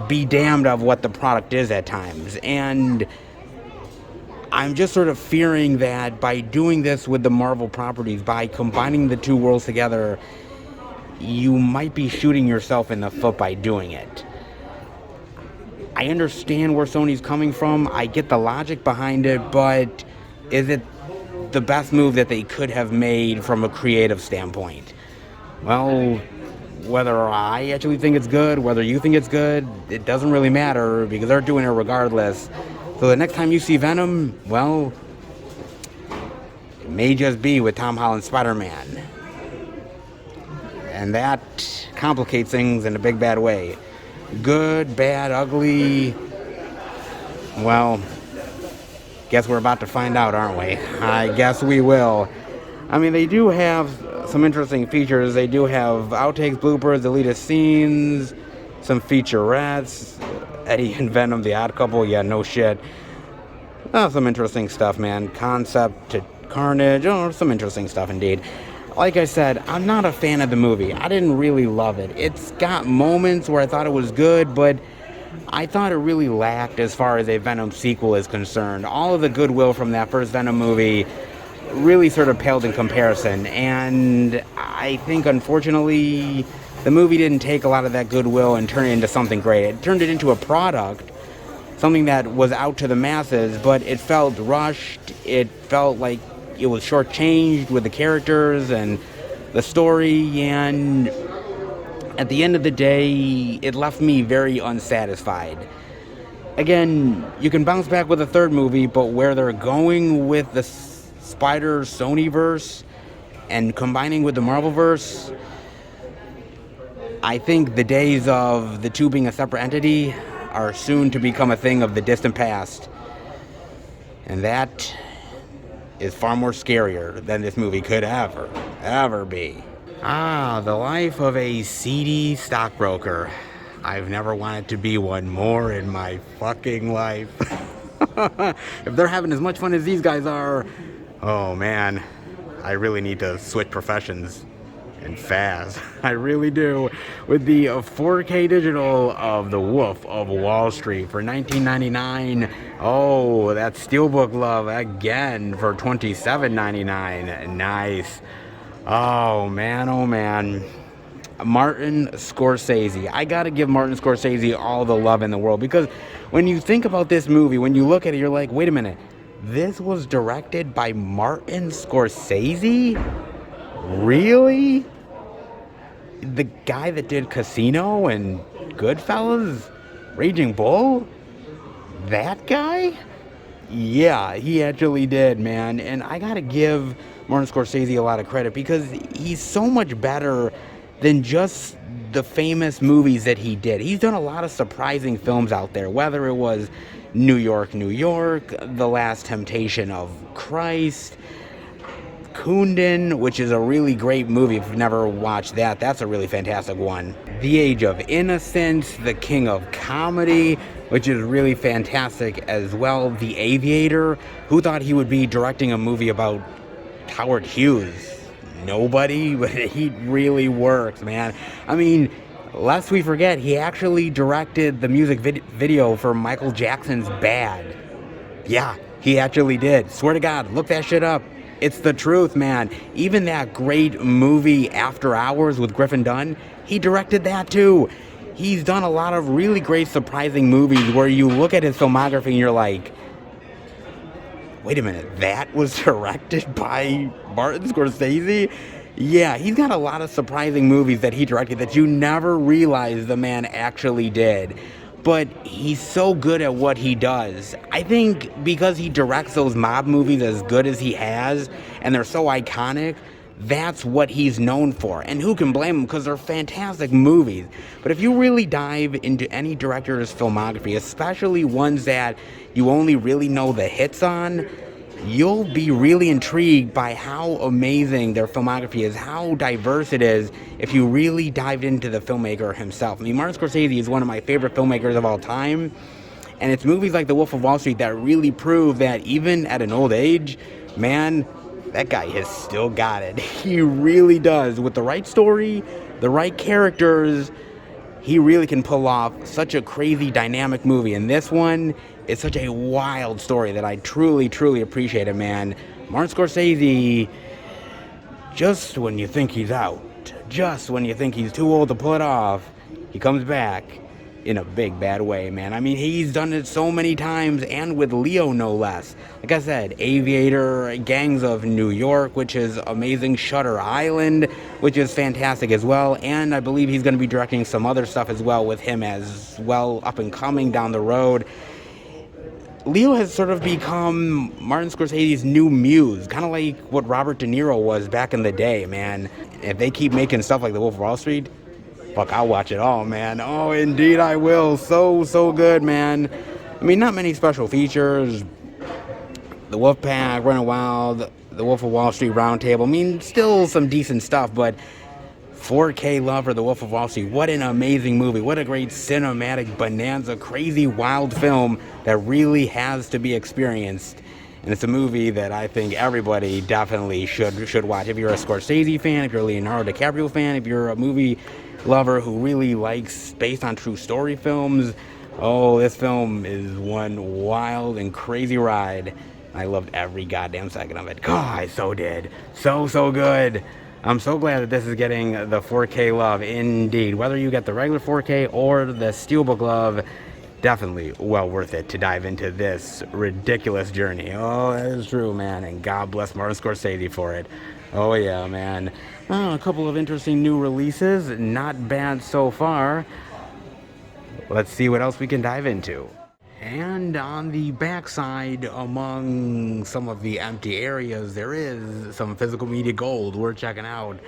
Be damned of what the product is at times. And I'm just sort of fearing that by doing this with the Marvel properties, by combining the two worlds together, you might be shooting yourself in the foot by doing it. I understand where Sony's coming from. I get the logic behind it, but is it the best move that they could have made from a creative standpoint? Well, whether I actually think it's good, whether you think it's good, it doesn't really matter because they're doing it regardless. So the next time you see Venom, well, it may just be with Tom Holland's Spider-Man. And that complicates things in a big bad way. Good, bad, ugly. Well, guess we're about to find out, aren't we? I guess we will. I mean, they do have some interesting features. They do have outtakes, bloopers, deleted scenes, some featurettes. Eddie and Venom, the Odd Couple, yeah, no shit. Some interesting stuff, man. Concept to Carnage, some interesting stuff indeed. Like I said, I'm not a fan of the movie. I didn't really love it. It's got moments where I thought it was good, but I thought it really lacked as far as a Venom sequel is concerned. All of the goodwill from that first Venom movie really sort of paled in comparison, and I think, unfortunately, the movie didn't take a lot of that goodwill and turn it into something great. It turned it into a product, something that was out to the masses, but it felt rushed. It felt like it was shortchanged with the characters and the story, and at the end of the day, it left me very unsatisfied. Again, you can bounce back with a third movie, but where they're going with the Spider-Sony-verse and combining with the Marvel-verse, I think the days of the two being a separate entity are soon to become a thing of the distant past. And that is far more scarier than this movie could ever be. The life of a seedy stockbroker. I've never wanted to be one more in my fucking life. If they're having as much fun as these guys are, oh man, I really need to switch professions. And fast. I really do. With the 4K digital of The Wolf of Wall Street for $19.99. Oh, that Steelbook love again for $27.99. Nice. Oh man. Martin Scorsese. I gotta give Martin Scorsese all the love in the world, because when you think about this movie, when you look at it, you're like, wait a minute, this was directed by Martin Scorsese? Really? The guy that did Casino and Goodfellas? Raging Bull? That guy? Yeah, he actually did, man. And I gotta give Martin Scorsese a lot of credit, because he's so much better than just the famous movies that he did. He's done a lot of surprising films out there, whether it was New York, The Last Temptation of Christ, Kundun, which is a really great movie. If you've never watched that, that's a really fantastic one. The Age of Innocence, The King of Comedy, which is really fantastic as well. The Aviator. Who thought he would be directing a movie about Howard Hughes? Nobody, but he really works, man. I mean, lest we forget, he actually directed the music video for Michael Jackson's Bad. Yeah, he actually did. Swear to God, look that shit up. It's the truth, man. Even that great movie After Hours with Griffin Dunn, he directed that too. He's done a lot of really great, surprising movies where you look at his filmography and you're like, wait a minute, that was directed by Martin Scorsese? Yeah, he's got a lot of surprising movies that he directed that you never realized the man actually did. But he's so good at what he does. I think because he directs those mob movies as good as he has, and they're so iconic, that's what he's known for. And who can blame him, because they're fantastic movies. But if you really dive into any director's filmography, especially ones that you only really know the hits on, you'll be really intrigued by how amazing their filmography is, how diverse it is, if you really dived into the filmmaker himself. I mean, Martin Scorsese is one of my favorite filmmakers of all time, and it's movies like The Wolf of Wall Street that really prove that even at an old age, man, that guy has still got it. He really does. With the right story, the right characters, he really can pull off such a crazy, dynamic movie. And this one is such a wild story that I truly, truly appreciate it, man. Martin Scorsese, just when you think he's out, just when you think he's too old to pull it off, he comes back in a big, bad way, man. I mean, he's done it so many times, and with Leo, no less. Like I said, Aviator, Gangs of New York, which is amazing, Shutter Island, which is fantastic as well, and I believe he's going to be directing some other stuff as well with him as well, up and coming down the road. Leo has sort of become Martin Scorsese's new muse, kind of like what Robert De Niro was back in the day, man. If they keep making stuff like The Wolf of Wall Street, fuck, I'll watch it all, man. Oh, indeed I will. So good, man. I mean, not many special features. The Wolf Pack, Running Wild, The Wolf of Wall Street Roundtable. I mean, still some decent stuff, but 4K love for The Wolf of Wall Street. What an amazing movie. What a great cinematic bonanza, crazy, wild film that really has to be experienced. And it's a movie that I think everybody definitely should watch. If you're a Scorsese fan, if you're a Leonardo DiCaprio fan, if you're a movie lover who really likes based on true story films, Oh, this film is one wild and crazy ride. I loved every goddamn second of it. God, I so did. So good. I'm so glad that this is getting the 4K love, indeed. Whether you get the regular 4K or the Steelbook love, definitely well worth it to dive into this ridiculous journey. Oh, that is true, man. And God bless Martin Scorsese for it. Oh, yeah, man. Oh, a couple of interesting new releases. Not bad so far. Let's see what else we can dive into. And on the backside, among some of the empty areas, there is some physical media gold we're checking out.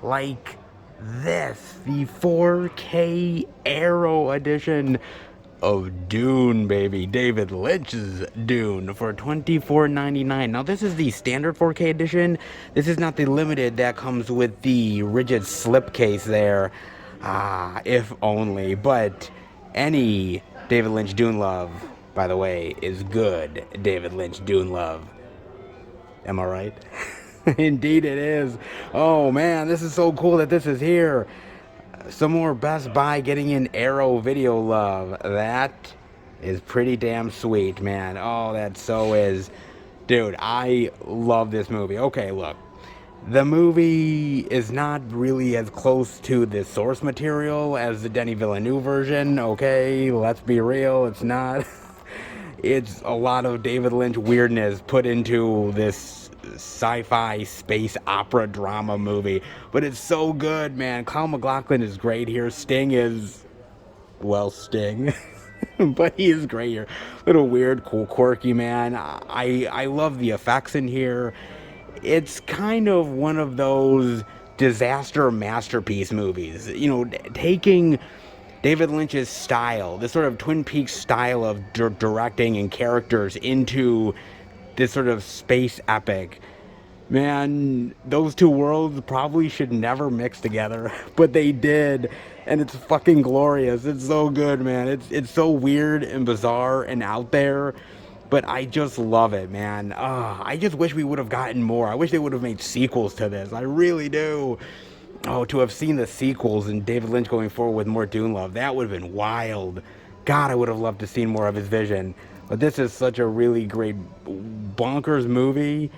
Like this, the 4K Arrow edition of Dune, baby. David Lynch's Dune for $24.99. Now, this is the standard 4K edition. This is not the limited that comes with the rigid slipcase there. If only. But any David Lynch Dune love, by the way, is good David Lynch Dune love. Am I right? Indeed it is. Oh man, this is so cool that this is here. Some more Best Buy getting in Arrow video love. That is pretty damn sweet, man. Oh, that so is. Dude, I love this movie. Okay, look. The movie is not really as close to the source material as the Denis Villeneuve version, okay? Let's be real, it's not. It's a lot of David Lynch weirdness put into this sci-fi space opera drama movie. But it's so good, man. Kyle MacLachlan is great here. Sting is, well, Sting. But he is great here. Little weird, cool, quirky, man. I love the effects in here. It's kind of one of those disaster masterpiece movies. You know, taking David Lynch's style, this sort of Twin Peaks style of directing and characters into this sort of space epic. Man, those two worlds probably should never mix together, but they did, and it's fucking glorious. It's so good, man. It's so weird and bizarre and out there, but I just love it, man. I just wish we would have gotten more. I wish they would have made sequels to this. I really do. Oh, to have seen the sequels and David Lynch going forward with more Dune love, that would have been wild. God, I would have loved to see more of his vision. But this is such a really great bonkers movie.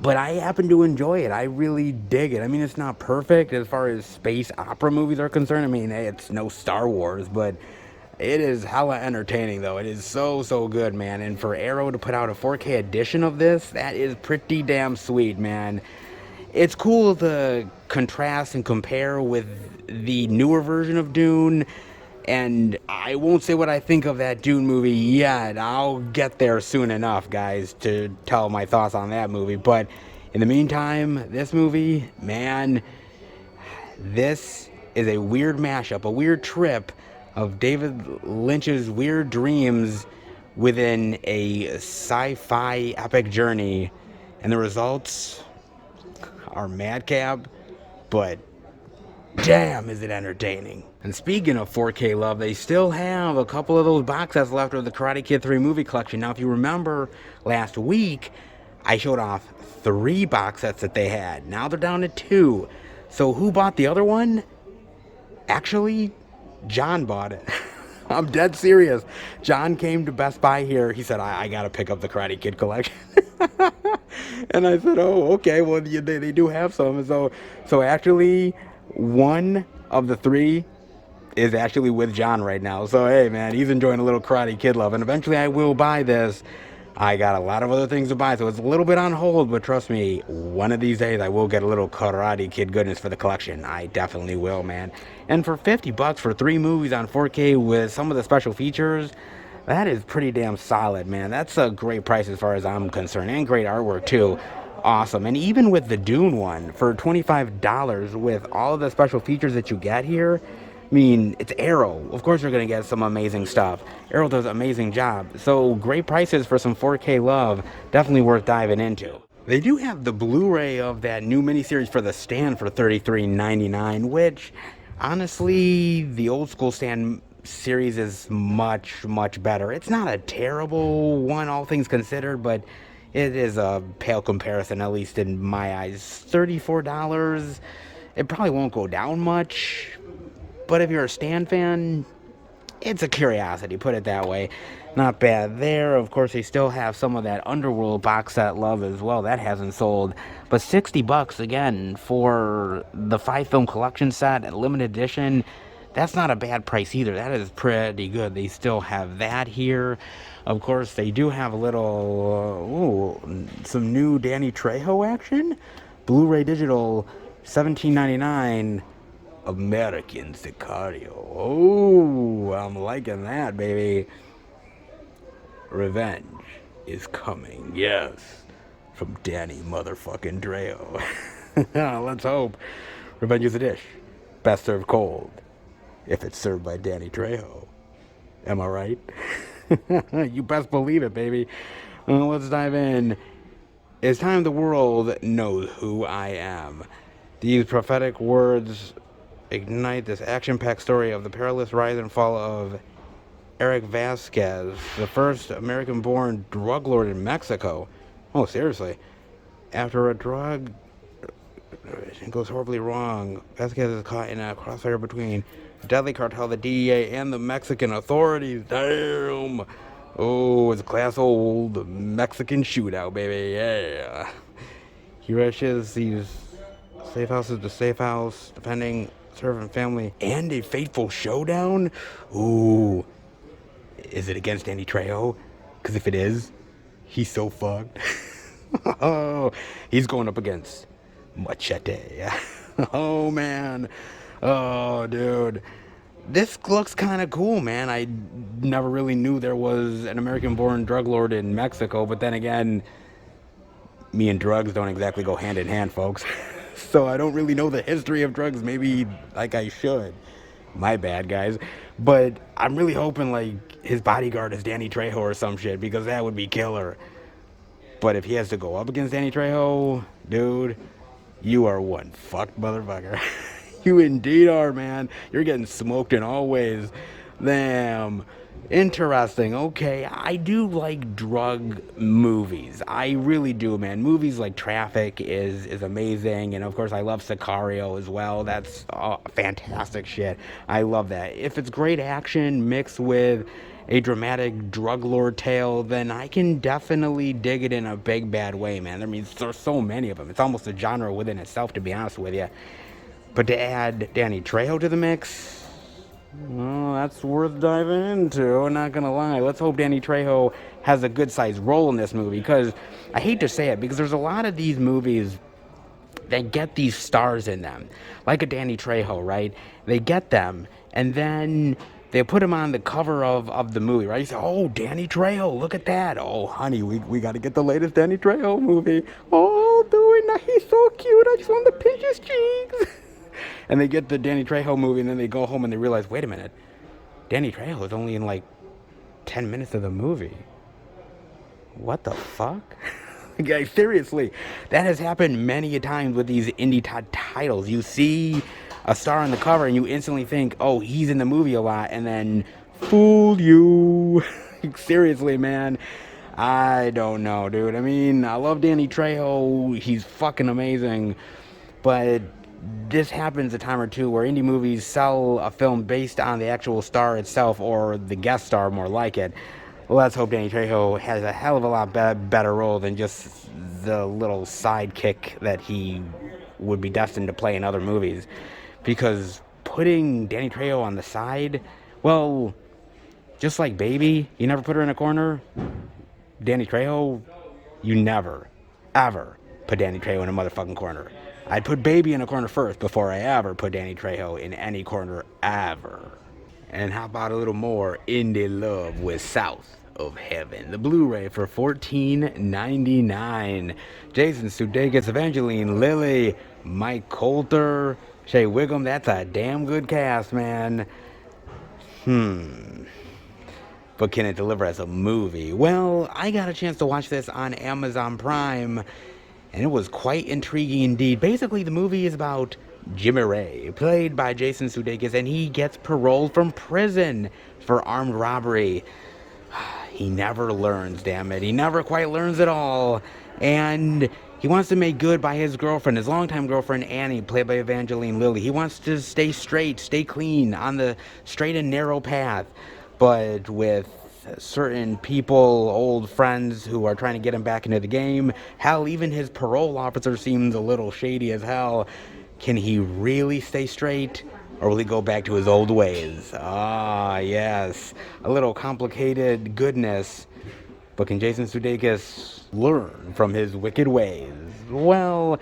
But I happen to enjoy it. I really dig it. I mean, it's not perfect as far as space opera movies are concerned. I mean, it's no Star Wars, but it is hella entertaining, though. It is so good, man. And for Arrow to put out a 4K edition of this, that is pretty damn sweet, man. It's cool to contrast and compare with the newer version of Dune. And I won't say what I think of that Dune movie yet. I'll get there soon enough, guys, to tell my thoughts on that movie. But in the meantime, this movie, man, this is a weird mashup, a weird trip of David Lynch's weird dreams within a sci-fi epic journey. And the results are madcap, but damn, is it entertaining. And speaking of 4K love, they still have a couple of those box sets left of the Karate Kid 3 movie collection. Now, if you remember last week, I showed off 3 box sets that they had. Now they're down to 2. So who bought the other one? Actually, John bought it. I'm dead serious. John came to Best Buy here. He said, I got to pick up the Karate Kid collection. And I said, oh, okay, well, they do have some. So actually, one of the 3 is actually with John right now. So, hey, man, he's enjoying a little Karate Kid love. And eventually I will buy this. I got a lot of other things to buy, so it's a little bit on hold. But trust me, one of these days I will get a little Karate Kid goodness for the collection. I definitely will, man. And for $50 for 3 movies on 4K with some of the special features, that is pretty damn solid, man. That's a great price as far as I'm concerned. And great artwork, too. Awesome. And even with the Dune one, for $25 with all of the special features that you get here, I mean, it's Arrow. Of course you're going to get some amazing stuff. Arrow does an amazing job. So great prices for some 4K love. Definitely worth diving into. They do have the Blu-ray of that new miniseries for The Stand for $33.99, which, honestly, the old school Stand series is much better. It's not a terrible one, all things considered, but it is a pale comparison, at least in my eyes. $34. It probably won't go down much. But if you're a Stan fan, it's a curiosity, put it that way. Not bad there. Of course, they still have some of that Underworld box set love as well. That hasn't sold. But $60 again for the 5-film collection set, limited edition. That's not a bad price either. That is pretty good. They still have that here. Of course, they do have a little, some new Danny Trejo action. Blu-ray digital, $17.99. American Sicario. Oh, I'm liking that, baby. Revenge is coming. Yes. From Danny motherfucking Trejo. Let's hope. Revenge is a dish. Best served cold. If it's served by Danny Trejo. Am I right? You best believe it, baby. Let's dive in. It's time the world knows who I am. These prophetic words ignite this action-packed story of the perilous rise and fall of Eric Vasquez, the first American-born drug lord in Mexico. Oh, seriously. After a drug goes horribly wrong, Vasquez is caught in a crossfire between the deadly cartel, the DEA, and the Mexican authorities. Damn! Oh, it's a class old Mexican shootout, baby. Yeah. He rushes these safe houses to safe house, defending servant family, and a fateful showdown. Ooh, is it against Danny Trejo? Because if it is, he's so fucked. Oh, he's going up against Machete. Oh man, oh dude, this looks kind of cool, man. I never really knew there was an American-born drug lord in Mexico, but then again, me and drugs don't exactly go hand in hand, folks. So I don't really know the history of drugs, maybe like I should. My bad, guys. But I'm really hoping like his bodyguard is Danny Trejo or some shit, because that would be killer. But if he has to go up against Danny Trejo, dude, you are one fucked motherfucker. You indeed are, man. You're getting smoked in all ways. Damn. Interesting. Okay, I do like drug movies. I really do, man. Movies like Traffic is amazing, and of course I love Sicario as well. That's fantastic shit. I love that. If it's great action mixed with a dramatic drug lord tale, then I can definitely dig it in a big bad way, man. I mean, there's so many of them. It's almost a genre within itself, to be honest with you. But to add Danny Trejo to the mix, well, that's worth diving into, not gonna lie. Let's hope Danny Trejo has a good-sized role in this movie, because I hate to say it, because there's a lot of these movies that get these stars in them, like a Danny Trejo, right? They get them, and then they put him on the cover of the movie, right? You say, oh, Danny Trejo, look at that. Oh, honey, we got to get the latest Danny Trejo movie. Oh, dude, he's so cute. I just want to pinch his cheeks. And they get the Danny Trejo movie, and then they go home and they realize, wait a minute, Danny Trejo is only in like 10 minutes of the movie. What the fuck? Guys, seriously, that has happened many a times with these indie titles. You see a star on the cover and you instantly think, oh, he's in the movie a lot, and then fool you. Seriously, man. I don't know, dude. I mean, I love Danny Trejo. He's fucking amazing. But this happens a time or two where indie movies sell a film based on the actual star itself, or the guest star, more like it. Let's hope Danny Trejo has a hell of a lot better role than just the little sidekick that he would be destined to play in other movies. Because putting Danny Trejo on the side, well, just like Baby, you never put her in a corner. Danny Trejo, you never, ever put Danny Trejo in a motherfucking corner. I'd put Baby in a corner first before I ever put Danny Trejo in any corner ever. And how about a little more indie love with South of Heaven? The Blu-ray for $14.99. Jason Sudeikis, Evangeline Lilly, Mike Coulter, Shea Wiggum. That's a damn good cast, man. But can it deliver as a movie? Well, I got a chance to watch this on Amazon Prime, and it was quite intriguing indeed. Basically, the movie is about Jimmy Ray, played by Jason Sudeikis, and he gets paroled from prison for armed robbery. He never learns, damn it. He never quite learns at all. And He wants to make good by his girlfriend, his longtime girlfriend, Annie, played by Evangeline Lilly. He wants to stay straight, stay clean, on the straight and narrow path. But with certain people, old friends who are trying to get him back into the game, hell, even his parole officer seems a little shady as hell. Can he really stay straight? Or will he go back to his old ways? Ah, yes. A little complicated goodness. But can Jason Sudeikis learn from his wicked ways? Well,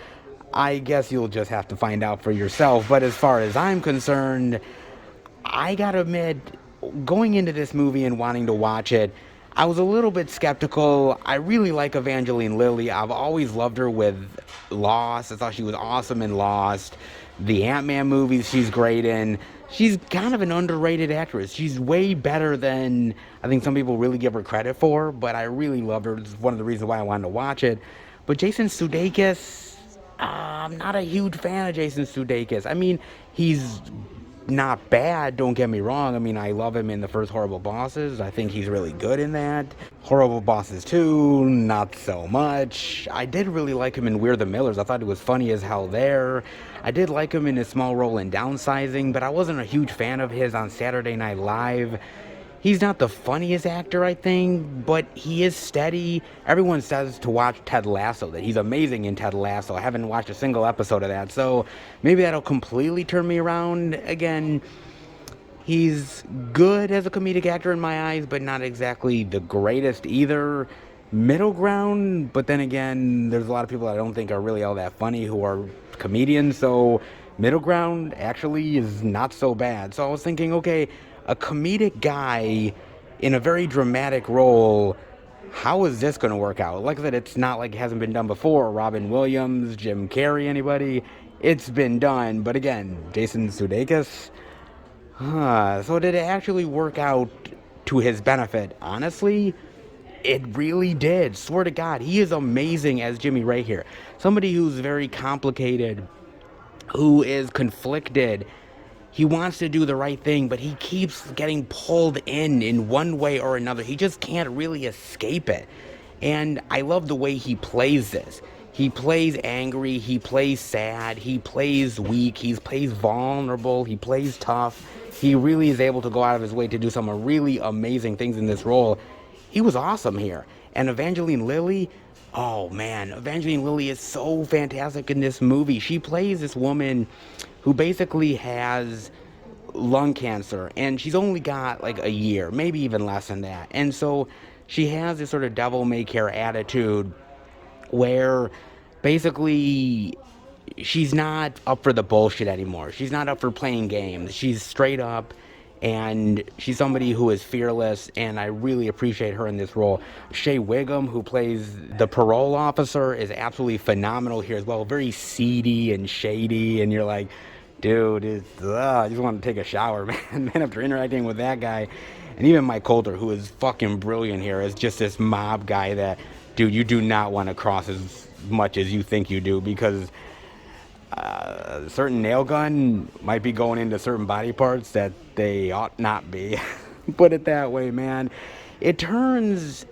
I guess you'll just have to find out for yourself. But as far as I'm concerned, I gotta admit, going into this movie and wanting to watch it, I was a little bit skeptical. I really like Evangeline Lilly. I've always loved her with Lost. I thought she was awesome in Lost. The Ant-Man movies she's great in. She's kind of an underrated actress. She's way better than I think some people really give her credit for, but I really loved her. It's one of the reasons why I wanted to watch it. But Jason Sudeikis, I'm not a huge fan of Jason Sudeikis. I mean, he's not bad, don't get me wrong. I mean, I love him in the first Horrible Bosses. I think he's really good in that. Horrible Bosses 2, not so much. I did really like him in We're the Millers. I thought he was funny as hell there. I did like him in his small role in Downsizing, but I wasn't a huge fan of his on Saturday Night Live. He's not the funniest actor, I think, but he is steady. Everyone says to watch Ted Lasso, that he's amazing in Ted Lasso. I haven't watched a single episode of that, so maybe that'll completely turn me around. Again, he's good as a comedic actor in my eyes, but not exactly the greatest either. Middle ground, but then again, there's a lot of people I don't think are really all that funny who are comedians, so middle ground actually is not so bad. So I was thinking, okay, a comedic guy in a very dramatic role, how is this going to work out? Like I said, it's not like it hasn't been done before. Robin Williams, Jim Carrey, anybody? It's been done. But again, Jason Sudeikis? So did it actually work out to his benefit? Honestly, it really did. Swear to God, he is amazing as Jimmy Ray here. Somebody who's very complicated, who is conflicted. He wants to do the right thing, but he keeps getting pulled in one way or another. He just can't really escape it. And I love the way he plays this. He plays angry, he plays sad, he plays weak, he plays vulnerable, he plays tough. He really is able to go out of his way to do some really amazing things in this role. He was awesome here. And Evangeline Lilly, oh man, Evangeline Lilly is so fantastic in this movie. She plays this woman who basically has lung cancer, and she's only got like a year, maybe even less than that. And so she has this sort of devil-may-care attitude where basically she's not up for the bullshit anymore. She's not up for playing games. She's straight up, and she's somebody who is fearless, and I really appreciate her in this role. Shea Wiggum, who plays the parole officer, is absolutely phenomenal here as well. Very seedy and shady, and you're like, dude, I just want to take a shower, man. After interacting with that guy. And even Mike Coulter, who is fucking brilliant here, is just this mob guy that, dude, you do not want to cross as much as you think you do, because a certain nail gun might be going into certain body parts that they ought not be. Put it that way, man. It turns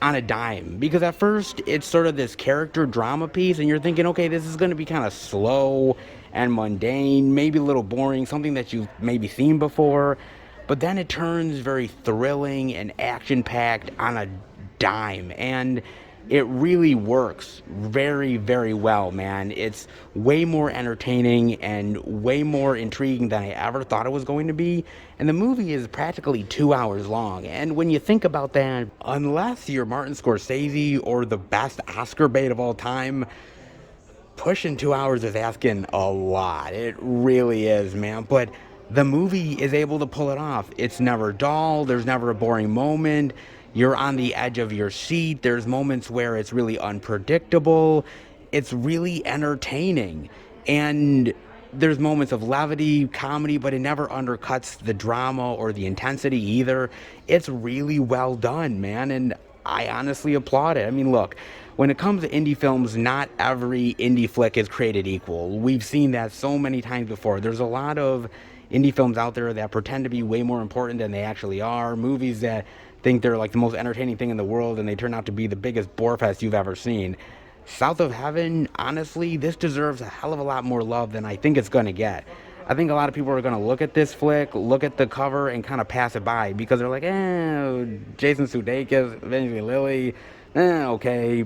on a dime, because at first it's sort of this character drama piece, and you're thinking, okay, this is going to be kind of slow and mundane, maybe a little boring, something that you've maybe seen before, but then it turns very thrilling and action-packed on a dime, and it really works very, very well, man. It's way more entertaining and way more intriguing than I ever thought it was going to be. And the movie is practically 2 hours long. And when you think about that, unless you're Martin Scorsese or the best Oscar bait of all time, pushing 2 hours is asking a lot. It really is, man. But the movie is able to pull it off. It's never dull. There's never a boring moment. You're on the edge of your seat. There's moments where it's really unpredictable. It's really entertaining. And there's moments of levity, comedy, but it never undercuts the drama or the intensity either. It's really well done, man. And I honestly applaud it. I mean, look, when it comes to indie films, not every indie flick is created equal. We've seen that so many times before. There's a lot of indie films out there that pretend to be way more important than they actually are. Movies that think they're like the most entertaining thing in the world, and they turn out to be the biggest bore fest you've ever seen. South of Heaven, honestly, this deserves a hell of a lot more love than I think it's going to get. I think a lot of people are going to look at this flick, look at the cover, and kind of pass it by because they're like, Jason Sudeikis, Evangeline Lilly, okay.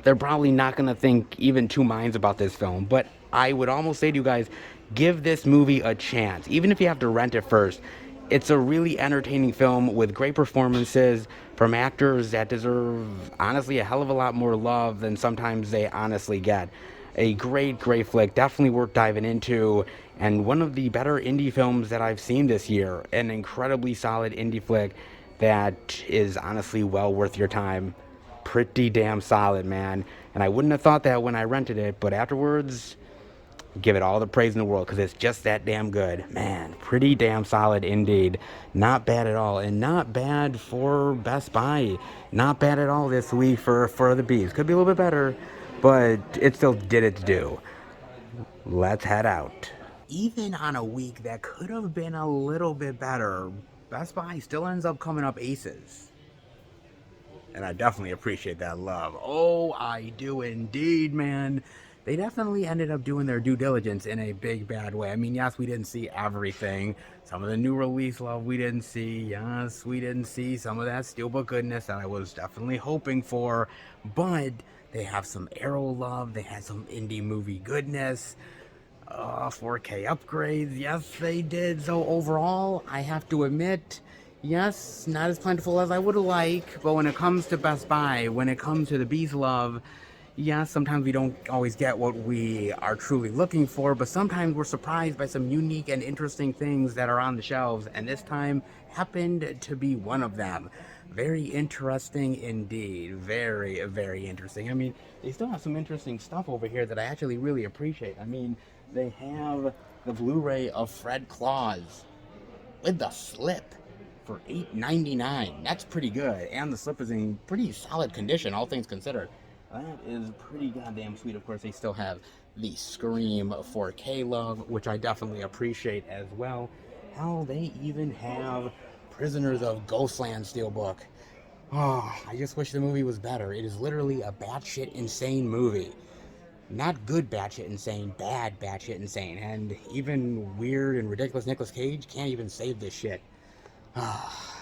They're probably not going to think even two minds about this film. But I would almost say to you guys, give this movie a chance. Even if you have to rent it first, it's a really entertaining film with great performances from actors that deserve, honestly, a hell of a lot more love than sometimes they honestly get. A great, great flick, definitely worth diving into, and one of the better indie films that I've seen this year. An incredibly solid indie flick that is honestly well worth your time. Pretty damn solid, man. And I wouldn't have thought that when I rented it, but afterwards, give it all the praise in the world because it's just that damn good. Man, pretty damn solid indeed. Not bad at all. And not bad for Best Buy. Not bad at all this week for the Bees. Could be a little bit better, but it still did its due. Let's head out. Even on a week that could have been a little bit better, Best Buy still ends up coming up aces. And I definitely appreciate that love. Oh, I do indeed, man. They definitely ended up doing their due diligence in a big bad way. I mean, yes, we didn't see everything. Some of the new release love we didn't see. Yes, we didn't see some of that steelbook goodness that I was definitely hoping for. But they have some Arrow love. They had some indie movie goodness. 4K upgrades. Yes, they did. So overall, I have to admit, yes, not as plentiful as I would like, but when it comes to Best Buy, when it comes to the Beast Love, yes, sometimes we don't always get what we are truly looking for, but sometimes we're surprised by some unique and interesting things that are on the shelves, and this time happened to be one of them. Very interesting indeed. Very, very interesting. I mean, they still have some interesting stuff over here that I actually really appreciate. I mean, they have the Blu-ray of Fred Claus with the slip for $8.99. That's pretty good, and the slip is in pretty solid condition, all things considered. That is pretty goddamn sweet. Of course, they still have the Scream 4K love, which I definitely appreciate as well. Hell, they even have Prisoners of Ghostland Steelbook. Oh, I just wish the movie was better. It is literally a batshit insane movie. Not good batshit insane, bad batshit insane. And even weird and ridiculous Nicolas Cage can't even save this shit.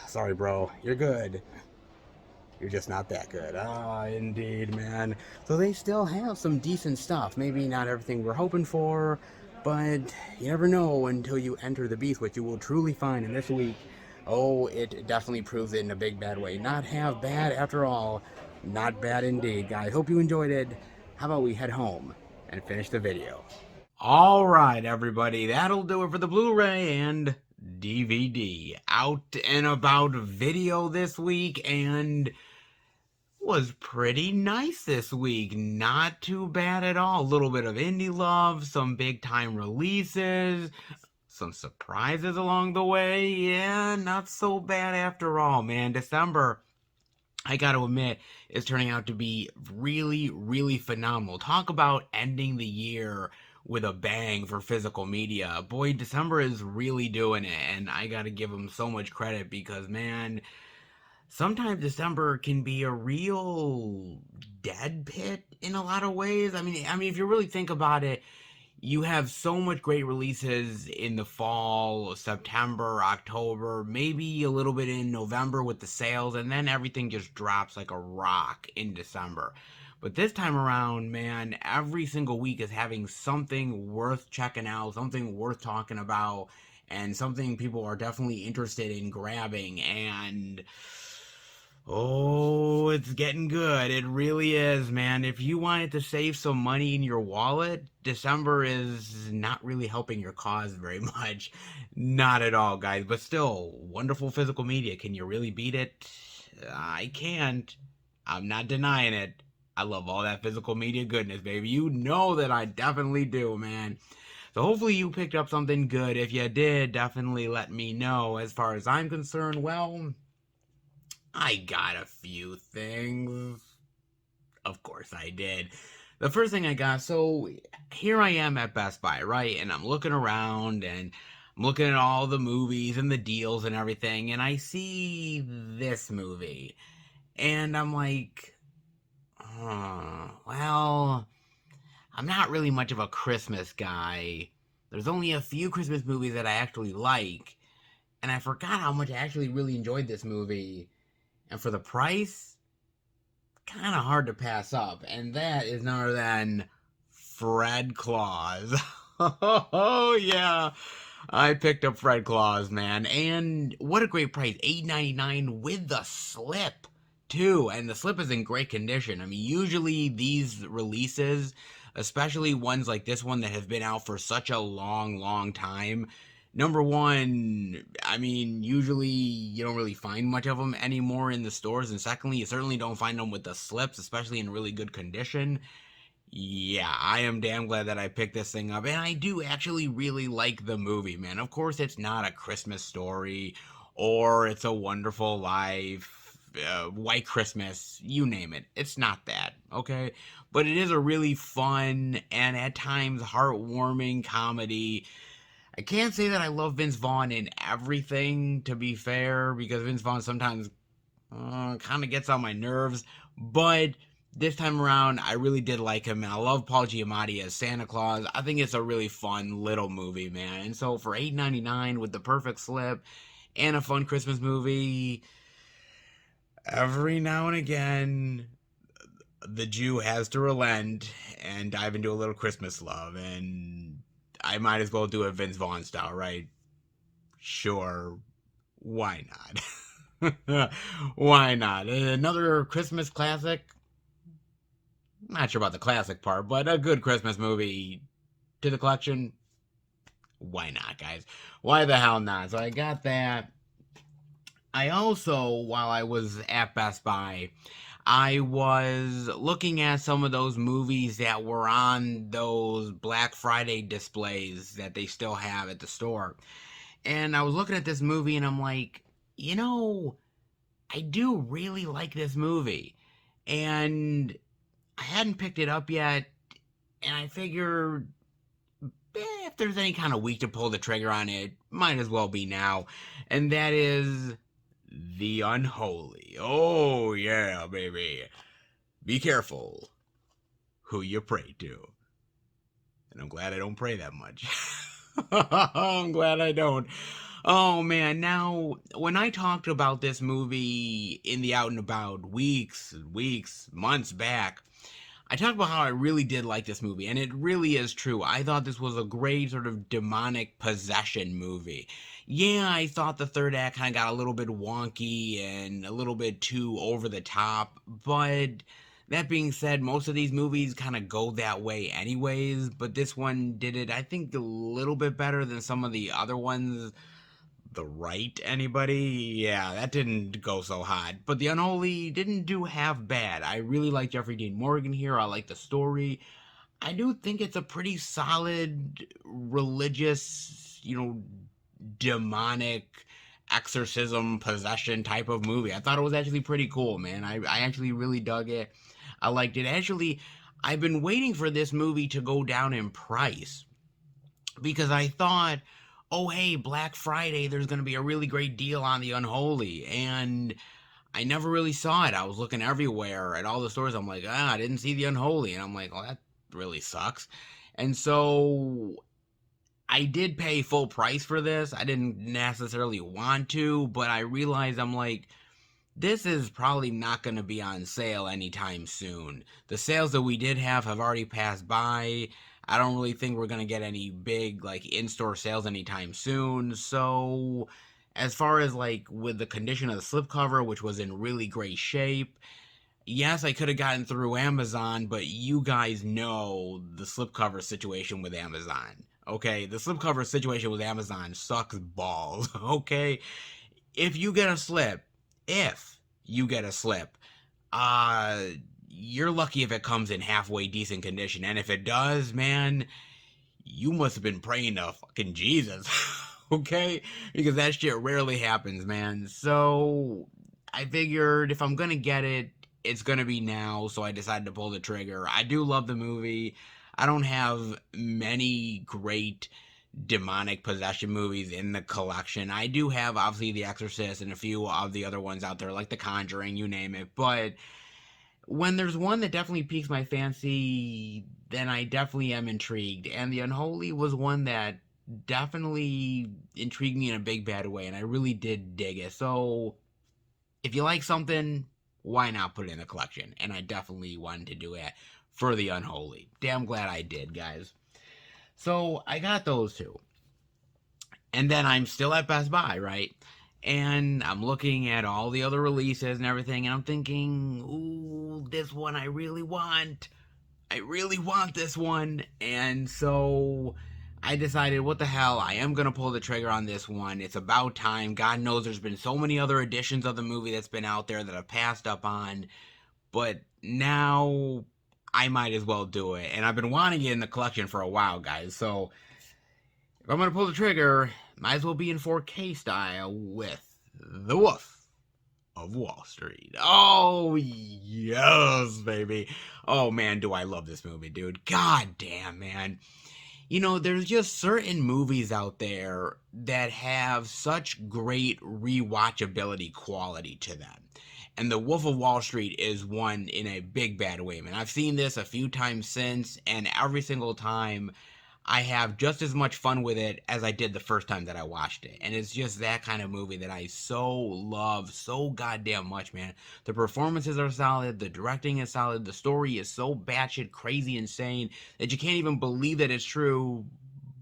Sorry, bro. You're good. You're just not that good. Indeed, man. So they still have some decent stuff. Maybe not everything we're hoping for, but you never know until you enter the beast, which you will truly find in this week. Oh, it definitely proves it in a big bad way. Not half bad after all. Not bad indeed, guys. Hope you enjoyed it. How about we head home and finish the video? All right, everybody. That'll do it for the Blu-ray and DVD. Out and about video this week, and was pretty nice this week. Not too bad at all. A little bit of indie love, some big time releases, some surprises along the way. Yeah, not so bad after all, man. December, I gotta admit, is turning out to be really, really phenomenal. Talk about ending the year with a bang for physical media. Boy, December is really doing it, and I gotta give them so much credit because, man, sometimes December can be a real dead pit in a lot of ways. I mean, if you really think about it, you have so much great releases in the fall, September, October, maybe a little bit in November with the sales, and then everything just drops like a rock in December. But this time around, man, every single week is having something worth checking out, something worth talking about, and something people are definitely interested in grabbing. And oh, it's getting good. It really is, man. If you wanted to save some money in your wallet, December is not really helping your cause very much. Not at all, guys. But still, wonderful physical media. Can you really beat it? I can't. I'm not denying it. I love all that physical media goodness, baby. You know that I definitely do, man. So hopefully you picked up something good. If you did, definitely let me know. As far as I'm concerned, well, I got a few things. Of course I did. The first thing I got, so here I am at Best Buy, right? And I'm looking around and I'm looking at all the movies and the deals and everything, and I see this movie. And I'm like, well, not really much of a Christmas guy. There's only a few Christmas movies that I actually like, and I forgot how much I actually really enjoyed this movie. And for the price, kind of hard to pass up. And that is none other than Fred Claus. Oh, yeah. I picked up Fred Claus, man. And what a great price. $8.99 with the slip, too. And the slip is in great condition. I mean, usually these releases, especially ones like this one that have been out for such a long, long time, number one, I mean, usually you don't really find much of them anymore in the stores. And secondly, you certainly don't find them with the slips, especially in really good condition. Yeah, I am damn glad that I picked this thing up, and I do actually really like the movie, man. Of course, it's not a Christmas Story, or It's a Wonderful Life, White Christmas, you name it. It's not that, okay? But it is a really fun and at times heartwarming comedy. I can't say that I love Vince Vaughn in everything, to be fair, because Vince Vaughn sometimes kind of gets on my nerves, but this time around, I really did like him, and I love Paul Giamatti as Santa Claus. I think it's a really fun little movie, man. And so for $8.99 with the perfect slip and a fun Christmas movie, every now and again, the Jew has to relent and dive into a little Christmas love, and I might as well do it Vince Vaughn style, right? Sure, why not? Why not? Another Christmas classic? Not sure about the classic part, but a good Christmas movie to the collection. Why not, guys? Why the hell not? So I got that. I also, while I was at Best Buy, I was looking at some of those movies that were on those Black Friday displays that they still have at the store. And I was looking at this movie and I'm like, I do really like this movie. And I hadn't picked it up yet, and I figured if there's any kind of week to pull the trigger on it, might as well be now. And that is The Unholy. Oh, yeah, baby. Be careful who you pray to. And I'm glad I don't pray that much. I'm glad I don't. Oh, man. Now, when I talked about this movie in the Out and About weeks, months back, I talked about how I really did like this movie, and it really is true. I thought this was a great sort of demonic possession movie. Yeah, I thought the third act kind of got a little bit wonky and a little bit too over the top, but that being said, most of these movies kind of go that way anyways, but this one did it, I think, a little bit better than some of the other ones. The Right, anybody? Yeah, that didn't go so hot. But The Unholy didn't do half bad. I really like Jeffrey Dean Morgan here. I like the story. I do think it's a pretty solid religious, demonic exorcism possession type of movie. I thought it was actually pretty cool, man. I actually really dug it. I liked it. Actually, I've been waiting for this movie to go down in price because I thought, oh, hey, Black Friday, there's going to be a really great deal on The Unholy. And I never really saw it. I was looking everywhere at all the stores. I'm like, I didn't see The Unholy. And I'm like, well, that really sucks. And so I did pay full price for this. I didn't necessarily want to, but I realized I'm like, this is probably not going to be on sale anytime soon. The sales that we did have already passed by. I don't really think we're going to get any big, in-store sales anytime soon. So, as far as, with the condition of the slipcover, which was in really great shape, yes, I could have gotten through Amazon, but you guys know the slipcover situation with Amazon. Okay? The slipcover situation with Amazon sucks balls. Okay? If you get a slip, you're lucky if it comes in halfway decent condition. And if it does, man, you must have been praying to fucking Jesus. Okay? Because that shit rarely happens, man. So I figured if I'm gonna get it, it's gonna be now. So I decided to pull the trigger. I do love the movie. I don't have many great demonic possession movies in the collection. I do have, obviously, The Exorcist and a few of the other ones out there, like The Conjuring, you name it. But when there's one that definitely piques my fancy, then I definitely am intrigued. And The Unholy was one that definitely intrigued me in a big bad way, and I really did dig it. So if you like something, why not put it in the collection? And I definitely wanted to do it for The Unholy. Damn glad I did, guys. So I got those two. And then I'm still at Best Buy, right? And I'm looking at all the other releases and everything, and I'm thinking, ooh, this one I really want. I really want this one. And so I decided, what the hell, I am going to pull the trigger on this one. It's about time. God knows there's been so many other editions of the movie that's been out there that I've passed up on. But now I might as well do it. And I've been wanting it in the collection for a while, guys. So if I'm going to pull the trigger, might as well be in 4K style with The Wolf of Wall Street. Oh, yes, baby. Oh, man, do I love this movie, dude. God damn, man. You know, there's just certain movies out there that have such great rewatchability quality to them. And The Wolf of Wall Street is one in a big bad way, man. I've seen this a few times since, and every single time I have just as much fun with it as I did the first time that I watched it. And it's just that kind of movie that I so love so goddamn much, man. The performances are solid, the directing is solid, the story is so batshit crazy insane that you can't even believe that it's true,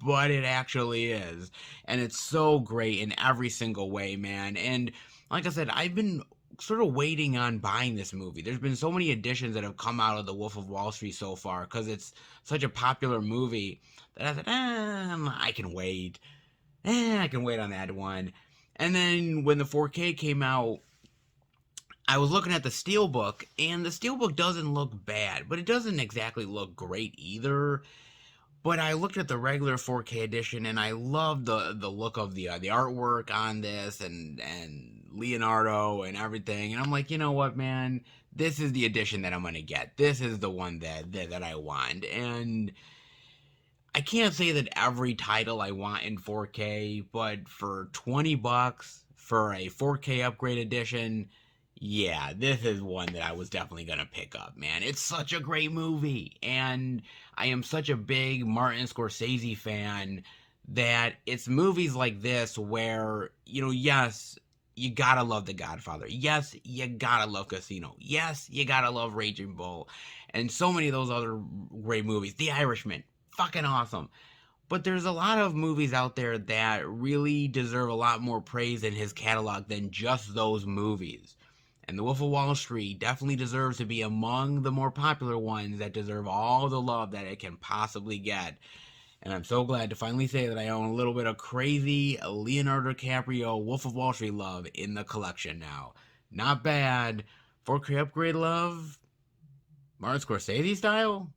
but it actually is. And it's so great in every single way, man. And like I said, I've been sort of waiting on buying this movie. There's been so many editions that have come out of The Wolf of Wall Street so far because it's such a popular movie that I said, I can wait. I can wait on that one. And then when the 4K came out, I was looking at the Steelbook, and the Steelbook doesn't look bad, but it doesn't exactly look great either. But I looked at the regular 4K edition, and I love the look of the artwork on this, and Leonardo and everything. And I'm like, you know what, man? This is the edition that I'm gonna get. This is the one that I want. And I can't say that every title I want in 4K, but for $20 for a 4K upgrade edition, yeah, this is one that I was definitely gonna pick up, man. It's such a great movie, and I am such a big Martin Scorsese fan that it's movies like this where, you know, yes, you gotta love The Godfather. Yes, you gotta love Casino. Yes, you gotta love Raging Bull. And so many of those other great movies. The Irishman, fucking awesome. But there's a lot of movies out there that really deserve a lot more praise in his catalog than just those movies. And The Wolf of Wall Street definitely deserves to be among the more popular ones that deserve all the love that it can possibly get. And I'm so glad to finally say that I own a little bit of crazy Leonardo DiCaprio Wolf of Wall Street love in the collection now. Not bad. 4K upgrade love? Martin Scorsese style?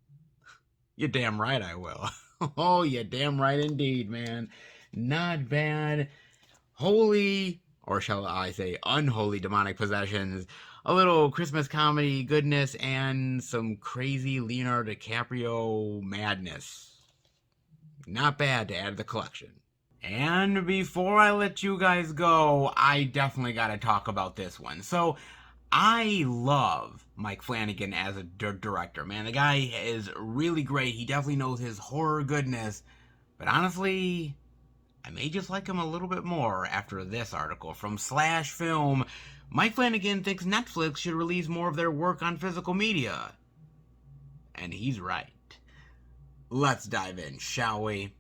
You're damn right I will. Oh, you're damn right indeed, man. Not bad. Holy, or shall I say unholy demonic possessions, a little Christmas comedy goodness, and some crazy Leonardo DiCaprio madness. Not bad to add to the collection. And before I let you guys go, I definitely gotta talk about this one. So, I love Mike Flanagan as a director, man. The guy is really great. He definitely knows his horror goodness. But honestly, I may just like him a little bit more after this article from Slash Film. Mike Flanagan thinks Netflix should release more of their work on physical media. And he's right. Let's dive in, shall we?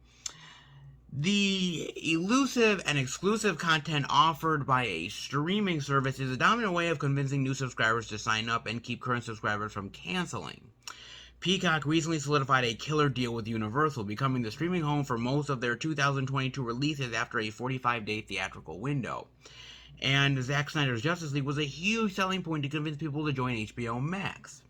The elusive and exclusive content offered by a streaming service is a dominant way of convincing new subscribers to sign up and keep current subscribers from canceling. Peacock recently solidified a killer deal with Universal, becoming the streaming home for most of their 2022 releases after a 45-day theatrical window. And Zack Snyder's Justice League was a huge selling point to convince people to join HBO Max.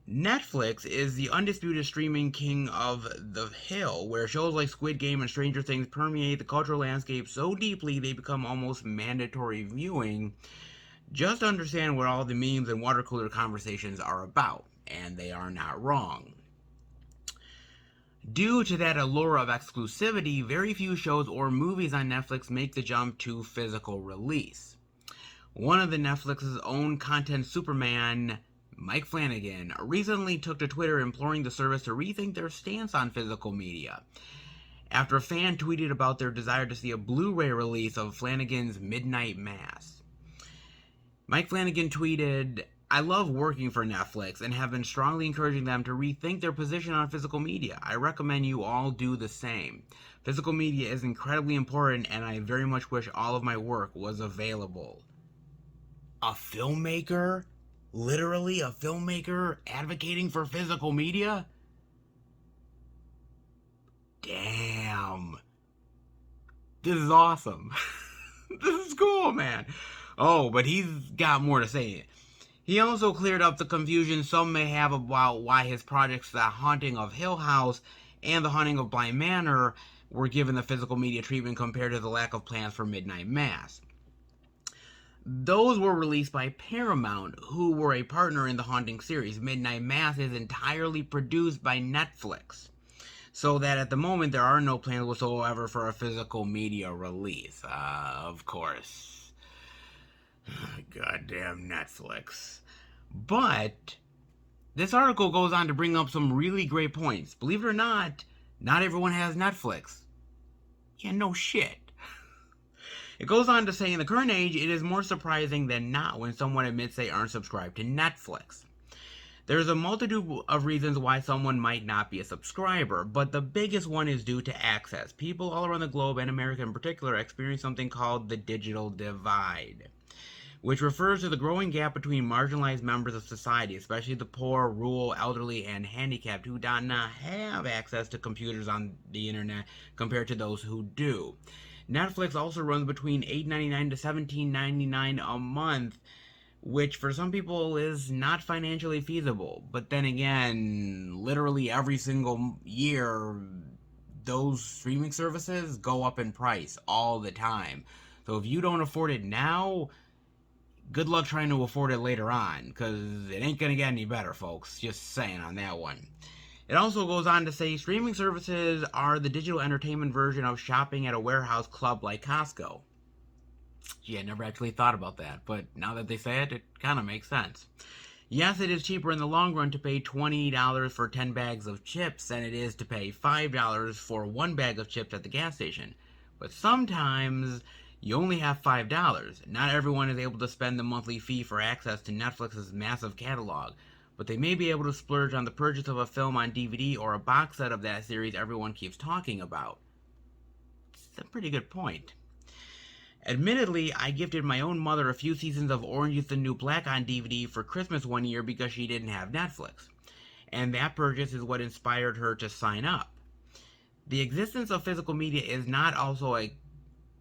Netflix is the undisputed streaming king of the hill, where shows like Squid Game and Stranger Things permeate the cultural landscape so deeply they become almost mandatory viewing. Just understand what all the memes and water cooler conversations are about, and they are not wrong. Due to that allure of exclusivity, very few shows or movies on Netflix make the jump to physical release. One of the Netflix's own content, Superman, Mike Flanagan recently took to Twitter imploring the service to rethink their stance on physical media, after a fan tweeted about their desire to see a Blu-ray release of Flanagan's Midnight Mass. Mike Flanagan tweeted, "I love working for Netflix and have been strongly encouraging them to rethink their position on physical media. I recommend you all do the same. Physical media is incredibly important, and I very much wish all of my work was available." A filmmaker? Literally a filmmaker advocating for physical media? Damn. This is awesome. This is cool, man. Oh, but he's got more to say. He also cleared up the confusion some may have about why his projects The Haunting of Hill House and The Haunting of Bly Manor were given the physical media treatment compared to the lack of plans for Midnight Mass. Those were released by Paramount, who were a partner in the Haunting series. Midnight Mass is entirely produced by Netflix, so that at the moment there are no plans whatsoever for a physical media release. Of course. Goddamn Netflix. But this article goes on to bring up some really great points. Believe it or not everyone has Netflix. Yeah, no shit. It goes on to say, in the current age, it is more surprising than not when someone admits they aren't subscribed to Netflix. There's a multitude of reasons why someone might not be a subscriber, but the biggest one is due to access. People all around the globe, and America in particular, experience something called the digital divide, which refers to the growing gap between marginalized members of society, especially the poor, rural, elderly, and handicapped, who do not have access to computers on the internet compared to those who do. Netflix also runs between $8.99 to $17.99 a month, which for some people is not financially feasible. But then again, literally every single year, those streaming services go up in price all the time. So if you don't afford it now, good luck trying to afford it later on, because it ain't going to get any better, folks. Just saying on that one. It also goes on to say streaming services are the digital entertainment version of shopping at a warehouse club like Costco. Gee, I never actually thought about that, but now that they say it, it kind of makes sense. Yes, it is cheaper in the long run to pay $20 for 10 bags of chips than it is to pay $5 for one bag of chips at the gas station. But sometimes you only have $5. Not everyone is able to spend the monthly fee for access to Netflix's massive catalog, but they may be able to splurge on the purchase of a film on DVD or a box set of that series everyone keeps talking about. It's a pretty good point. Admittedly, I gifted my own mother a few seasons of Orange is the New Black on DVD for Christmas one year because she didn't have Netflix, and that purchase is what inspired her to sign up. The existence of physical media is not also a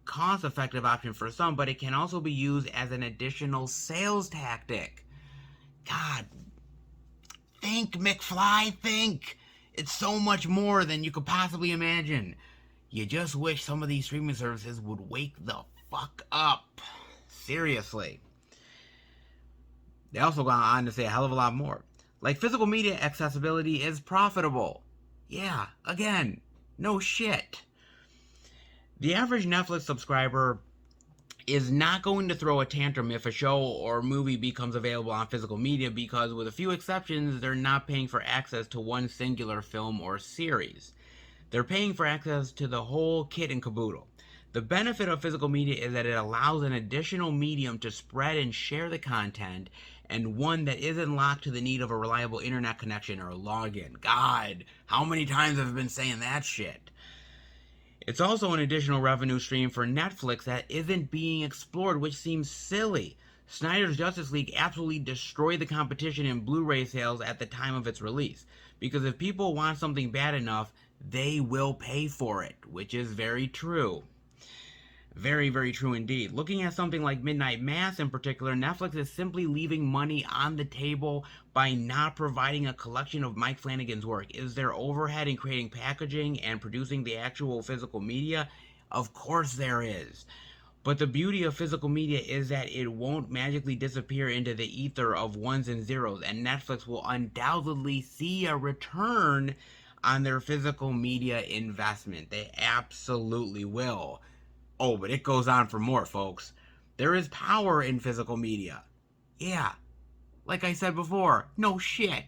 cost-effective option for some, but it can also be used as an additional sales tactic. God, think, McFly, think! It's so much more than you could possibly imagine. You just wish some of these streaming services would wake the fuck up. Seriously. They also go on to say a hell of a lot more. Like, physical media accessibility is profitable. Yeah, again, no shit. The average Netflix subscriber is not going to throw a tantrum if a show or movie becomes available on physical media because, with a few exceptions, they're not paying for access to one singular film or series. They're paying for access to the whole kit and caboodle. The benefit of physical media is that it allows an additional medium to spread and share the content, and one that isn't locked to the need of a reliable internet connection or login. God, how many times have I been saying that shit? It's also an additional revenue stream for Netflix that isn't being explored, which seems silly. Snyder's Justice League absolutely destroyed the competition in Blu-ray sales at the time of its release, because if people want something bad enough, they will pay for it, which is very true. Very, very true indeed. Looking at something like Midnight Mass in particular, Netflix is simply leaving money on the table by not providing a collection of Mike Flanagan's work. Is there overhead in creating packaging and producing the actual physical media? Of course there is. But the beauty of physical media is that it won't magically disappear into the ether of ones and zeros, and Netflix will undoubtedly see a return on their physical media investment. They absolutely will. Oh, but it goes on for more, folks. There is power in physical media. Yeah, Like I said before, no shit.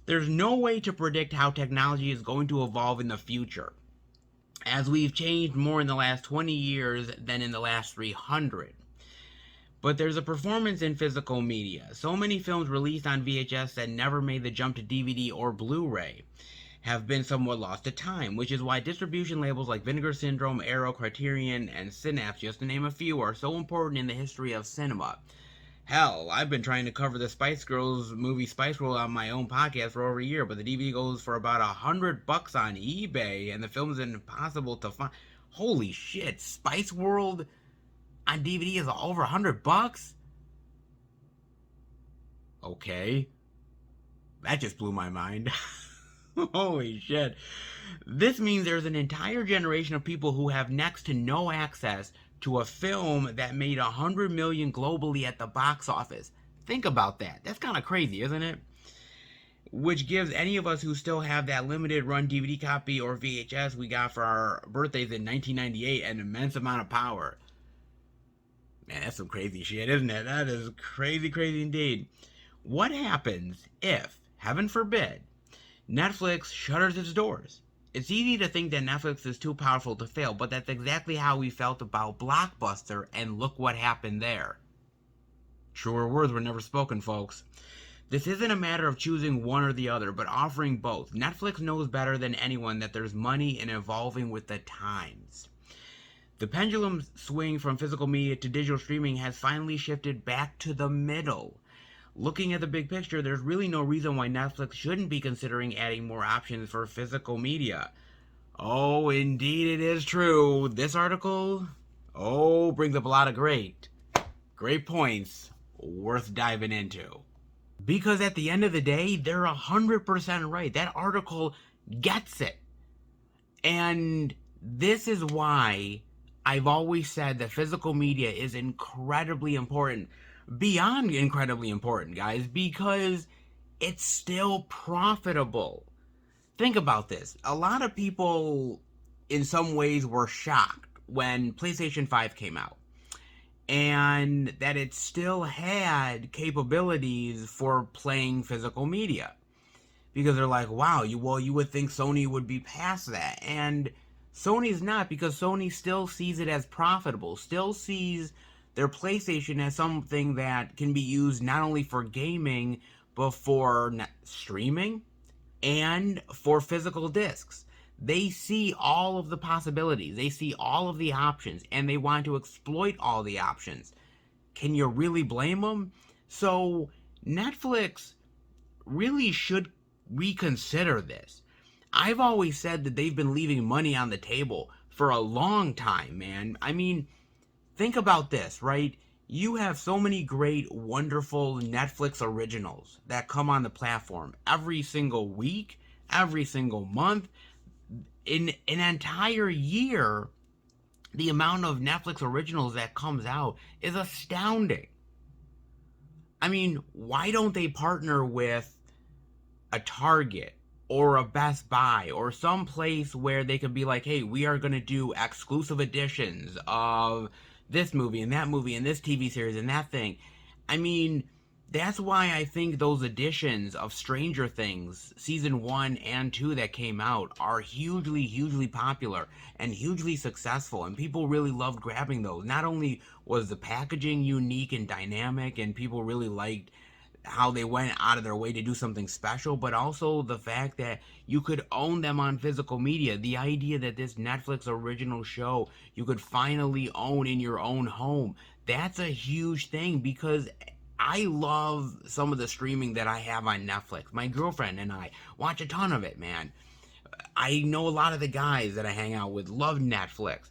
There's no way to predict how technology is going to evolve in the future, as we've changed more in the last 20 years than in the last 300. But there's a performance in physical media. So many films released on VHS that never made the jump to DVD or Blu-ray have been somewhat lost to time, which is why distribution labels like Vinegar Syndrome, Arrow, Criterion, and Synapse, just to name a few, are so important in the history of cinema. Hell, I've been trying to cover the Spice Girls movie Spice World on my own podcast for over a year, but the DVD goes for about $100 on eBay, and the film's impossible to find. Holy shit, Spice World on DVD is over $100? Okay. That just blew my mind. Holy shit. This means there's an entire generation of people who have next to no access to a film that made $100 million globally at the box office. Think about that. That's kind of crazy, isn't it? Which gives any of us who still have that limited run DVD copy or VHS we got for our birthdays in 1998 an immense amount of power. Man, that's some crazy shit, isn't it? That is crazy, crazy indeed. What happens if, heaven forbid, Netflix shutters its doors? It's easy to think that Netflix is too powerful to fail, but that's exactly how we felt about Blockbuster, and look what happened there. Truer words were never spoken, folks. This isn't a matter of choosing one or the other, but offering both. Netflix knows better than anyone that there's money in evolving with the times. The pendulum swing from physical media to digital streaming has finally shifted back to the middle. Looking at the big picture, there's really no reason why Netflix shouldn't be considering adding more options for physical media. Oh, indeed it is true. This article, brings up a lot of great points worth diving into. Because at the end of the day, they're 100% right. That article gets it. And this is why I've always said that physical media is incredibly important. Beyond incredibly important, guys, because it's still profitable. Think about this. A lot of people, in some ways, were shocked when PlayStation 5 came out, and that it still had capabilities for playing physical media. Because they're like, wow, you would think Sony would be past that. And Sony's not, because Sony still sees it as profitable, still sees their PlayStation as something that can be used not only for gaming, but for streaming and for physical discs. They see all of the possibilities. They see all of the options, and they want to exploit all the options. Can you really blame them? So Netflix really should reconsider this. I've always said that they've been leaving money on the table for a long time, man. I mean, think about this, right? You have so many great, wonderful Netflix originals that come on the platform every single week, every single month. In an entire year, the amount of Netflix originals that comes out is astounding. I mean, why don't they partner with a Target or a Best Buy or some place where they could be like, hey, we are going to do exclusive editions of this movie and this TV series and that thing. I mean, that's why I think those editions of Stranger Things season 1 and 2 that came out are hugely, hugely popular and hugely successful, and people really loved grabbing those. Not only was the packaging unique and dynamic, and people really liked how they went out of their way to do something special, but also the fact that you could own them on physical media. The idea that this Netflix original show you could finally own in your own home, that's a huge thing, because I love some of the streaming that I have on Netflix. My girlfriend and I watch a ton of it, man. I know a lot of the guys that I hang out with love Netflix.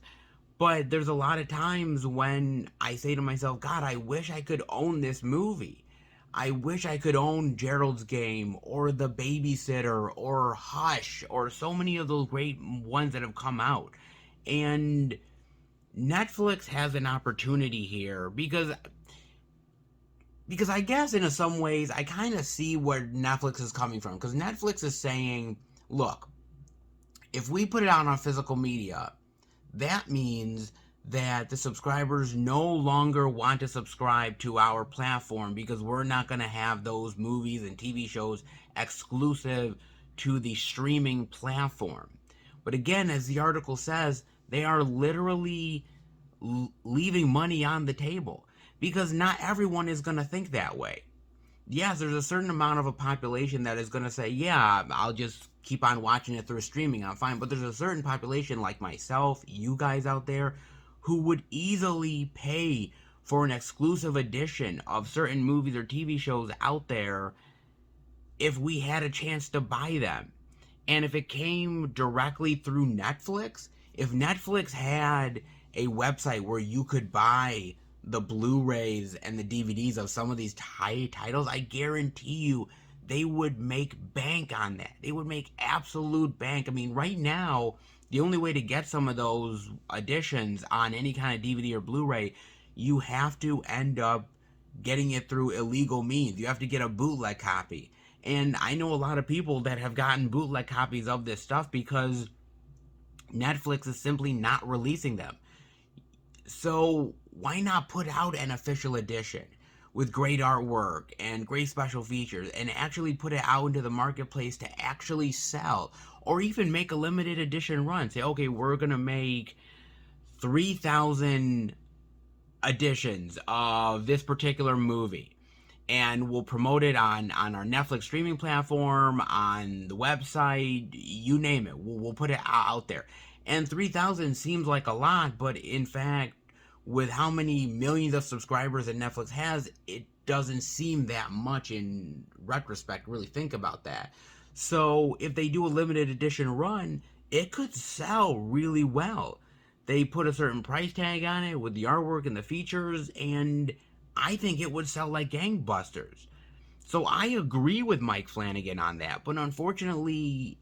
But there's a lot of times when I say to myself, God, I wish I could own this movie. I wish I could own Gerald's Game or The Babysitter or Hush or so many of those great ones that have come out. And Netflix has an opportunity here because I guess in some ways I kind of see where Netflix is coming from. Because Netflix is saying, look, if we put it out on physical media, that means that the subscribers no longer want to subscribe to our platform because we're not going to have those movies and TV shows exclusive to the streaming platform. But again, as the article says, they are literally leaving money on the table because not everyone is going to think that way. Yes, there's a certain amount of a population that is going to say, yeah, I'll just keep on watching it through streaming, I'm fine. But there's a certain population like myself, you guys out there, who would easily pay for an exclusive edition of certain movies or TV shows out there if we had a chance to buy them. And if it came directly through Netflix, if Netflix had a website where you could buy the Blu-rays and the DVDs of some of these titles, I guarantee you they would make bank on that. They would make absolute bank. I mean, right now, the only way to get some of those editions on any kind of DVD or Blu-ray, you have to end up getting it through illegal means. You have to get a bootleg copy. And I know a lot of people that have gotten bootleg copies of this stuff because Netflix is simply not releasing them. So why not put out an official edition with great artwork and great special features and actually put it out into the marketplace to actually sell, or even make a limited edition run? Say, okay, we're going to make 3,000 editions of this particular movie, and we'll promote it on our Netflix streaming platform, on the website, you name it. We'll put it out there. And 3,000 seems like a lot, but in fact, with how many millions of subscribers that Netflix has, it doesn't seem that much in retrospect. Really think about that. So if they do a limited edition run, it could sell really well. They put a certain price tag on it with the artwork and the features, and I think it would sell like gangbusters. So I agree with Mike Flanagan on that, but unfortunately,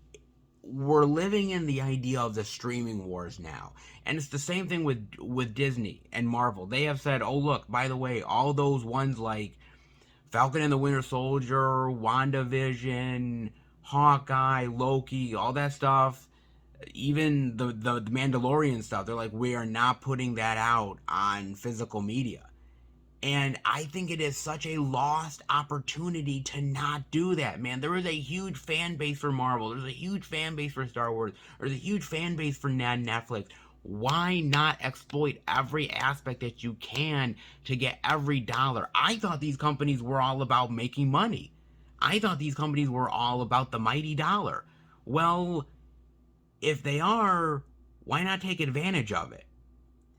we're living in the idea of the streaming wars now. And it's the same thing with Disney and Marvel. They have said, oh look, by the way, all those ones like Falcon and the Winter Soldier, WandaVision, Hawkeye, Loki, all that stuff, even the Mandalorian stuff, they're like, we are not putting that out on physical media. And I think it is such a lost opportunity to not do that, man. There is a huge fan base for Marvel. There's a huge fan base for Star Wars. There's a huge fan base for Netflix. Why not exploit every aspect that you can to get every dollar? I thought these companies were all about making money. I thought these companies were all about the mighty dollar. Well, if they are, why not take advantage of it?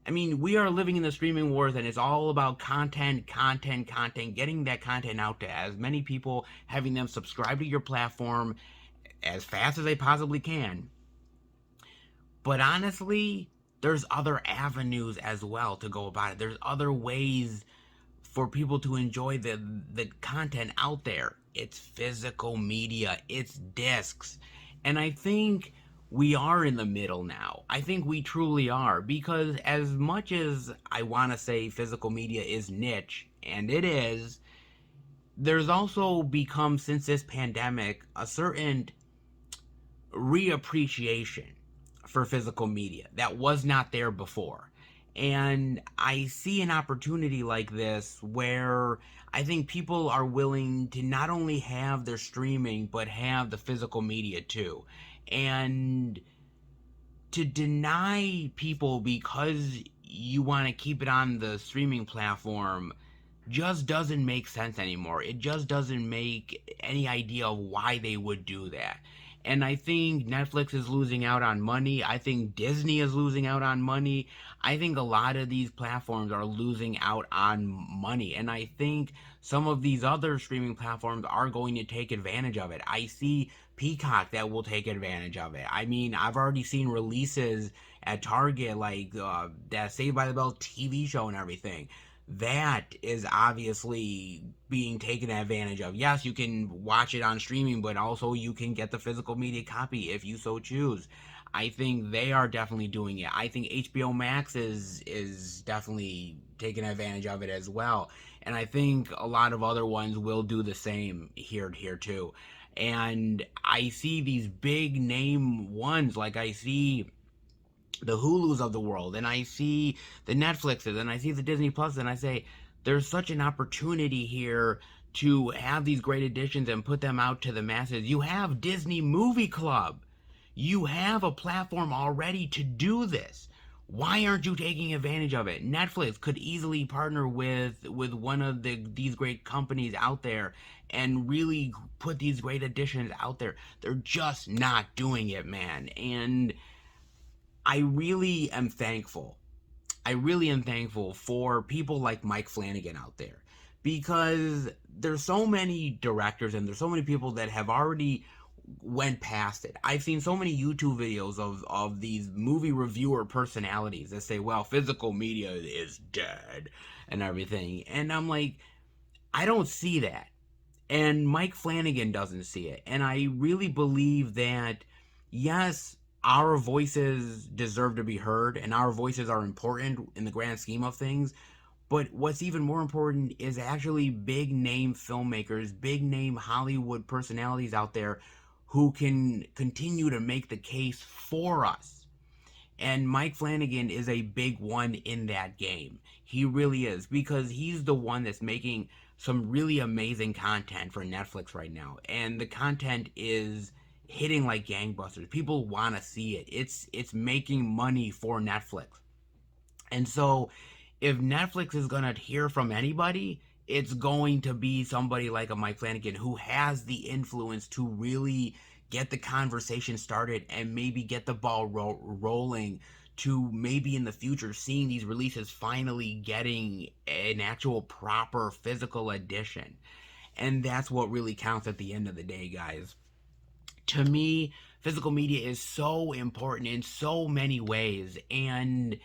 I mean, we are living in the streaming wars, and it's all about content, getting that content out to as many people, having them subscribe to your platform as fast as they possibly can. But honestly, there's other avenues as well to go about it. There's other ways for people to enjoy the content out there. It's physical media, it's discs. And I think we are in the middle now. I think we truly are, because as much as I want to say physical media is niche, and it is, there's also become, since this pandemic, a certain reappreciation for physical media that was not there before. And I see an opportunity like this where I think people are willing to not only have their streaming, but have the physical media too. And to deny people because you want to keep it on the streaming platform just doesn't make sense anymore. It just doesn't make any idea of why they would do that. And I think Netflix is losing out on money. I think Disney is losing out on money. I think a lot of these platforms are losing out on money. And I think some of these other streaming platforms are going to take advantage of it. I see Peacock that will take advantage of it. I mean, I've already seen releases at Target like that Saved by the Bell TV show and everything. That is obviously being taken advantage of. Yes, you can watch it on streaming, but also you can get the physical media copy if you so choose. I think they are definitely doing it. I think HBO Max is definitely taking advantage of it as well. And I think a lot of other ones will do the same here too. And I see these big name ones, like I see the Hulus of the world, and I see the Netflixes, and I see the Disney Plus, and I say, there's such an opportunity here to have these great additions and put them out to the masses. You have Disney Movie Club. You have a platform already to do this. Why aren't you taking advantage of it? Netflix could easily partner with one of these great companies out there and really put these great additions out there. They're just not doing it, man. And I really am thankful. I really am thankful for people like Mike Flanagan out there, because there's so many directors and there's so many people that have already went past it. I've seen so many YouTube videos of these movie reviewer personalities that say, well, physical media is dead and everything. And I'm like, I don't see that. And Mike Flanagan doesn't see it. And I really believe that, yes, our voices deserve to be heard and our voices are important in the grand scheme of things. But what's even more important is actually big name filmmakers, big name Hollywood personalities out there who can continue to make the case for us. And Mike Flanagan is a big one in that game. He really is, because he's the one that's making some really amazing content for Netflix right now. And the content is hitting like gangbusters. People want to see it. It's making money for Netflix. And so if Netflix is going to hear from anybody, it's going to be somebody like a Mike Flanagan who has the influence to really get the conversation started and maybe get the ball rolling to maybe in the future seeing these releases finally getting an actual proper physical edition. And that's what really counts at the end of the day, guys. To me, physical media is so important in so many ways, and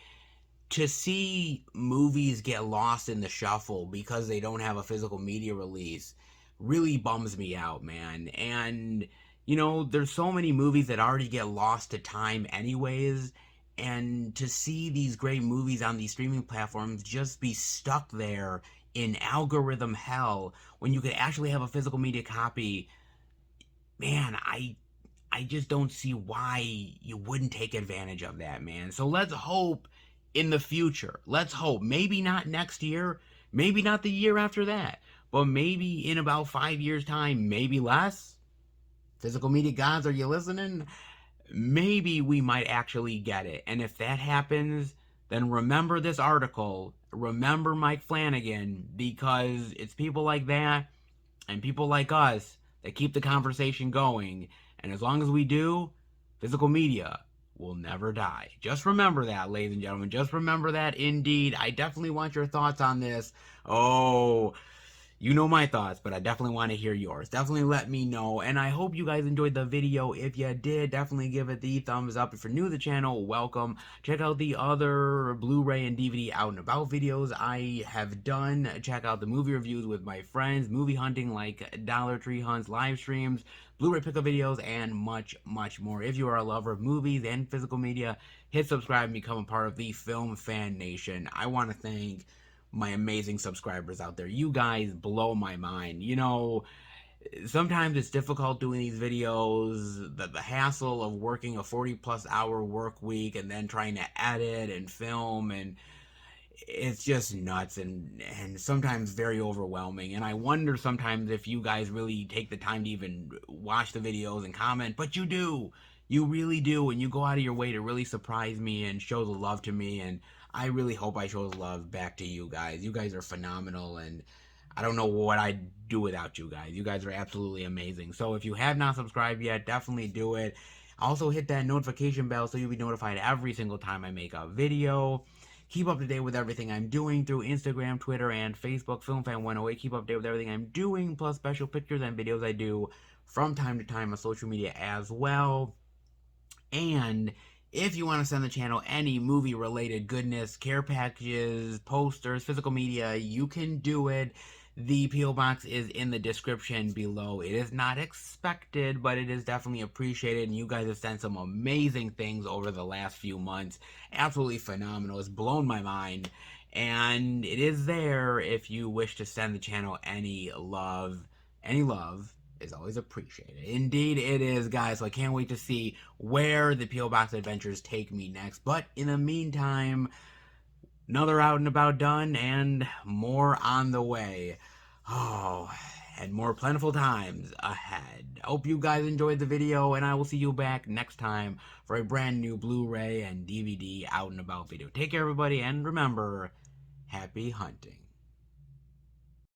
to see movies get lost in the shuffle because they don't have a physical media release really bums me out, man. And there's so many movies that already get lost to time anyways, and to see these great movies on these streaming platforms just be stuck there in algorithm hell when you could actually have a physical media copy, man, I just don't see why you wouldn't take advantage of that, man. So let's hope in the future. Let's hope. Maybe not next year, maybe not the year after that, but maybe in about 5 years' time, maybe less. Physical media gods, are you listening? Maybe we might actually get it. And if that happens, then remember this article. Remember Mike Flanagan, because it's people like that and people like us that keep the conversation going. And as long as we do, physical media will never die. Just remember that, ladies and gentlemen. Just remember that indeed. I definitely want your thoughts on this. Oh, you know my thoughts, but I definitely want to hear yours. Definitely let me know. And I hope you guys enjoyed the video. If you did, definitely give it the thumbs up. If you're new to the channel, welcome. Check out the other Blu-ray and DVD out and about videos I have done. Check out the movie reviews with my friends, movie hunting like Dollar Tree Hunts, live streams, Blu-ray pickup videos, and much, much more. If you are a lover of movies and physical media, hit subscribe and become a part of the Film Fan Nation. I want to thank my amazing subscribers out there. You guys blow my mind. Sometimes it's difficult doing these videos, the hassle of working a 40+ hour work week and then trying to edit and film, and it's just nuts and sometimes very overwhelming. And I wonder sometimes if you guys really take the time to even watch the videos and comment, but you do. You really do, and you go out of your way to really surprise me and show the love to me, and I really hope I show the love back to you guys. You guys are phenomenal, and I don't know what I'd do without you guys. You guys are absolutely amazing. So if you have not subscribed yet, definitely do it. Also hit that notification bell so you'll be notified every single time I make a video. Keep up to date with everything I'm doing through Instagram, Twitter, and Facebook, FilmFan108. Keep up to date with everything I'm doing, plus special pictures and videos I do from time to time on social media as well. And if you want to send the channel any movie-related goodness, care packages, posters, physical media, you can do it. The P.O. Box is in the description below. It is not expected, but it is definitely appreciated, and you guys have sent some amazing things over the last few months. Absolutely phenomenal. It's blown my mind, and it is there if you wish to send the channel any love, is always appreciated. Indeed it is, guys, so I can't wait to see where the P.O. Box adventures take me next. But in the meantime, another out and about done, and more on the way. Oh, and more plentiful times ahead. I hope you guys enjoyed the video, and I will see you back next time for a brand new Blu-ray and DVD out and about video. Take care, everybody, and remember, happy hunting.